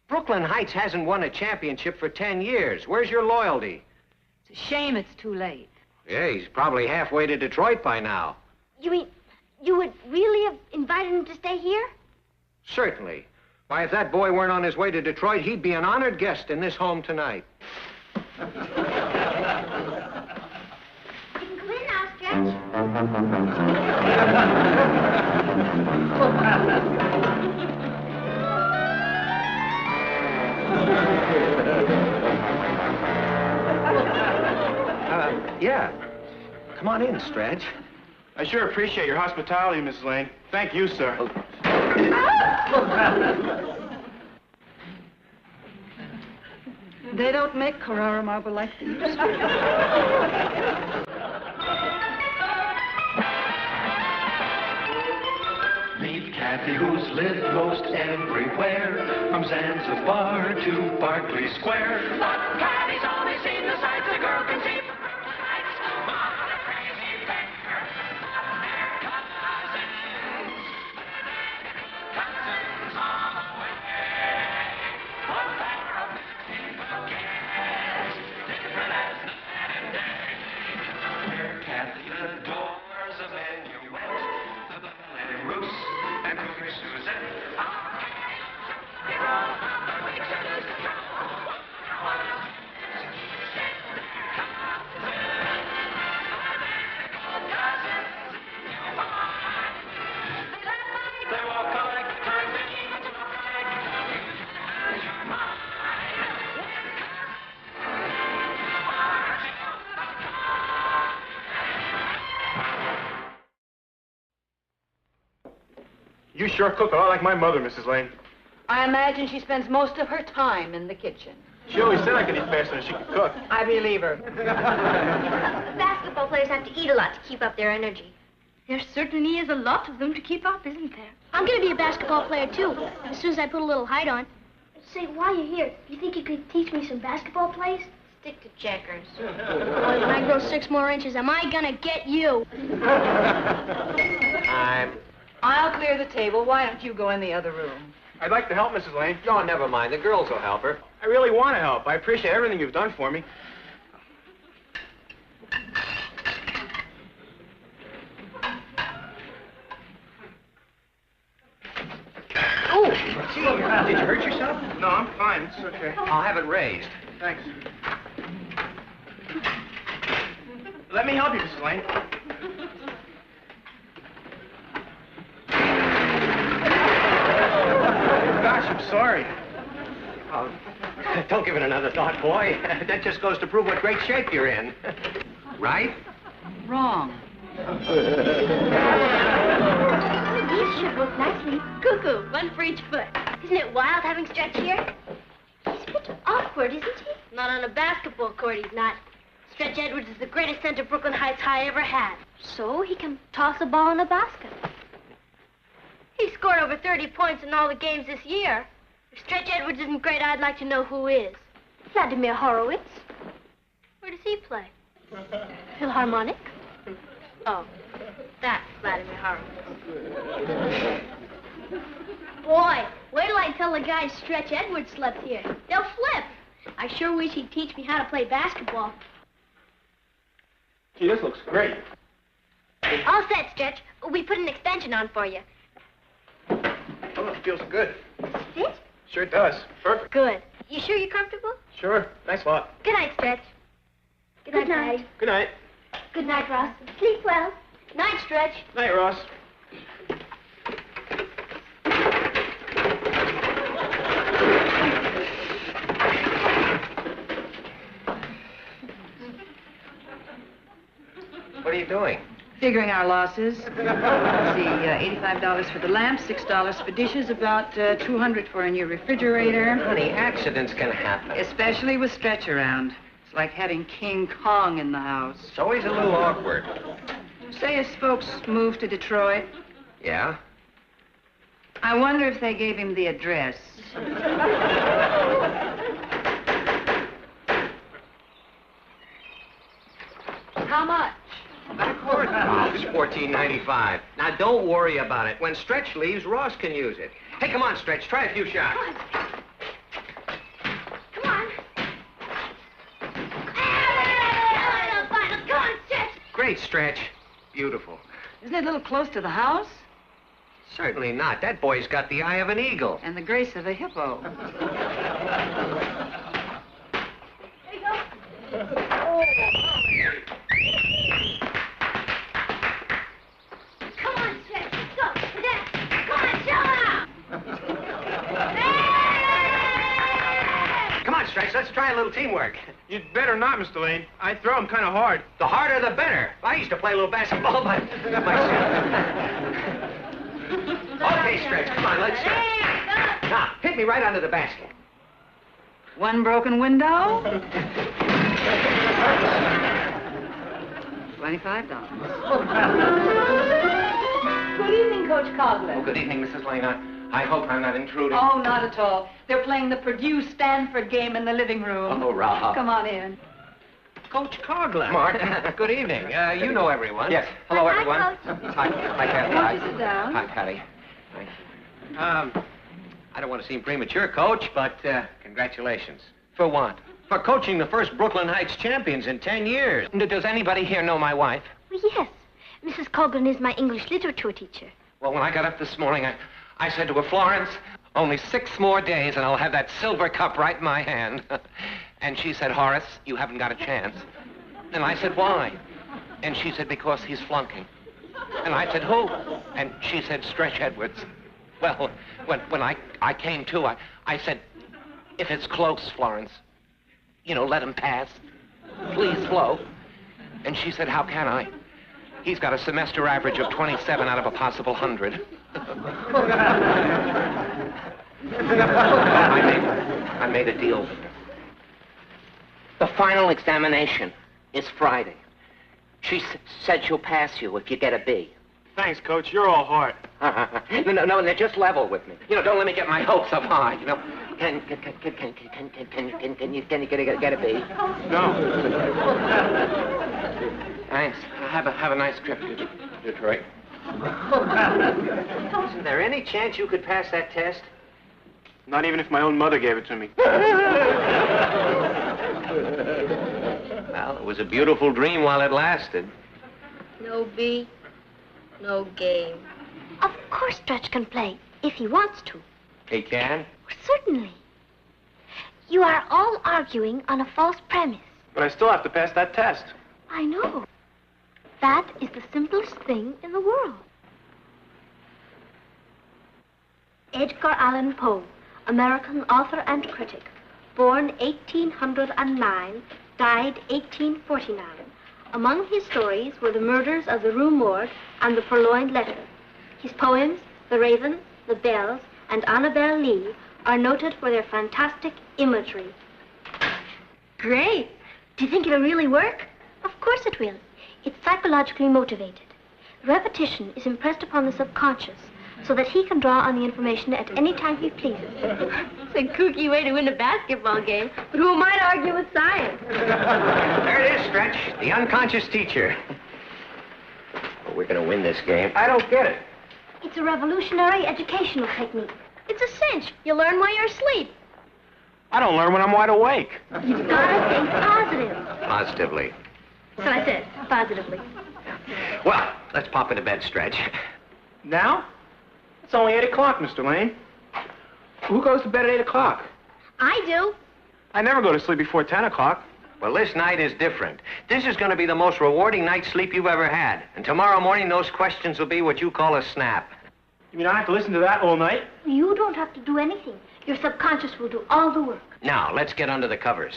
Brooklyn Heights hasn't won a championship for 10 years. Where's your loyalty? It's a shame it's too late. Yeah, he's probably halfway to Detroit by now. You mean you would really have invited him to stay here? Certainly. Why, if that boy weren't on his way to Detroit, he'd be an honored guest in this home tonight. You can come in now, Stretch. Yeah. Come on in, Stretch. I sure appreciate your hospitality, Mrs. Lane. Thank you, sir. They don't make Carrara marble like they used to. Meet Kathy, who's lived most everywhere, from Zanzibar to Berkeley Square. But Kathy's only seen the sights a girl can see from Brooklyn Heights. What a crazy pair, they're cousins. Cousins all the way. One pair of beautiful kids, different as night and day. Where Kathy adores a minuet, the ballet Russe and Cougar Suzette. You sure cook a lot like my mother, Mrs. Lane. I imagine she spends most of her time in the kitchen. She always said I could eat faster than she could cook. I believe her. Basketball players have to eat a lot to keep up their energy. There certainly is a lot of them to keep up, isn't there? I'm going to be a basketball player, too, as soon as I put a little height on. Say, while you're here, do you think you could teach me some basketball plays? Stick to checkers. Boy, when I grow 6 more inches, am I going to get you? I'll clear the table. Why don't you go in the other room? I'd like to help, Mrs. Lane. No, never mind. The girls will help her. I really want to help. I appreciate everything you've done for me. No, I'm fine. It's okay. I'll have it raised. Thanks. Let me help you, Mrs. Lane. Gosh, I'm sorry. Oh, don't give it another thought, boy. That just goes to prove what great shape you're in. Right? Wrong. These should work nicely. Cuckoo, one for each foot. Isn't it wild having Stretch here? He's a bit awkward, isn't he? Not on a basketball court, he's not. Stretch Edwards is the greatest center Brooklyn Heights High ever had. So he can toss a ball in a basket. He scored over 30 points in all the games this year. If Stretch Edwards isn't great, I'd like to know who is. Vladimir Horowitz. Where does he play? Philharmonic? Oh, that's Vladimir Horowitz. Boy, wait till I tell the guys Stretch Edwards slept here. They'll flip. I sure wish he'd teach me how to play basketball. Gee, this looks great. All set, Stretch. We put an extension on for you. Oh, it feels good. Fit? Sure does. Perfect. Good. You sure you're comfortable? Sure. Thanks a lot. Good night, Stretch. Good night, Daddy. Good night. Good night, Ross. Sleep well. Night, Stretch. Night, Ross. What are you doing? Figuring our losses. Let's see, $85 for the lamp, $6 for dishes, about $200 for a new refrigerator. Honey, accidents can happen. Especially with Stretch around. It's like having King Kong in the house. It's always a little awkward. Say his folks moved to Detroit. Yeah? I wonder if they gave him the address. How much? Oh, it's $14.95. Now, don't worry about it. When Stretch leaves, Ross can use it. Hey, come on, Stretch. Try a few shots. Come on. Come on, Stretch. Great, Stretch. Beautiful. Isn't it a little close to the house? Certainly not. That boy's got the eye of an eagle. And the grace of a hippo. There you go. Come on, Stretch. Let's go. There. Come on, show out. Come on, Stretch. Let's try a little teamwork. You'd better not, Mr. Lane. I throw him kind of hard. The harder, the better. I used to play a little basketball myself. Okay, Stretch. Come on, let's start. Now, hit me right under the basket. One broken window. $25. Good evening, Coach Coughlin. Oh, good evening, Mrs. Lane. I hope I'm not intruding. Oh, not at all. They're playing the Purdue-Stanford game in the living room. Oh, Rob. Come on in. Coach Coughlin. Mark. Good evening. You know everyone. Yes. Hello, Hi, everyone. Coach. Hi, Patty. Won't you sit down? Hi, Patty. I don't want to seem premature, Coach, but congratulations. For what? For coaching the first Brooklyn Heights champions in 10 years. Does anybody here know my wife? Well, yes. Mrs. Coughlin is my English literature teacher. Well, when I got up this morning, I said to her, Florence, only 6 more days and I'll have that silver cup right in my hand. And she said, Horace, you haven't got a chance. And I said, why? And she said, because he's flunking. And I said, who? And she said, Stretch Edwards. Well, when I came to, I said, if it's close, Florence, let him pass. Please, Flo. And she said, how can I? He's got a semester average of 27 out of a possible 100. I made a deal with her. The final examination is Friday. She said she'll pass you if you get a B. Thanks, Coach. You're all heart. No, just level with me. Don't let me get my hopes up high. Can you get a B? No. Thanks. Have a nice trip to Detroit. Isn't there any chance you could pass that test? Not even if my own mother gave it to me. Well, it was a beautiful dream while it lasted. No B, no game. Of course Stretch can play, if he wants to. He can? Certainly. You are all arguing on a false premise. But I still have to pass that test. I know. That is the simplest thing in the world. Edgar Allan Poe, American author and critic, born 1809, died 1849. Among his stories were The Murders of the Rue Morgue and The Purloined Letter. His poems, The Raven, The Bells, and Annabel Lee, are noted for their fantastic imagery. Great! Do you think it'll really work? Of course it will. It's psychologically motivated. Repetition is impressed upon the subconscious so that he can draw on the information at any time he pleases. It's a kooky way to win a basketball game, but who might argue with science? There it is, Stretch. The unconscious teacher. Well, we're going to win this game. I don't get it. It's a revolutionary educational technique. It's a cinch. You learn while you're asleep. I don't learn when I'm wide awake. You've got to think positive. Positively. So I said, positively. Well, let's pop into bed, Stretch. Now? It's only 8 o'clock, Mr. Lane. Who goes to bed at 8 o'clock? I do. I never go to sleep before 10 o'clock. Well, this night is different. This is going to be the most rewarding night's sleep you've ever had. And tomorrow morning, those questions will be what you call a snap. You mean I have to listen to that all night? You don't have to do anything. Your subconscious will do all the work. Now, let's get under the covers.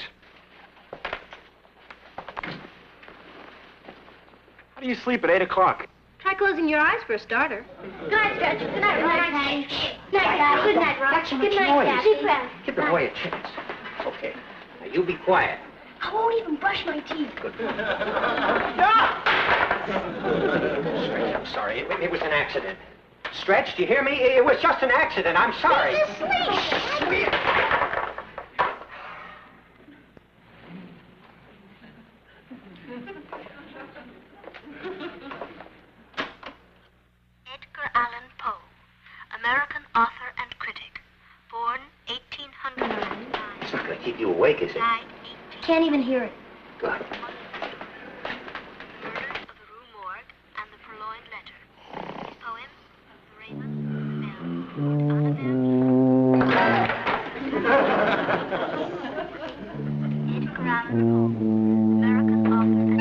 How do you sleep at 8 o'clock? Try closing your eyes for a starter. Good night, Stretch. Good night, Ron. Good night, Dad. Good night, Ron. Good night, Dad. Deep breath. Give the boy a chance. Okay. Now, you be quiet. I won't even brush my teeth. Good. Stretch, I'm sorry. It was an accident. Stretch, do you hear me? It was just an accident. I'm sorry. He's asleep. Edgar Allan Poe, American author and critic, born 1809. It's not going to keep you awake, is it? Can't even hear it. Good. Murders of the Rue Morgue and The Purloined Letter. His poems, The Raven, The Bells, Edgar Allan Poe, American author and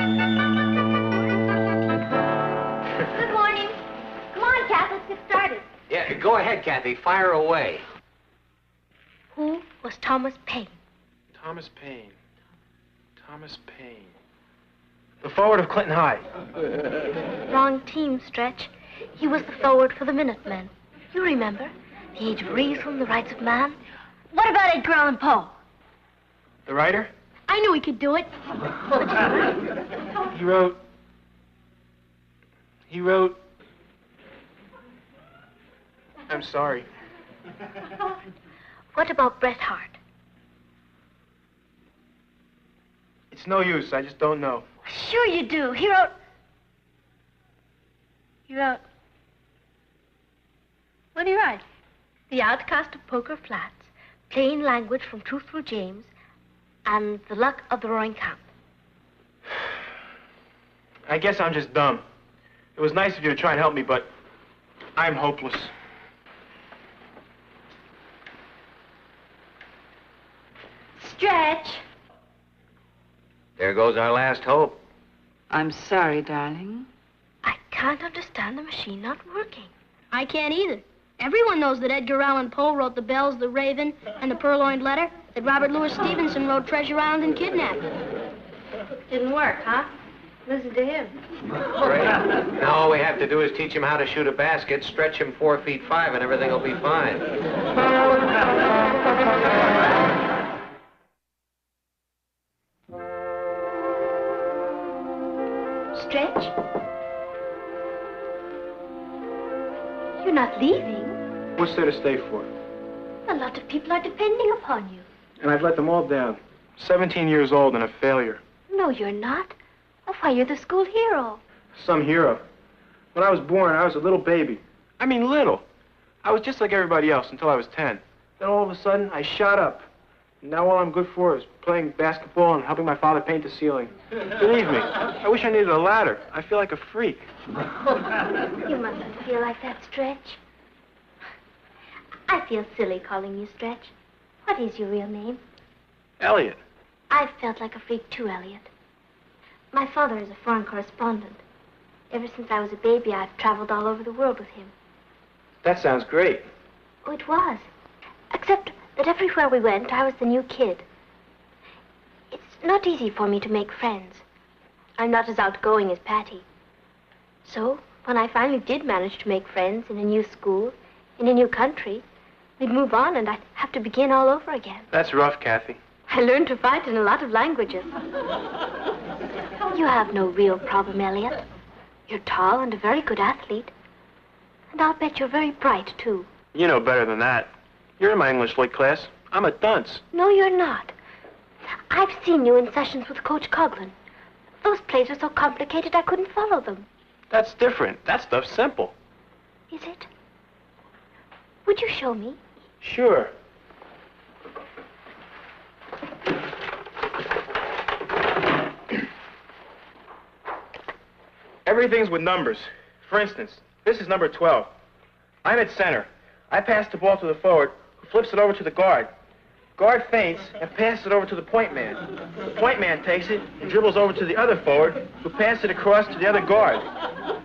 Good morning. Come on, Kath, let's get started. Yeah, go ahead, Kathy. Fire away. Who was Thomas Paine? Thomas Paine. Thomas Paine. The forward of Clinton High. Wrong team, Stretch. He was the forward for the Minutemen. You remember? The Age of Reason, The Rights of Man. What about Edgar Allan Poe? The writer? I knew he could do it. He wrote... I'm sorry. What about Bret Hart? It's no use. I just don't know. Sure you do. He wrote... What did he write? The Outcast of Poker Flats, Plain Language from Truthful James, and The Luck of the Roaring Camp. I guess I'm just dumb. It was nice of you to try and help me, but I'm hopeless. Stretch. There goes our last hope. I'm sorry, darling. I can't understand the machine not working. I can't either. Everyone knows that Edgar Allan Poe wrote The Bells, The Raven, and The Purloined Letter, that Robert Louis Stevenson wrote Treasure Island and Kidnapping. Didn't work, huh? Listen to him. Great. Now all we have to do is teach him how to shoot a basket, stretch him 4 feet 5, and everything will be fine. Stretch? You're not leaving. What's there to stay for? A lot of people are depending upon you. And I've let them all down. 17 years old and a failure. No, you're not. Oh, why, you're the school hero. Some hero. When I was born, I was a little baby. I mean, little. I was just like everybody else until I was 10. Then all of a sudden, I shot up. And now all I'm good for is playing basketball and helping my father paint the ceiling. Believe me, I wish I needed a ladder. I feel like a freak. You mustn't feel like that, Stretch. I feel silly calling you Stretch. What is your real name? Elliot. I've felt like a freak too, Elliot. My father is a foreign correspondent. Ever since I was a baby, I've traveled all over the world with him. That sounds great. Oh, it was. Except that everywhere we went, I was the new kid. It's not easy for me to make friends. I'm not as outgoing as Patty. So, when I finally did manage to make friends in a new school, in a new country, we'd move on and I'd have to begin all over again. That's rough, Kathy. I learned to fight in a lot of languages. You have no real problem, Elliot. You're tall and a very good athlete. And I'll bet you're very bright, too. You know better than that. You're in my English lit class. I'm a dunce. No, you're not. I've seen you in sessions with Coach Coughlin. Those plays are so complicated I couldn't follow them. That's different. That stuff's simple. Is it? Would you show me? Sure. Everything's with numbers. For instance, this is number 12. I'm at center. I pass the ball to the forward, who flips it over to the guard. Guard feints and passes it over to the point man. The point man takes it and dribbles over to the other forward, who passes it across to the other guard.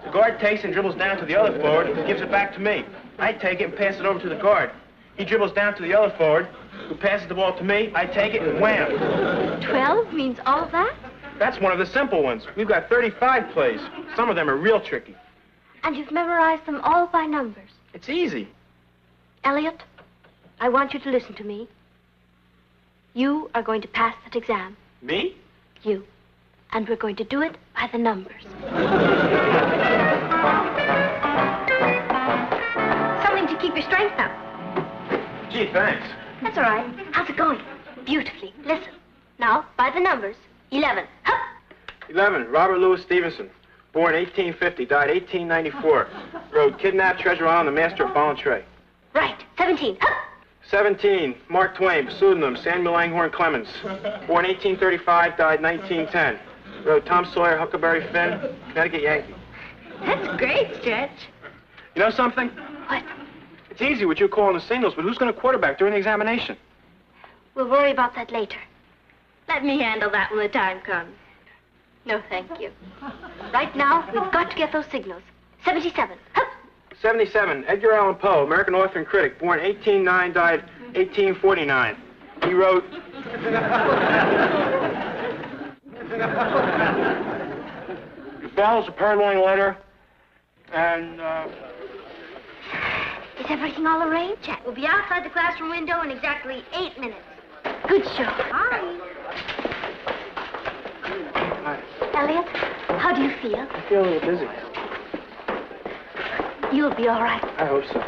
The guard takes it and dribbles down to the other forward, who gives it back to me. I take it and pass it over to the guard. He dribbles down to the other forward, who passes the ball to me. I take it and wham. 12 means all that? That's one of the simple ones. We've got 35 plays. Some of them are real tricky. And you've memorized them all by numbers. It's easy. Elliot, I want you to listen to me. You are going to pass that exam. Me? You. And we're going to do it by the numbers. Something to keep your strength up. Gee, thanks. That's all right. How's it going? Beautifully. Listen. Now, by the numbers. 11. Hup! 11, Robert Louis Stevenson. Born 1850, died 1894. Rode Kidnapped, Treasure Island, The Master of Ballantrae. Right. 17. Hup! 17, Mark Twain, pseudonym Samuel Langhorne Clemens. Born 1835, died 1910. Rode Tom Sawyer, Huckleberry Finn, Connecticut Yankee. That's great, Stretch. You know something? What? It's easy with you calling the signals, but who's going to quarterback during the examination? We'll worry about that later. Let me handle that when the time comes. No, thank you. Right now, we've got to get those signals. 77. Hup! 77, Edgar Allan Poe, American author and critic, born 1809, died 1849. He wrote... Bells, a purloin letter, and, Is everything all arranged? Chat will be outside the classroom window in exactly 8 minutes. Good show. Hi. Hi. Elliot, how do you feel? I feel a little dizzy. You'll be all right. I hope so.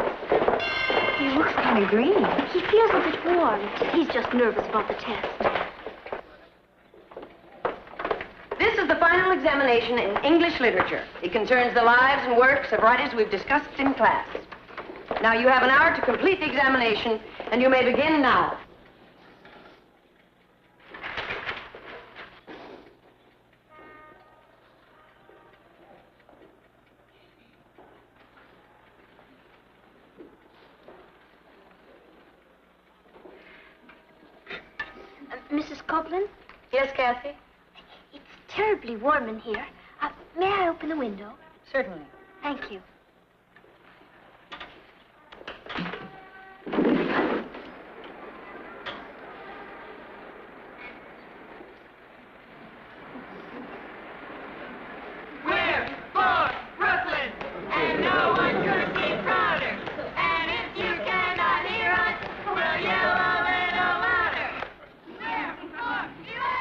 He looks kind of green. He feels a bit warm. He's just nervous about the test. This is the final examination in English literature. It concerns the lives and works of writers we've discussed in class. Now, you have an hour to complete the examination, and you may begin now. Mrs. Copeland? Yes, Kathy? It's terribly warm in here. May I open the window? Certainly. Thank you. We're for Brooklyn, and no one could be prouder. And if you cannot hear us, we'll yell a little louder. We're for 11!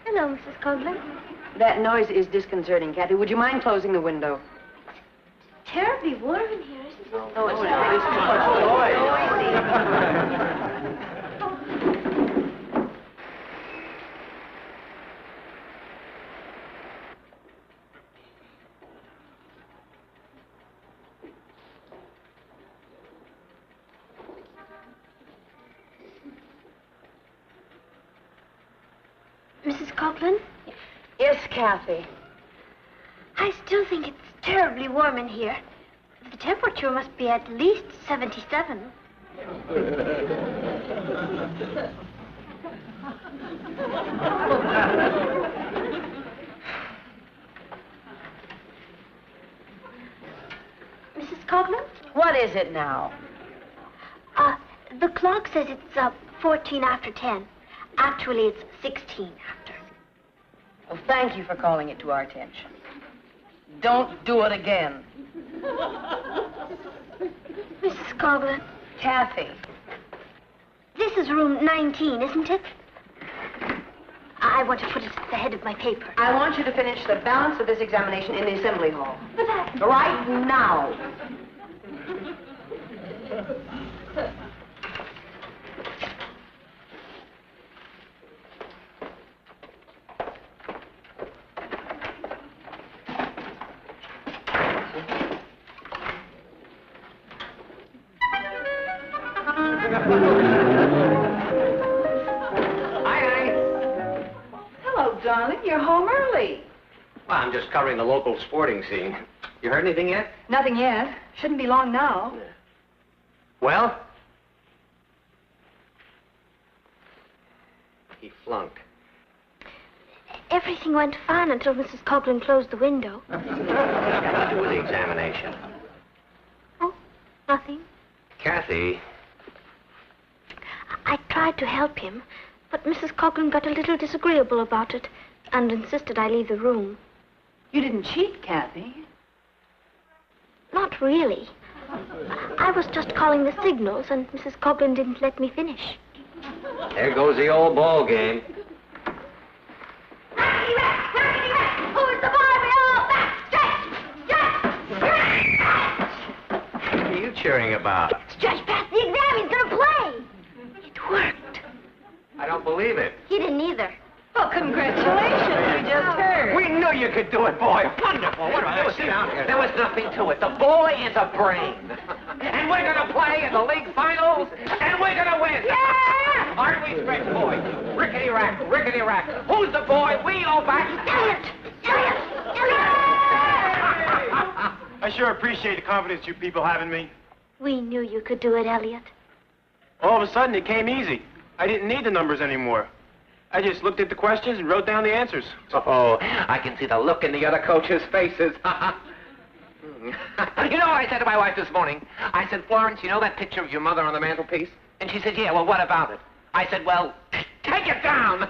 Hello, Mrs. Copeland. That noise is disconcerting, Kathy. Would you mind closing the window? Terribly warm in here, isn't it? Oh, it's not. It's too much noise. Mrs. Coughlin? Yes, Kathy. I still think it's terribly warm in here. The temperature must be at least 77. Mrs. Coughlin? What is it now? The clock says it's 14 after 10. Actually, it's 16 after. Well, thank you for calling it to our attention. Don't do it again. Mrs. Coughlin. Kathy. This is room 19, isn't it? I want to put it at the head of my paper. I want you to finish the balance of this examination in the assembly hall. Right now. Hello, darling. You're home early. Well, I'm just covering the local sporting scene. You heard anything yet? Nothing yet. Shouldn't be long now. Well? He flunked. Everything went fine until Mrs. Coughlin closed the window. What's got to do with the examination? Oh, nothing. Kathy. I tried to help him, but Mrs. Coughlin got a little disagreeable about it and insisted I leave the room. You didn't cheat, Kathy. Not really. I was just calling the signals, and Mrs. Coughlin didn't let me finish. There goes the old ball game. Who's the boy we all back? What are you cheering about? Stretch past the exam. He's going to play. It worked. I don't believe it. He didn't either. Well, congratulations. We just heard. We knew you could do it, boy. Wonderful. What a sit down here. There was nothing to it. The boy is a brain. And we're going to play in the league finals, and we're going to win. Yeah! Aren't we, Stretch boy? Rickety-rack, rickety-rack. Who's the boy? We all back. Elliot! I sure appreciate the confidence you people have in me. We knew you could do it, Elliot. All of a sudden, it came easy. I didn't need the numbers anymore. I just looked at the questions and wrote down the answers. Oh, I can see the look in the other coaches' faces. You know what I said to my wife this morning? I said, Florence, you know that picture of your mother on the mantelpiece? And she said, yeah, well, what about it? I said, well, take it down.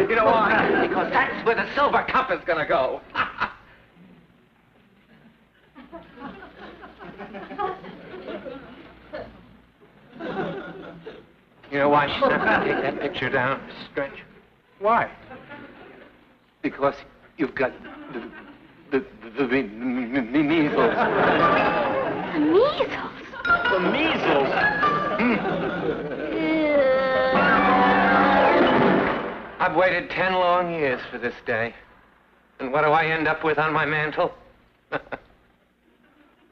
You know why? Because that's where the silver cup is going to go. You know why she's not going to take that picture down, Stretch? Why? Because you've got the measles. The measles? The measles? I've waited 10 long years for this day. And what do I end up with on my mantle?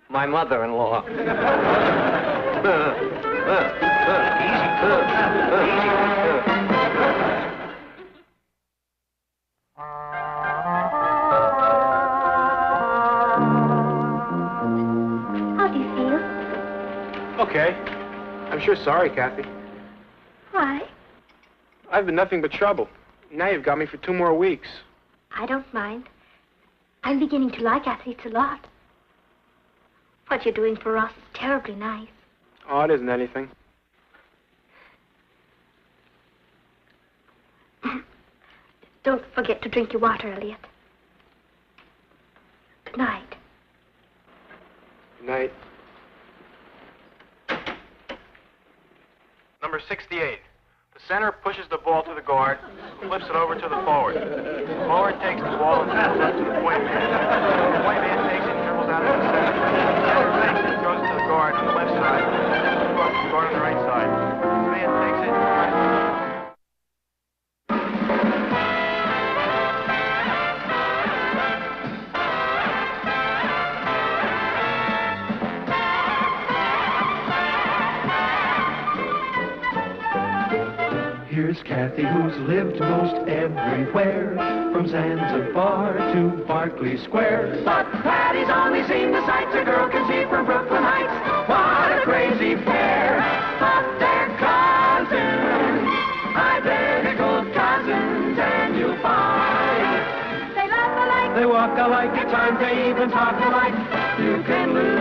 My mother-in-law. How do you feel? Okay. I'm sure sorry, Kathy. Why? I've been nothing but trouble. Now you've got me for 2 more weeks. I don't mind. I'm beginning to like athletes a lot. What you're doing for us is terribly nice. Oh, it isn't anything. Don't forget to drink your water, Elliot. Good night. Good night. Number 68. The center pushes the ball to the guard, flips it over to the forward. The forward takes the ball and throws it to the point man. The point man takes it and dribbles out of the center. The center takes it and throws it to the guard on the left side. The guard on the right side. The man takes it and tries to... here's Kathy, who's lived most everywhere, from Zanzibar to Berkeley Square. But Patty's only seen the sights a girl can see from Brooklyn Heights. What a crazy pair, but they're cousins, identical cousins, and you'll find they laugh alike, they walk alike, at times they even talk alike. You can lose